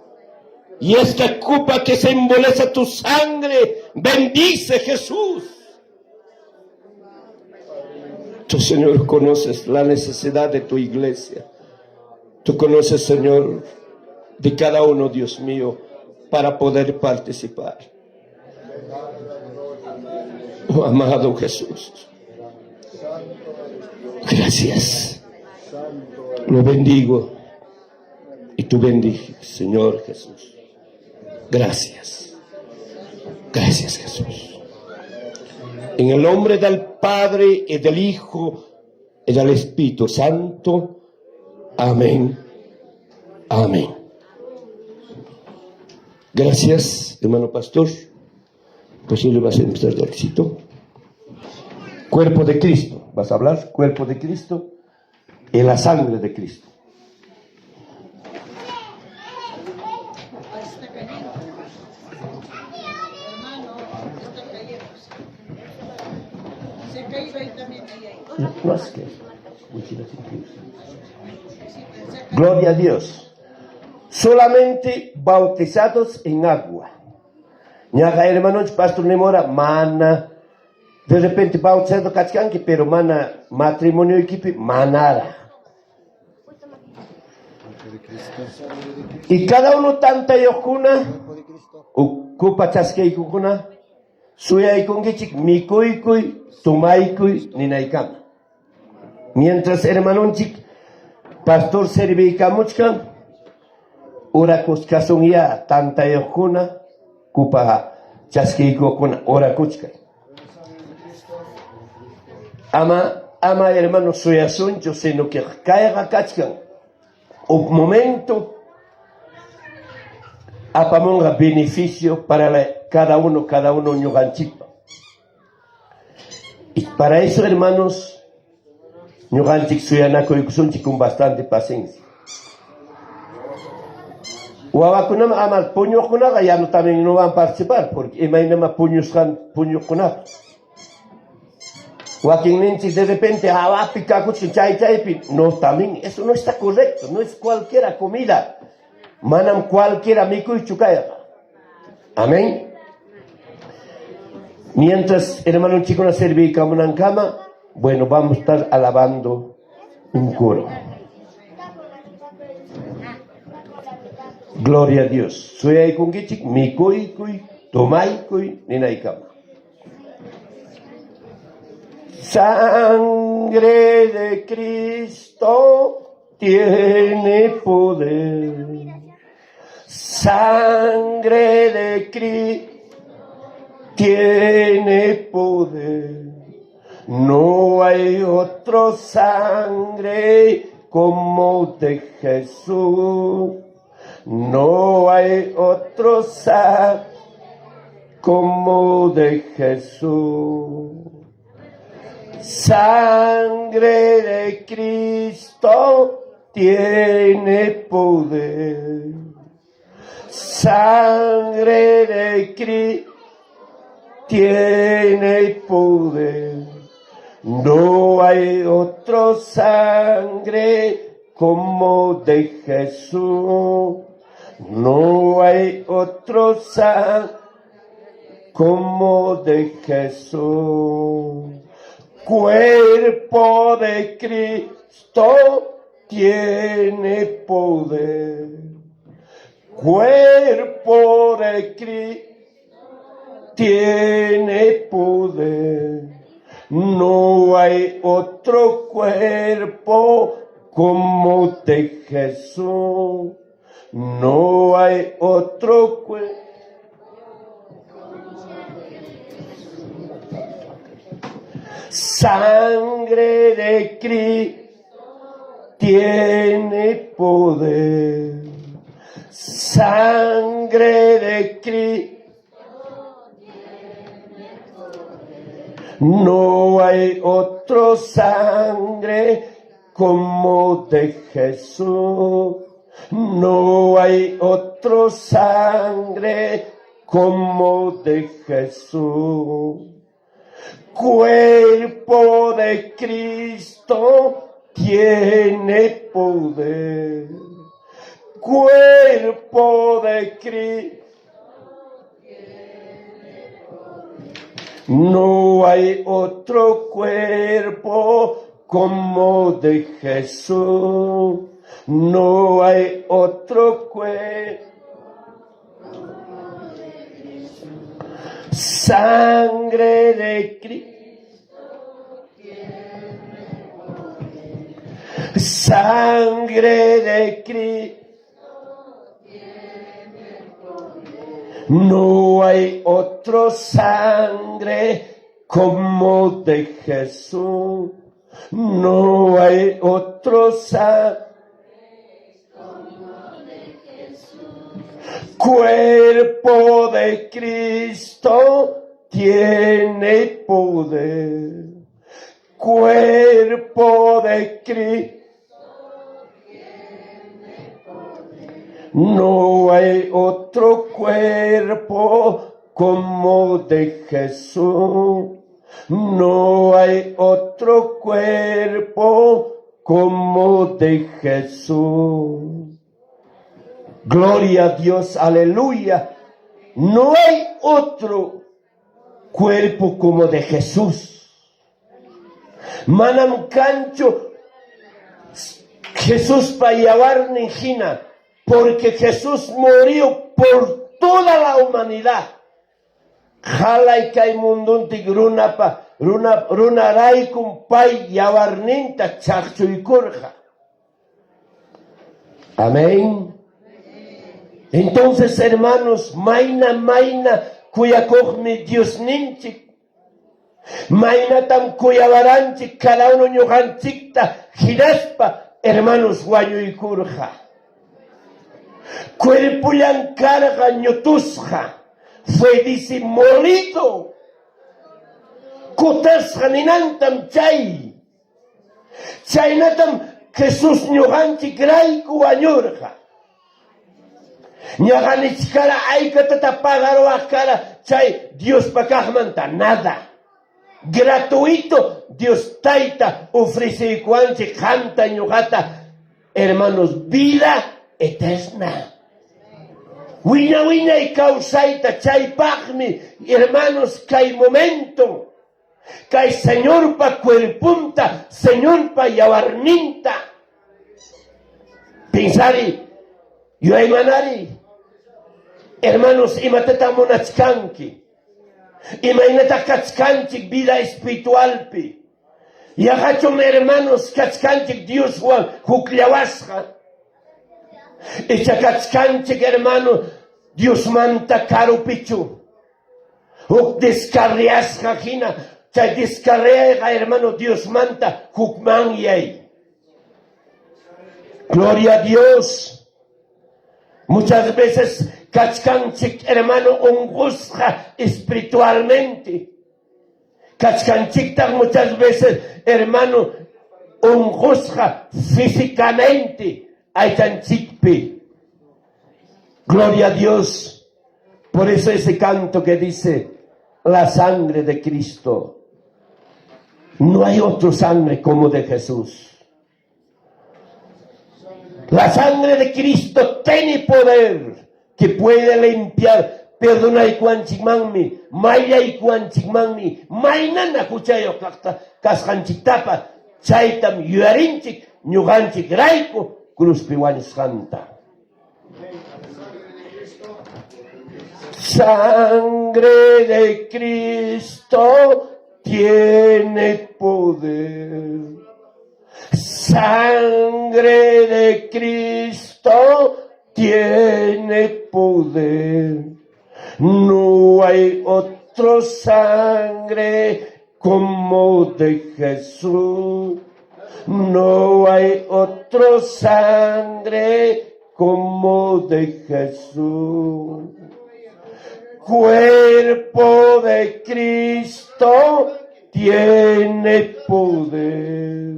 y esta copa que simboliza tu sangre. Bendice, Jesús. Tú, Señor, conoces la necesidad de tu iglesia. Tú conoces, Señor, de cada uno, Dios mío, para poder participar. Oh, amado Jesús, gracias. Lo bendigo y tú bendices, Señor Jesús. Gracias. Gracias, Jesús. En el nombre del Padre y del Hijo y del Espíritu Santo. Amén. Amén. Gracias, hermano pastor. Pues yo le voy a hacer un dorcito. Cuerpo de Cristo. Vas a hablar cuerpo de Cristo y la sangre de Cristo. No es que. Gloria a Dios. Solamente bautizados en agua. Ñaga hermanos, pastor Nemora, mana. De repente bautizado kachkanki, pero mana matrimonio equipe, manara. Y cada uno tanta yokuna, ocupa chaskeikukuna, suyaikungechik, mikuikui, tumaikui, ninaikama. Mientras hermanonchik, pastor servikamuchkan, urakuskasun ya tanta yokuna, kupa chaskeikukuna, urakuchkan. Ama hermano suyasuncho, sino que caiga kachkan. Un momento apamonga beneficio para cada uno ñuganchipa. Y para eso, hermanos, ñuganchik suyanako y con bastante paciencia. Huavakunama amal puño kunaga ya no también no van a participar, porque imaginama puño kunaga. De repente, no, también, eso no está correcto, no es cualquiera comida. Manam cualquiera miku y chukaya. Amén. Mientras, hermano chico, na serví cama, bueno, vamos a estar alabando un coro. Gloria a Dios. Soy ahí con gichik, mikui, tomaikui, ninaikama. Sangre de Cristo tiene poder. Sangre de Cristo tiene poder. No hay otro sangre como de Jesús. No hay otro sangre como de Jesús. Sangre de Cristo tiene poder. Sangre de Cristo tiene poder. No hay otro sangre como de Jesús. No hay otro sangre como de Jesús. Cuerpo de Cristo tiene poder. Cuerpo de Cristo tiene poder. No hay otro cuerpo como de Jesús. No hay otro cuerpo. Sangre de Cristo tiene poder. Sangre de Cristo tiene poder. No hay otro sangre como de Jesús. No hay otro sangre como de Jesús. Cuerpo de Cristo tiene poder. Cuerpo de Cristo tiene poder. No hay otro cuerpo como de Jesús. No hay otro cuerpo. Sangre de Cristo tiene poder. Sangre de Cristo tiene poder. No hay otro sangre como de Jesús. No hay otro sangre como de Jesús. Cuerpo de Cristo tiene poder. cuerpo de Cristo. No hay otro cuerpo como de Jesús. No hay otro cuerpo como de Jesús. Gloria a Dios, aleluya. No hay otro cuerpo como de Jesús. Manam cancho Jesús para llevar ningina, porque Jesús murió por toda la humanidad. Jala y kai mundunti runa rai kumpai yawarninta chachuykurja. Amén. Entonces, hermanos, maina kuyakohmi Dios ninchik. Maina tam kuyawaranchik cada uno ñujanchikta giraspa, hermanos, guayuykurja. Cuerpullan carga ñutusja. Fue disimolido. Kutasja ninantam chay. Chaynatam Jesús ñujanchik raiku añurja. Ñaganichkara aykatata pagaroakara chay Dios pakajmanta nada. Gratuito Dios taita ofrece cuanche canta ñugata, hermanos, vida eterna. Wina y causaita chay pagmi, hermanos, kay momento. Kay Señor pa cuerpunta, Señor pa yawarninta. Pensari, yo aymanari. Hermanos, imatata monachkanki. Imainata kachkanchik vida espiritual pi. Y agachom hermanos kachkanchik Dios Juan jukliawasja. Echa kachkanchik hermano Dios manta caro pichu. Uk descarriasja jina. Chay descarrega hermano Dios manta jukman yay. Gloria a Dios. Muchas veces kachkanchik hermano ungusja espiritualmente. Kachkanchik muchas veces hermano ungusja físicamente. Aychanchikpi. Gloria a Dios. Por eso ese canto que dice la sangre de Cristo. No hay otro sangre como de Jesús. La sangre de Cristo tiene poder que puede limpiar, perdonar y cuanchigmanmi, maya y cuanchigmanmi, mainana cuchayo kashanchitapa, chaitam yuarinchik, ñuganchik raiko, cruz piwanishanta. Sangre de Cristo tiene poder. Sangre de Cristo tiene poder. No hay otro sangre como de Jesús. No hay otro sangre como de Jesús. Cuerpo de Cristo tiene poder.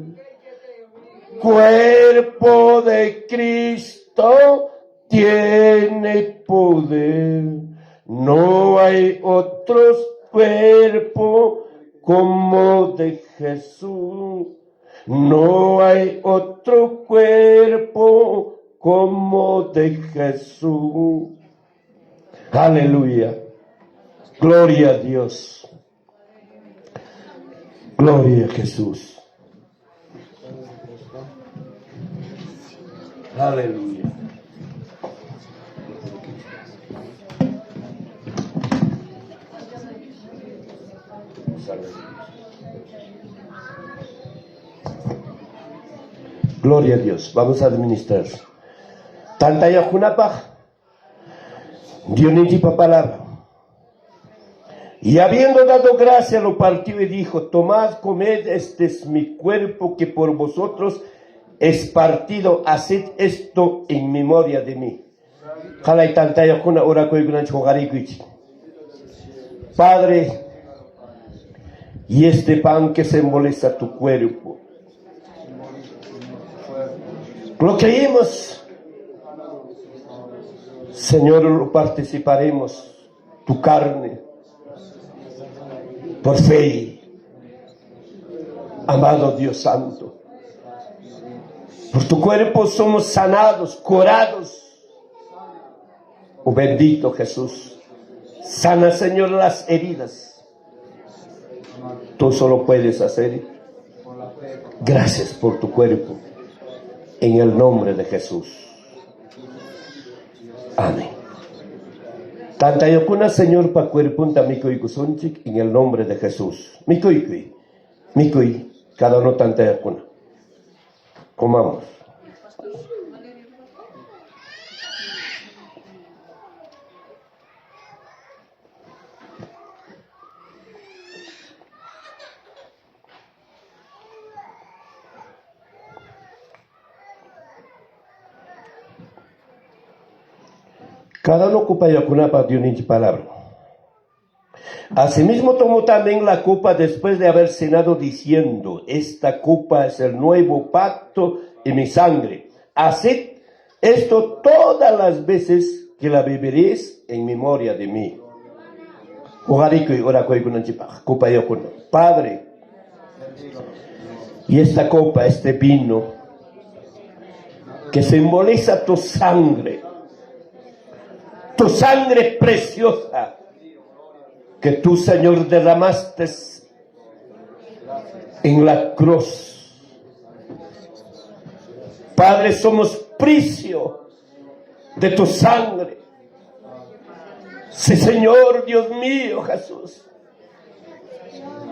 Cuerpo de Cristo tiene poder. No hay otro cuerpo como de Jesús. No hay otro cuerpo como de Jesús. Aleluya. Gloria a Dios. Gloria a Jesús. Aleluya. Gloria a Dios. Vamos a administrar. Tanta yajunapaj. Dios ni palabra. Y habiendo dado gracia, lo partió y dijo: tomad, comed, este es mi cuerpo que por vosotros es partido, haced esto en memoria de mí. Padre, y este pan que simboliza tu cuerpo. Lo creemos, Señor, lo participaremos, tu carne, por fe, amado Dios Santo. Por tu cuerpo somos sanados, curados. Oh bendito Jesús, sana, Señor, las heridas. Tú solo puedes hacer. Gracias por tu cuerpo, en el nombre de Jesús. Amén. Tanta yokuna, Señor, pa cuerpo tamiko y kusunchik, en el nombre de Jesús. Mikui, cada uno tanta yokuna. Comamos. Cada uno ocupa yokuna para Dios ni palabra. Asimismo tomó también la copa después de haber cenado diciendo: esta copa es el nuevo pacto en mi sangre. Haced esto todas las veces que la beberéis en memoria de mí. Padre, y esta copa, este vino, que simboliza tu sangre preciosa, que tú, Señor, derramaste en la cruz. Padre, somos precio de tu sangre. Sí, Señor, Dios mío, Jesús,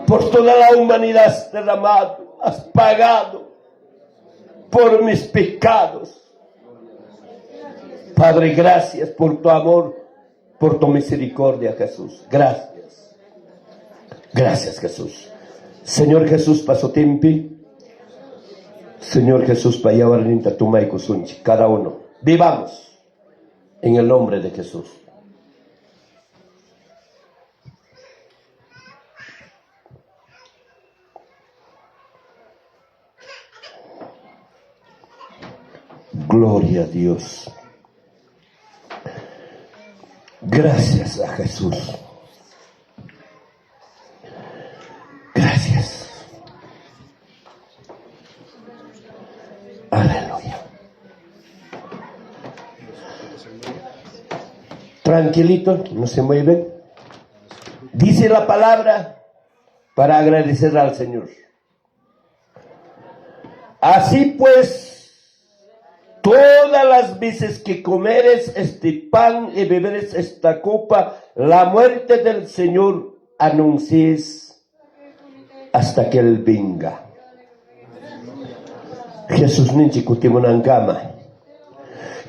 por toda la humanidad has derramado, has pagado por mis pecados. Padre, gracias por tu amor, por tu misericordia, Jesús. Gracias. Gracias, Jesús. Señor Jesús, paso tempi. Señor Jesús, para llevar tu maico sunchi. Cada uno. Vivamos en el nombre de Jesús. Gloria a Dios. Gracias a Jesús. Gracias. Aleluya. Tranquilito, no se mueven. Dice la palabra para agradecer al Señor. Así pues, todas las veces que comeres este pan y beberes esta copa, la muerte del Señor anuncies hasta que Él venga. Jesús ninchi kutimunankama.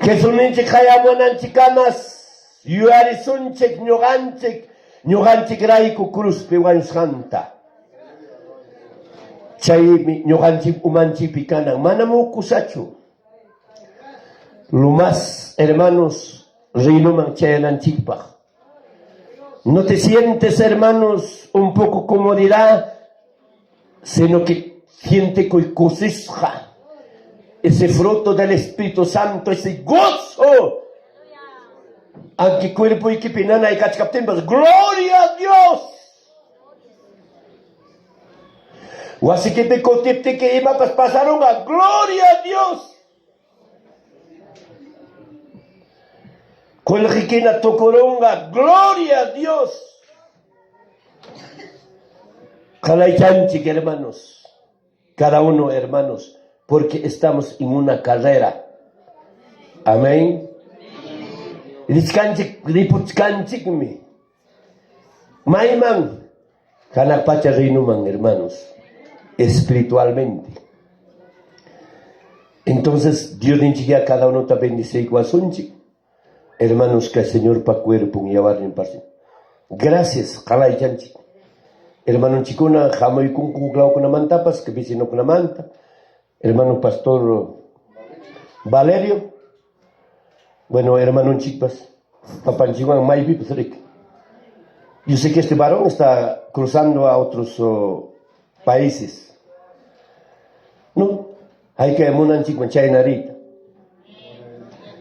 Jesús ninchi kayamunanchikamas. Yuarisunchik ñuganchik raiku cruz pewan santa. Chay ñuganchik umanchipi kanan. Manamu kusachu. Lo más, hermanos, reinuman chayananchikpaj. No te sientes, hermanos, un poco comodidad, sino que siente que cosisja ese fruto del Espíritu Santo, ese gozo. Aunque cuerpo y que pinana y cachcaptimbas, gloria a Dios. O así que te conteste que iba pues pasaron a gloria a Dios. Con la riquena tocoronga, gloria a Dios. Calaychanchik, hermanos, cada uno, hermanos, porque estamos en una carrera. Amén. Riskanchik, ripuchkanchikmi. Maiman, kanapacha reinuman, hermanos, espiritualmente. Entonces, Dios dice a cada uno te bendice igual sunchik. Hermanos, que el Señor pa cuerpo y llevar en parte. Gracias, jalay chanchi. Hermano chicuna, jamoy con cuclao con mantapas, que vecino con manta. Hermano pastor Valerio. Bueno, hermano chipas, papá chicuan maybi pues rico. Yo sé que este varón está cruzando a otros países. No, hay que munan chico chaynarita.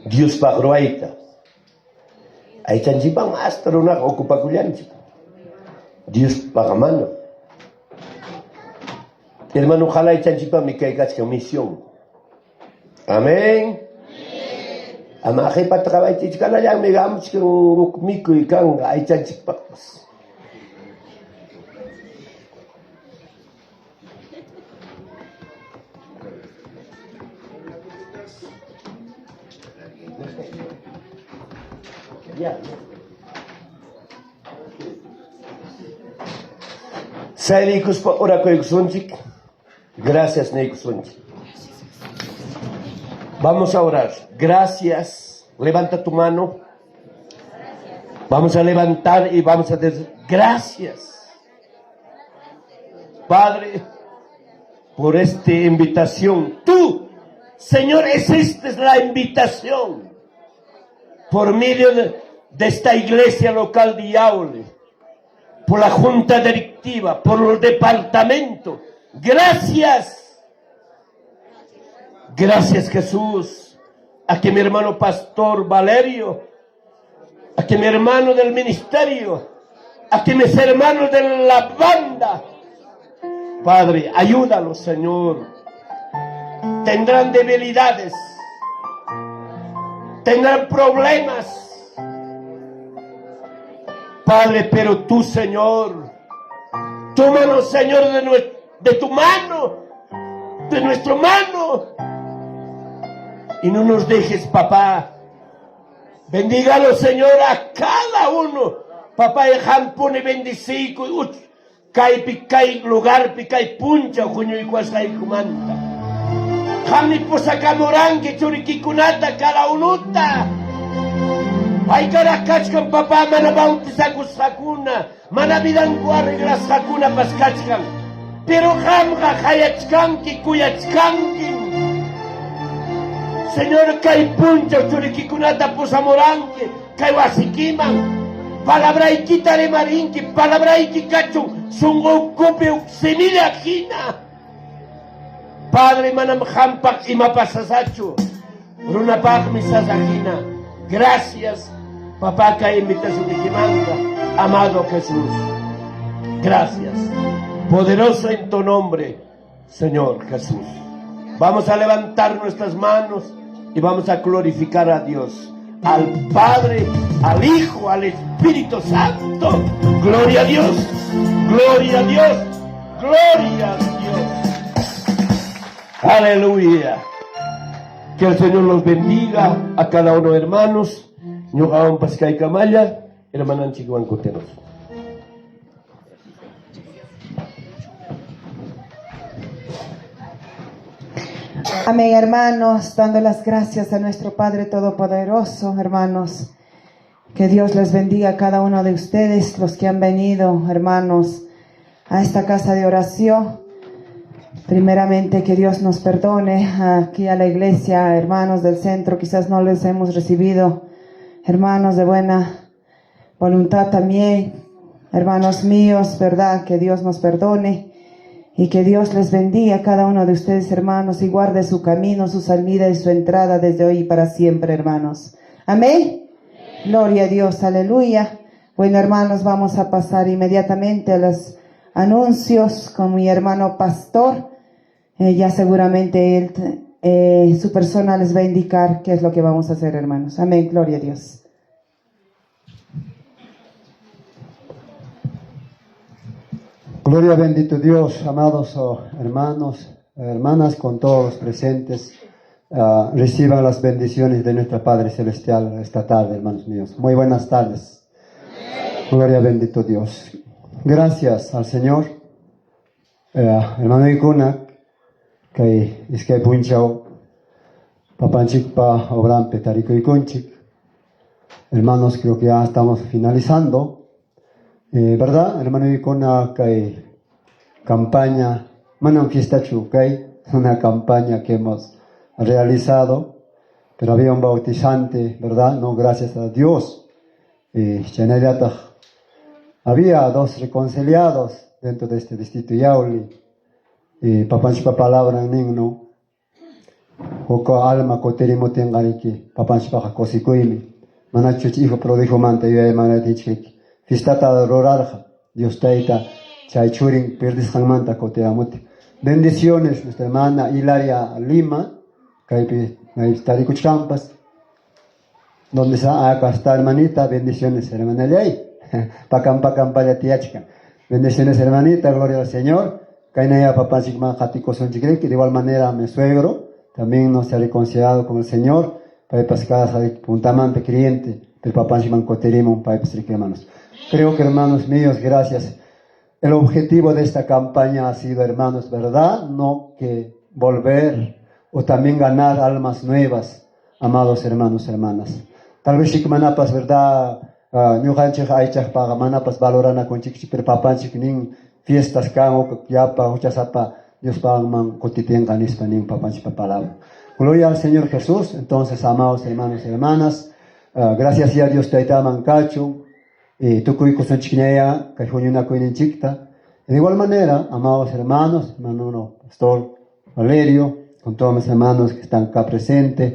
Dios pagruaita. Hay chanchipang hasta una ocupa cuyanchi. Dios pagamano. Hermano, ojalá y chanchipang me caigas con misión. Amén. Ama kay patrakabay tichkala yang may gamit kang miku ikang ay chanchipang. Saikus pa ora ko sunchik. Gracias sunchik. Vamos a orar. Gracias. Levanta tu mano. Vamos a levantar y vamos a decir gracias. Padre, por esta invitación. Tú, Señor, esta es la invitación. Por medio de esta iglesia local de Yauli, por la junta directiva, por el departamento. Gracias. Gracias, Jesús. A que mi hermano pastor Valerio, a que mi hermano del ministerio, a que mis hermanos de la banda. Padre, ayúdalos, Señor. Tendrán debilidades, tendrán problemas. Padre, pero tú, Señor, tómanos, Señor, de tu mano, de nuestra mano, y no nos dejes, papá. Bendígalo, Señor, a cada uno. Papá, el pone bendicico, kai picai lugar, picai puncha, junio y cuasai comanda. Jami posacamorangue, churiquikunata, cada unuta. Ay karakachkan papá, mana bautizakus hakuna, mana vidanku arreglas hakuna paskachkan. Pero jamga hayachkanki, kuyachkanki. Señor, kay puncha, churiquikunata posamoranque, kay wasikiman. Palabraiki taremarinki, palabraiki kachu, sungo copio, semilla jina. Padre, manam hampak y mapasasachu, runapag misasajina. Gracias, papá, que invitación de que manda, amado Jesús. Gracias, poderoso en tu nombre, Señor Jesús. Vamos a levantar nuestras manos y vamos a glorificar a Dios, al Padre, al Hijo, al Espíritu Santo. Gloria a Dios, gloria a Dios, gloria a Dios. Aleluya. Que el Señor los bendiga a cada uno, hermanos. Ñugaon Pascay Camaya, hermanan Chiguan Coteros. Amén, hermanos, dando las gracias a nuestro Padre Todopoderoso, hermanos. Que Dios les bendiga a cada uno de ustedes, los que han venido, hermanos, a esta casa de oración. Primeramente, que Dios nos perdone aquí a la iglesia, hermanos del centro, quizás no les hemos recibido, hermanos de buena voluntad también, hermanos míos, ¿verdad? Que Dios nos perdone y que Dios les bendiga a cada uno de ustedes, hermanos, y guarde su camino, su salida y su entrada desde hoy y para siempre, hermanos. Amén. Gloria a Dios, aleluya. Bueno, hermanos, vamos a pasar inmediatamente a los anuncios con mi hermano pastor. Ya seguramente él, su persona les va a indicar qué es lo que vamos a hacer, hermanos. Amén, gloria a Dios. Gloria bendito Dios, amados hermanos, hermanas, con todos los presentes. Reciban las bendiciones de nuestro Padre Celestial esta tarde, hermanos míos. Muy buenas tardes. Gloria bendito Dios. Gracias al Señor. Hermano Ikuna, que es que punchao, papanchik pa obran petarico y conchik. Hermanos, creo que ya estamos finalizando. ¿Verdad? Hermano Ikuna, que campaña, mano fiesta chukai, una campaña que hemos realizado, pero había un bautizante, ¿verdad? No, gracias a Dios. Había 2 reconciliados dentro de este distrito Yauli, y papanchipa palabra ningno Joko alma koterimo tengariki papanchipa kosikuimi manachuch hijo prodijo manta yo manatichik fistata rorarja Dios taita chaychurin perdis manta koteamuti. Bendiciones nuestra hermana Hilaria Lima kaipi Tarikuchkampas donde está acá está hermanita. Bendiciones hermana Ley pakam paya tiachka. Bendiciones hermanita, gloria al Señor. Kainaya papá chikma jatiko son chikreki. De igual manera mi suegro también nos ha reconciliado con el Señor. Para pascar puntamante creyente del papá chikman koterimo para hermanos. Creo que hermanos míos, gracias. El objetivo de esta campaña ha sido, hermanos, ¿verdad? No que volver o también ganar almas nuevas, amados hermanos, hermanas. Tal vez chikmanapas, ¿verdad? Ñujanchik aychak paga manapas valorana con chikchipir papanchik nin fiestas kan o yapa uchasapa Dios pagman kotitengan hispanin papanchik palabra. Gloria al Señor Jesús. Entonces, amados hermanos y hermanas, gracias a Dios taitaman cacho y tukuy kuson chikneya kayhunyuna kuinin chikta. De igual manera, amados hermanos, hermano Pastor Valerio, con todos mis hermanos que están acá presentes,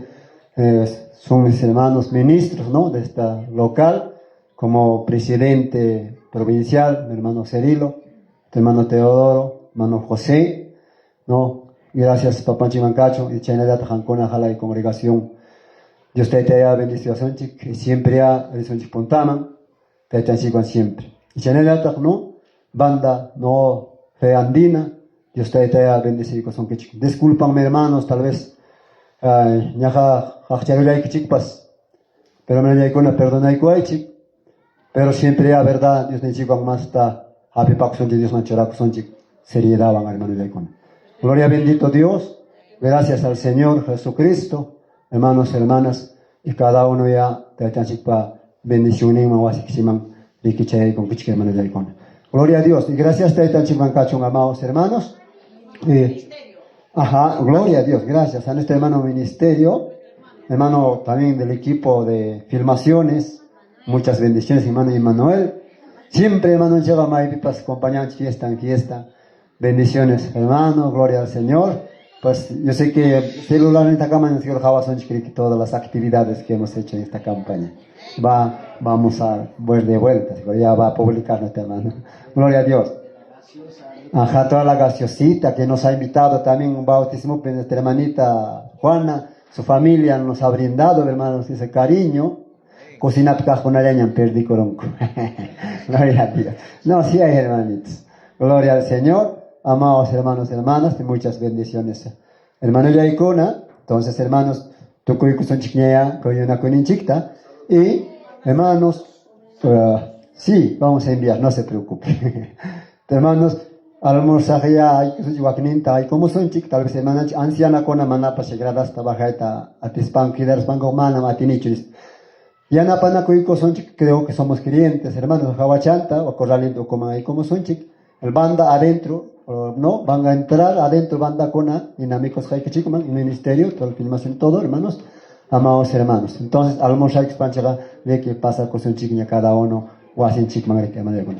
son mis hermanos ministros, ¿no? De esta local, como presidente provincial, mi hermano Cirilo, mi hermano Teodoro, hermano José, ¿no? Gracias, Papá Chimancacho, y Chaynadata Jancona, Jala y congregación. Dios te haya bendecido a Sonchik, y siempre a Sonchik Pontaman, te haya siempre. Y Chaynadata, ¿no? Banda, no, fe andina, Dios te haya bendecido con Sonchik. Disculpan, hermanos, tal vez, ñaja, jachayulay kichikpas, pero me llega con la perdona y cuaychik. Pero siempre a verdad, Dios ne chico más está, happy pack son Dios manchora son seriedad van hermano de con. Gloria bendito Dios, gracias al Señor Jesucristo, hermanos, hermanas, y cada uno ya te chipa bendición y mawasiximan y kichay con kichke hermano de con. Gloria a Dios, y gracias te chipan cachón, amados hermanos. Gloria a Dios, gracias a nuestro hermano ministerio, hermano también del equipo de filmaciones. Muchas bendiciones, hermano Emmanuel. Siempre, hermano, llega Maipipas, acompañantes fiesta en fiesta. Bendiciones, hermano, gloria al Señor. Pues yo sé que celular en esta campaña, Señor Jawason, que todas las actividades que hemos hecho en esta campaña. Vamos a ver de vuelta, ya va a publicar nuestra hermano. Gloria a Dios. Toda la gaseosita que nos ha invitado también un bautismo, pues nuestra hermanita Juana, su familia nos ha brindado, hermanos, ese cariño. Cocina con araña perdí coronco. Gloria a Dios. No, sí hay hermanitos. Gloria al Señor. Amados hermanos y hermanas, y muchas bendiciones. Hermano Yaikuna, entonces hermanos, tukuy kuson chiknea, koyuna kunin chikta. Y hermanos, sí, vamos a enviar, no se preocupe. Hermanos, almorzaje hay que sujuakninta, hay como son chik, tal vez hermana anciana con amana pasegrada hasta bajaita, atispan kiders bango mana matinichis. Yana panacuico son chic, creo que somos creyentes, hermanos, Jawachanta, o Corralindo, como ahí como son chic, el banda adentro, no, van a entrar adentro, banda cona, dinamicos Jaikichikman, en ministerio, todo el filmación, todo, hermanos, amados hermanos. Entonces, almorzar expanchaga de que pasa con son chiquiña cada uno, o hacen chikman,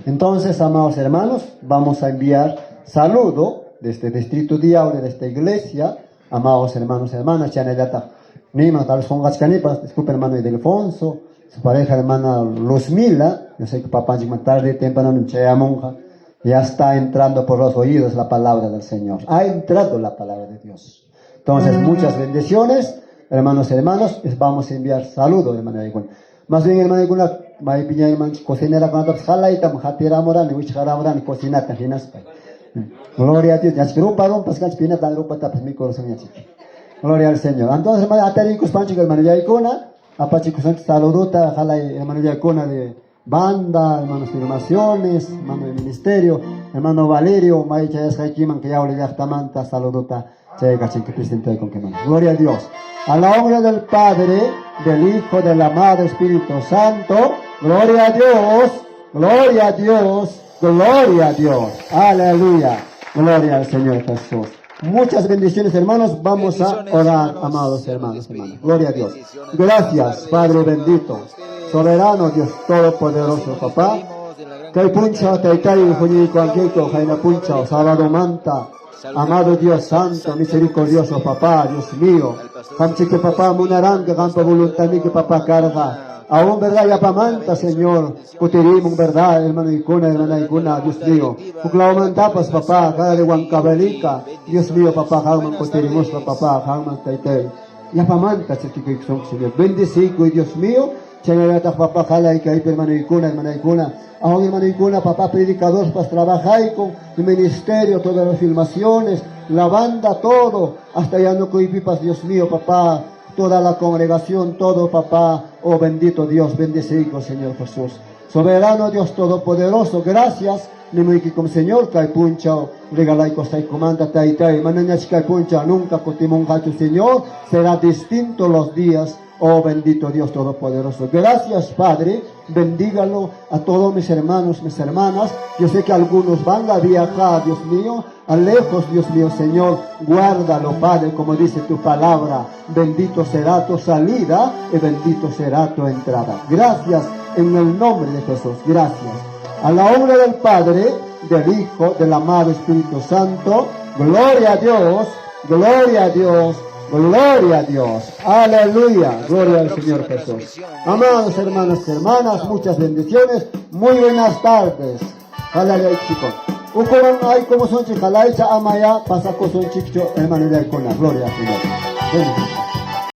entonces, amados hermanos, vamos a enviar saludo de este distrito diablo, de esta iglesia, amados hermanos, hermanas, chanelata. Nima, tal vez con Gachcanipas, disculpen hermano Ildefonso, su pareja hermana Luzmila, yo sé que papá más tarde, temprano, en monja, ya está entrando por los oídos la palabra del Señor. Ha entrado la palabra de Dios. Entonces, muchas bendiciones, hermanos y hermanos, vamos a enviar saludos, hermano Igual. Más bien, hermano Igual, may piña hermano, cocinera con otros, jalaitam, jatira moran, wichara moran, cocinata, hinaspa. Gloria a Dios, ya se grupa, rompas, canchpina, tan grupa, tapas mi corazón, ya chiqui. Gloria al Señor. Entonces, hermano, ataricos panchicos, hermano Yaikona, apachicos, saludota, jala, hermano Yaikona de banda, hermanos filmaciones, hermano de ministerio, hermano Valerio, Maicha Esjaikiman, que ya ole de Aftamanta, saludota, chega, que presente con que mano. Gloria a Dios. A la honra del Padre, del Hijo, del amado Espíritu Santo, gloria a Dios, gloria a Dios, gloria a Dios. Aleluya. Gloria al Señor Jesús. Muchas bendiciones, hermanos. Vamos a orar, amados hermanos, hermanos. Gloria a Dios. Gracias, Padre bendito, soberano Dios todopoderoso, papá. Kay puncha, tay tay, juni, cualquier jaina puncha, sábado manta, Amado Dios Santo, misericordioso Papá, Dios mío. Kamchi que Papá munarang que campa voluntad que Papá carga. Aún verdad ya pamanta, Señor. Kutirimong verdad, hermano Ikuna, Dios mío. Kuklawaman tapas, Papá, cada de Huancabelica. Dios mío, Papá, hangman kutirimos, Papá, hangman taitel. Ya pamanta, Señor. Bendecico, Dios mío. Cheneratak, Papá, jala y que hay hermano Ikuna. Ahora, hermano Ikuna, Papá, predicador, para trabajar con el ministerio, todas las filmaciones, la banda, todo. Hasta ya no coipipas, Dios mío, Papá. Toda la congregación, todo, Papá, oh bendito Dios, bendecido, Señor Jesús. Soberano Dios Todopoderoso, gracias. Nimuiki como Señor, kai puncha, regalai costai comanda, tai, mananyach kai puncha, nunca cotimongacho, Señor, será distinto los días, oh bendito Dios Todopoderoso. Gracias, Padre, bendígalo a todos mis hermanos, mis hermanas. Yo sé que algunos van a viajar, Dios mío, a lejos, Dios mío, Señor, guárdalo, Padre, como dice tu palabra. Bendito será tu salida y bendito será tu entrada. Gracias en el nombre de Jesús. Gracias. A la obra del Padre, del Hijo, del amado Espíritu Santo. Gloria a Dios, gloria a Dios, gloria a Dios. Aleluya. Gloria al Señor Jesús. Amados hermanos y hermanas, muchas bendiciones. Muy buenas tardes. Aleluya, chicos. Ukuran ay como son chikalay sa amaya pasako son chikcho hermano de Icona. Gloria al Señor. Bendiciones.